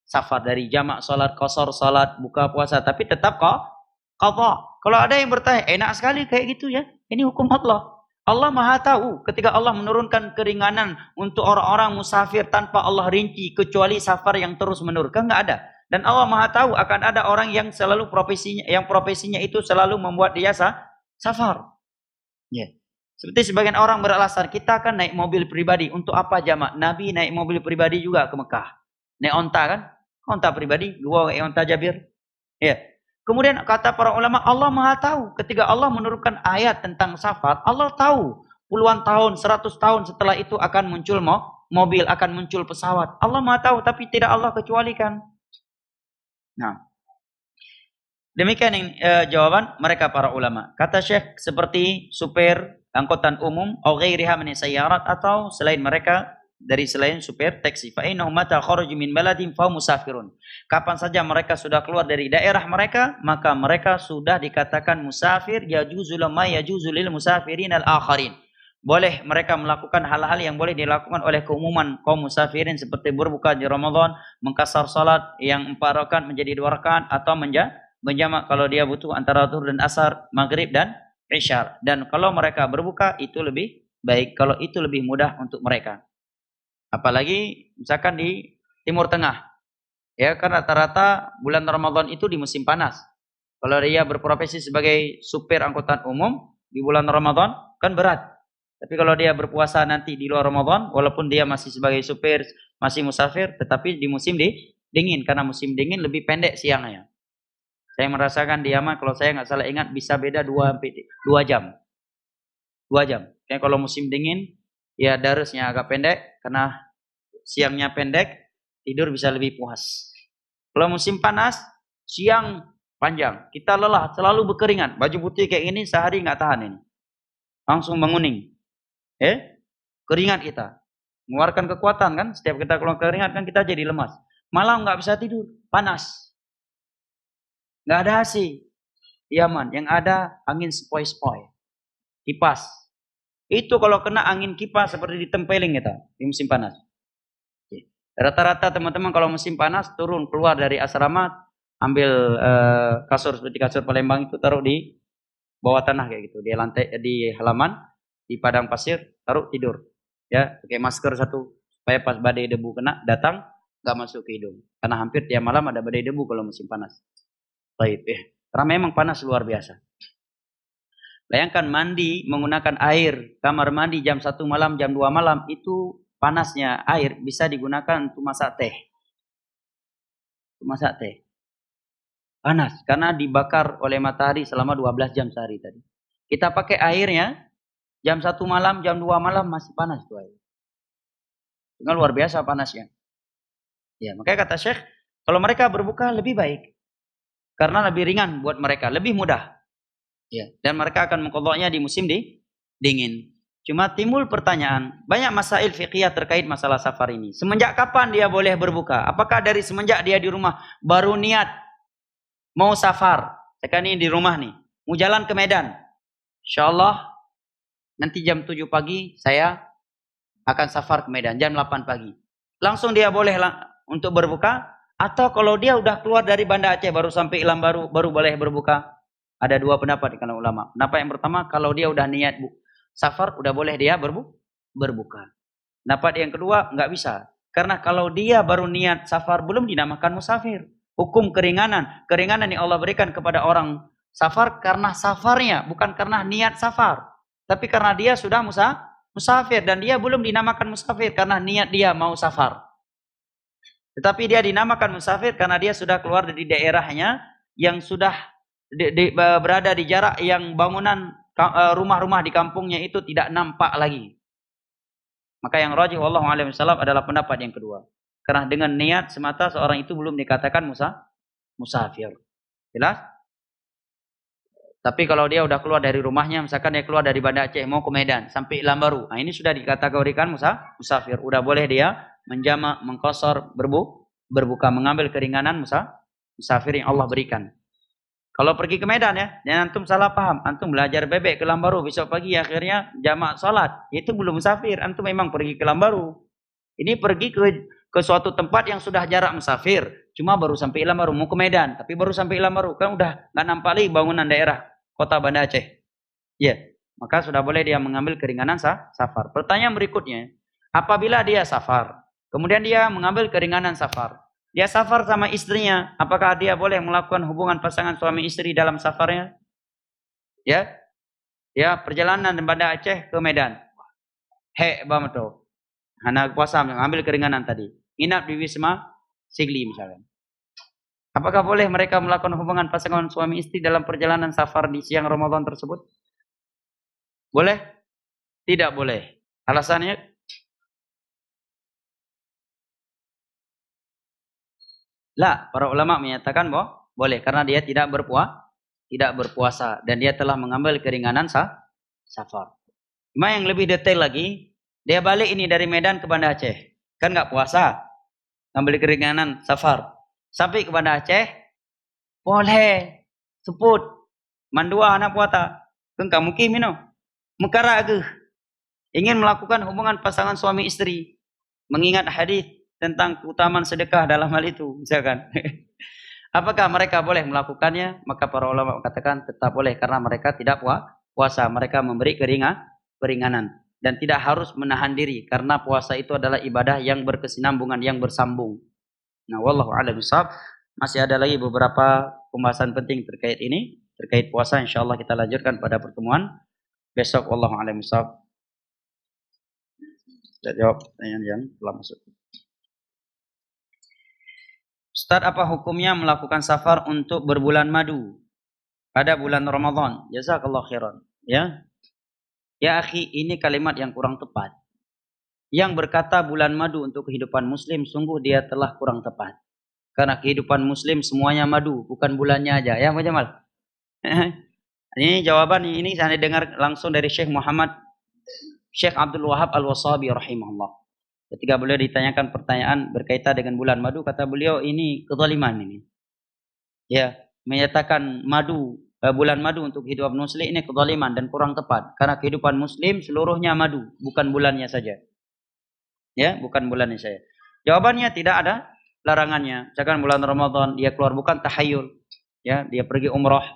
safar dari jamak salat, qasar salat, buka puasa, tapi tetap qadha. Kalau ada yang bertanya, enak sekali kayak gitu ya. Ini hukum Allah. Allah Maha tahu ketika Allah menurunkan keringanan untuk orang-orang musafir tanpa Allah rinci kecuali safar yang terus menerus. Kan enggak ada. Dan Allah Maha tahu akan ada orang yang selalu profesinya itu selalu membuat dia safar. Ya. Seperti sebagian orang beralasan, kita kan naik mobil pribadi. Untuk apa jamak? Nabi naik mobil pribadi juga ke Mekah. Naik onta kan? Onta pribadi, gua onta Jabir. Ya. Kemudian kata para ulama, Allah Maha tahu ketika Allah menurunkan ayat tentang safar, Allah tahu puluhan tahun, 100 tahun setelah itu akan muncul mobil, akan muncul pesawat. Allah Maha tahu, tapi tidak Allah kecualikan. Nah, demikian yang jawaban mereka para ulama. Kata Syekh, seperti supir angkutan umum atau ghairiha min sayyarat, atau selain mereka dari selain supir taksi. Fa innahu mata kharaju min baladin fa musafirun. Kapan saja mereka sudah keluar dari daerah mereka, maka mereka sudah dikatakan musafir. Yajuzu ma yajuzu lil musafirin al-akharin. Boleh mereka melakukan hal-hal yang boleh dilakukan oleh keumuman kaum musafirin, seperti berbuka di Ramadan, mengkasar salat yang 4 rakaat menjadi 2 rakaat, atau menjamak kalau dia butuh antara zuhur dan asar, maghrib dan isya. Dan kalau mereka berbuka itu lebih baik, kalau itu lebih mudah untuk mereka. Apalagi misalkan di Timur Tengah. Ya, karena rata-rata bulan Ramadan itu di musim panas. Kalau dia berprofesi sebagai supir angkutan umum di bulan Ramadan kan berat. Tapi kalau dia berpuasa nanti di luar Ramadan, walaupun dia masih sebagai supir, masih musafir, tetapi di musim dingin, karena musim dingin lebih pendek siangnya. Saya merasakan di Yaman, kalau saya nggak salah ingat, bisa beda 2 jam. 2 jam. Kayak kalau musim dingin, ya darusnya agak pendek, karena siangnya pendek, tidur bisa lebih puas. Kalau musim panas, siang panjang, kita lelah, selalu berkeringat. Baju putih kayak ini sehari nggak tahan ini. Langsung menguning. Keringat kita. Mengeluarkan kekuatan kan, setiap kita keluar keringat kan kita jadi lemas. Malam nggak bisa tidur, panas. Nggak ada AC. Yaman, yang ada angin sepoi-sepoi. Kipas. Itu kalau kena angin kipas seperti ditempeling kita di musim panas. Rata-rata teman-teman kalau musim panas turun keluar dari asrama, ambil kasur seperti kasur Palembang itu, taruh di bawah tanah kayak gitu, di lantai, di halaman, di padang pasir, taruh tidur. Ya, pakai masker satu supaya pas badai debu kena datang nggak masuk ke hidung. Karena hampir tiap malam ada badai debu kalau musim panas. Baik, karena memang panas luar biasa. Bayangkan mandi menggunakan air, kamar mandi jam 1 malam, jam 2 malam, itu panasnya air bisa digunakan untuk masak teh. Untuk masak teh. Panas, karena dibakar oleh matahari selama 12 jam sehari tadi. Kita pakai airnya, jam 1 malam, jam 2 malam masih panas tuh air. Dengan luar biasa panasnya. Ya, makanya kata Syekh, kalau mereka berbuka lebih baik. Karena lebih ringan buat mereka, lebih mudah. Ya, dan mereka akan mengqadha'nya di musim dingin. Cuma timbul pertanyaan, banyak masail fiqhiyah terkait masalah safar ini. Semenjak kapan dia boleh berbuka? Apakah dari semenjak dia di rumah baru niat mau safar? Sekarang ini di rumah nih, mau jalan ke Medan. Insyaallah nanti jam 7 pagi saya akan safar ke Medan, jam 8 pagi. Langsung dia boleh untuk berbuka? Atau kalau dia udah keluar dari Banda Aceh baru sampai Ilam baru boleh berbuka? Ada 2 pendapat di kalangan ulama. Pendapat yang pertama, kalau dia udah niat safar, udah boleh dia berbuka. Pendapat yang kedua, nggak bisa. Karena kalau dia baru niat safar, belum dinamakan musafir. Hukum keringanan yang Allah berikan kepada orang Safar karena safarnya, bukan karena niat safar. Tapi karena dia sudah musafir dan dia belum dinamakan musafir karena niat dia mau safar. Tetapi dia dinamakan musafir karena dia sudah keluar dari daerahnya yang sudah berada di jarak yang bangunan rumah-rumah di kampungnya itu tidak nampak lagi. Maka yang rajih wallahu a'lam bishawab adalah pendapat yang kedua. Karena dengan niat semata seorang itu belum dikatakan musafir. Jelas? Tapi kalau dia udah keluar dari rumahnya, misalkan dia keluar dari Banda Aceh mau ke Medan sampai Lambaru, nah ini sudah dikategorikan musafir. Udah boleh dia menjamak, mengqashar, berbuka, mengambil keringanan musafir yang Allah berikan. Kalau pergi ke Medan ya, dan antum salah paham, antum belajar bebek ke Lambaru, besok pagi akhirnya jamak salat, itu belum musafir, antum memang pergi ke Lambaru. Ini pergi ke suatu tempat yang sudah jarak musafir, cuma baru sampai Lambaru, mau ke Medan, tapi baru sampai Lambaru, kan udah nggak nampak lagi bangunan daerah kota Banda Aceh. Ya, maka sudah boleh dia mengambil keringanan safar. Pertanyaan berikutnya, apabila dia safar, kemudian dia mengambil keringanan safar, dia safar sama istrinya, apakah dia boleh melakukan hubungan pasangan suami istri dalam safarnya? Ya, perjalanan dari Banda Aceh ke Medan. Bamato. Anak puasa mengambil keringanan tadi. Inap di Wisma Sigli misalnya. Apakah boleh mereka melakukan hubungan pasangan suami istri dalam perjalanan safar di siang Ramadan tersebut? Boleh? Tidak boleh. Alasannya? Para ulama menyatakan bahwa boleh karena dia tidak berpuasa dan dia telah mengambil keringanan safar. Cuma yang lebih detail lagi, dia balik ini dari Medan ke Banda Aceh, kan nggak puasa, ngambil keringanan safar, sampai ke Banda Aceh, boleh sebut mandua anak puasa, kan kamu kimino, mekara ageh, ingin melakukan hubungan pasangan suami istri, mengingat hadis tentang keutamaan sedekah dalam hal itu, misalkan. Apakah mereka boleh melakukannya? Maka para ulama mengatakan tetap boleh karena mereka tidak puasa, mereka memberi keringanan dan tidak harus menahan diri karena puasa itu adalah ibadah yang berkesinambungan, yang bersambung. Nah, wallahu a'lam bishawab. Masih ada lagi beberapa pembahasan penting terkait ini, terkait puasa, insyaallah kita lanjutkan pada pertemuan besok. Wallahu a'lam bishawab. Saya jawab pertanyaan yang telah masuk. Ustaz, apa hukumnya melakukan safar untuk berbulan madu pada bulan Ramadan? Jazakallah khairan. Ya akhi, ini kalimat yang kurang tepat. Yang berkata bulan madu untuk kehidupan muslim, sungguh dia telah kurang tepat. Karena kehidupan muslim semuanya madu, bukan bulannya aja. Ya, Pak Jamal? Ini jawaban ini saya dengar langsung dari Syekh Abdul Wahab Al-Wasabi rahimahullah. Ketika beliau ditanyakan pertanyaan berkaitan dengan bulan madu, kata beliau ini kezaliman ini. Ya, menyatakan bulan madu untuk kehidupan muslim ini kezaliman dan kurang tepat. Karena kehidupan muslim seluruhnya madu, bukan bulannya saja. Ya, bukan bulannya saja. Jawabannya tidak ada larangannya. Misalkan bulan Ramadan dia keluar bukan tahayul, ya, dia pergi umrah,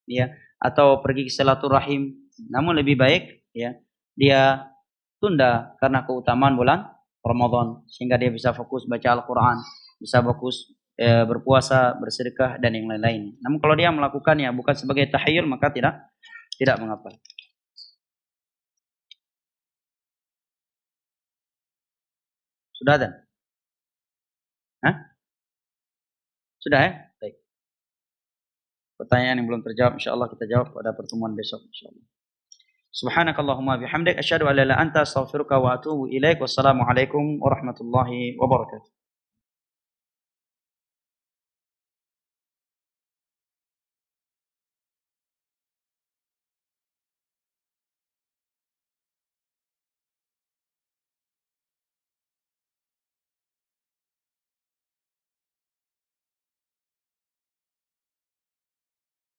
ya, atau pergi silaturahim. Namun lebih baik ya, dia tunda karena keutamaan bulan Ramadan sehingga dia bisa fokus baca Al-Qur'an, bisa fokus berpuasa, bersedekah dan yang lain-lain. Namun kalau dia melakukannya bukan sebagai tahayyul maka tidak mengapa. Sudah ada? Sudah ya? Baik. Pertanyaan yang belum terjawab insyaallah kita jawab pada pertemuan besok insyaallah. Subhanakallahumma bihamdik asyhadu an la ilaha illa anta astaghfiruka wa atubu ilaik. Wassalamu alaikum warahmatullahi wabarakatuh.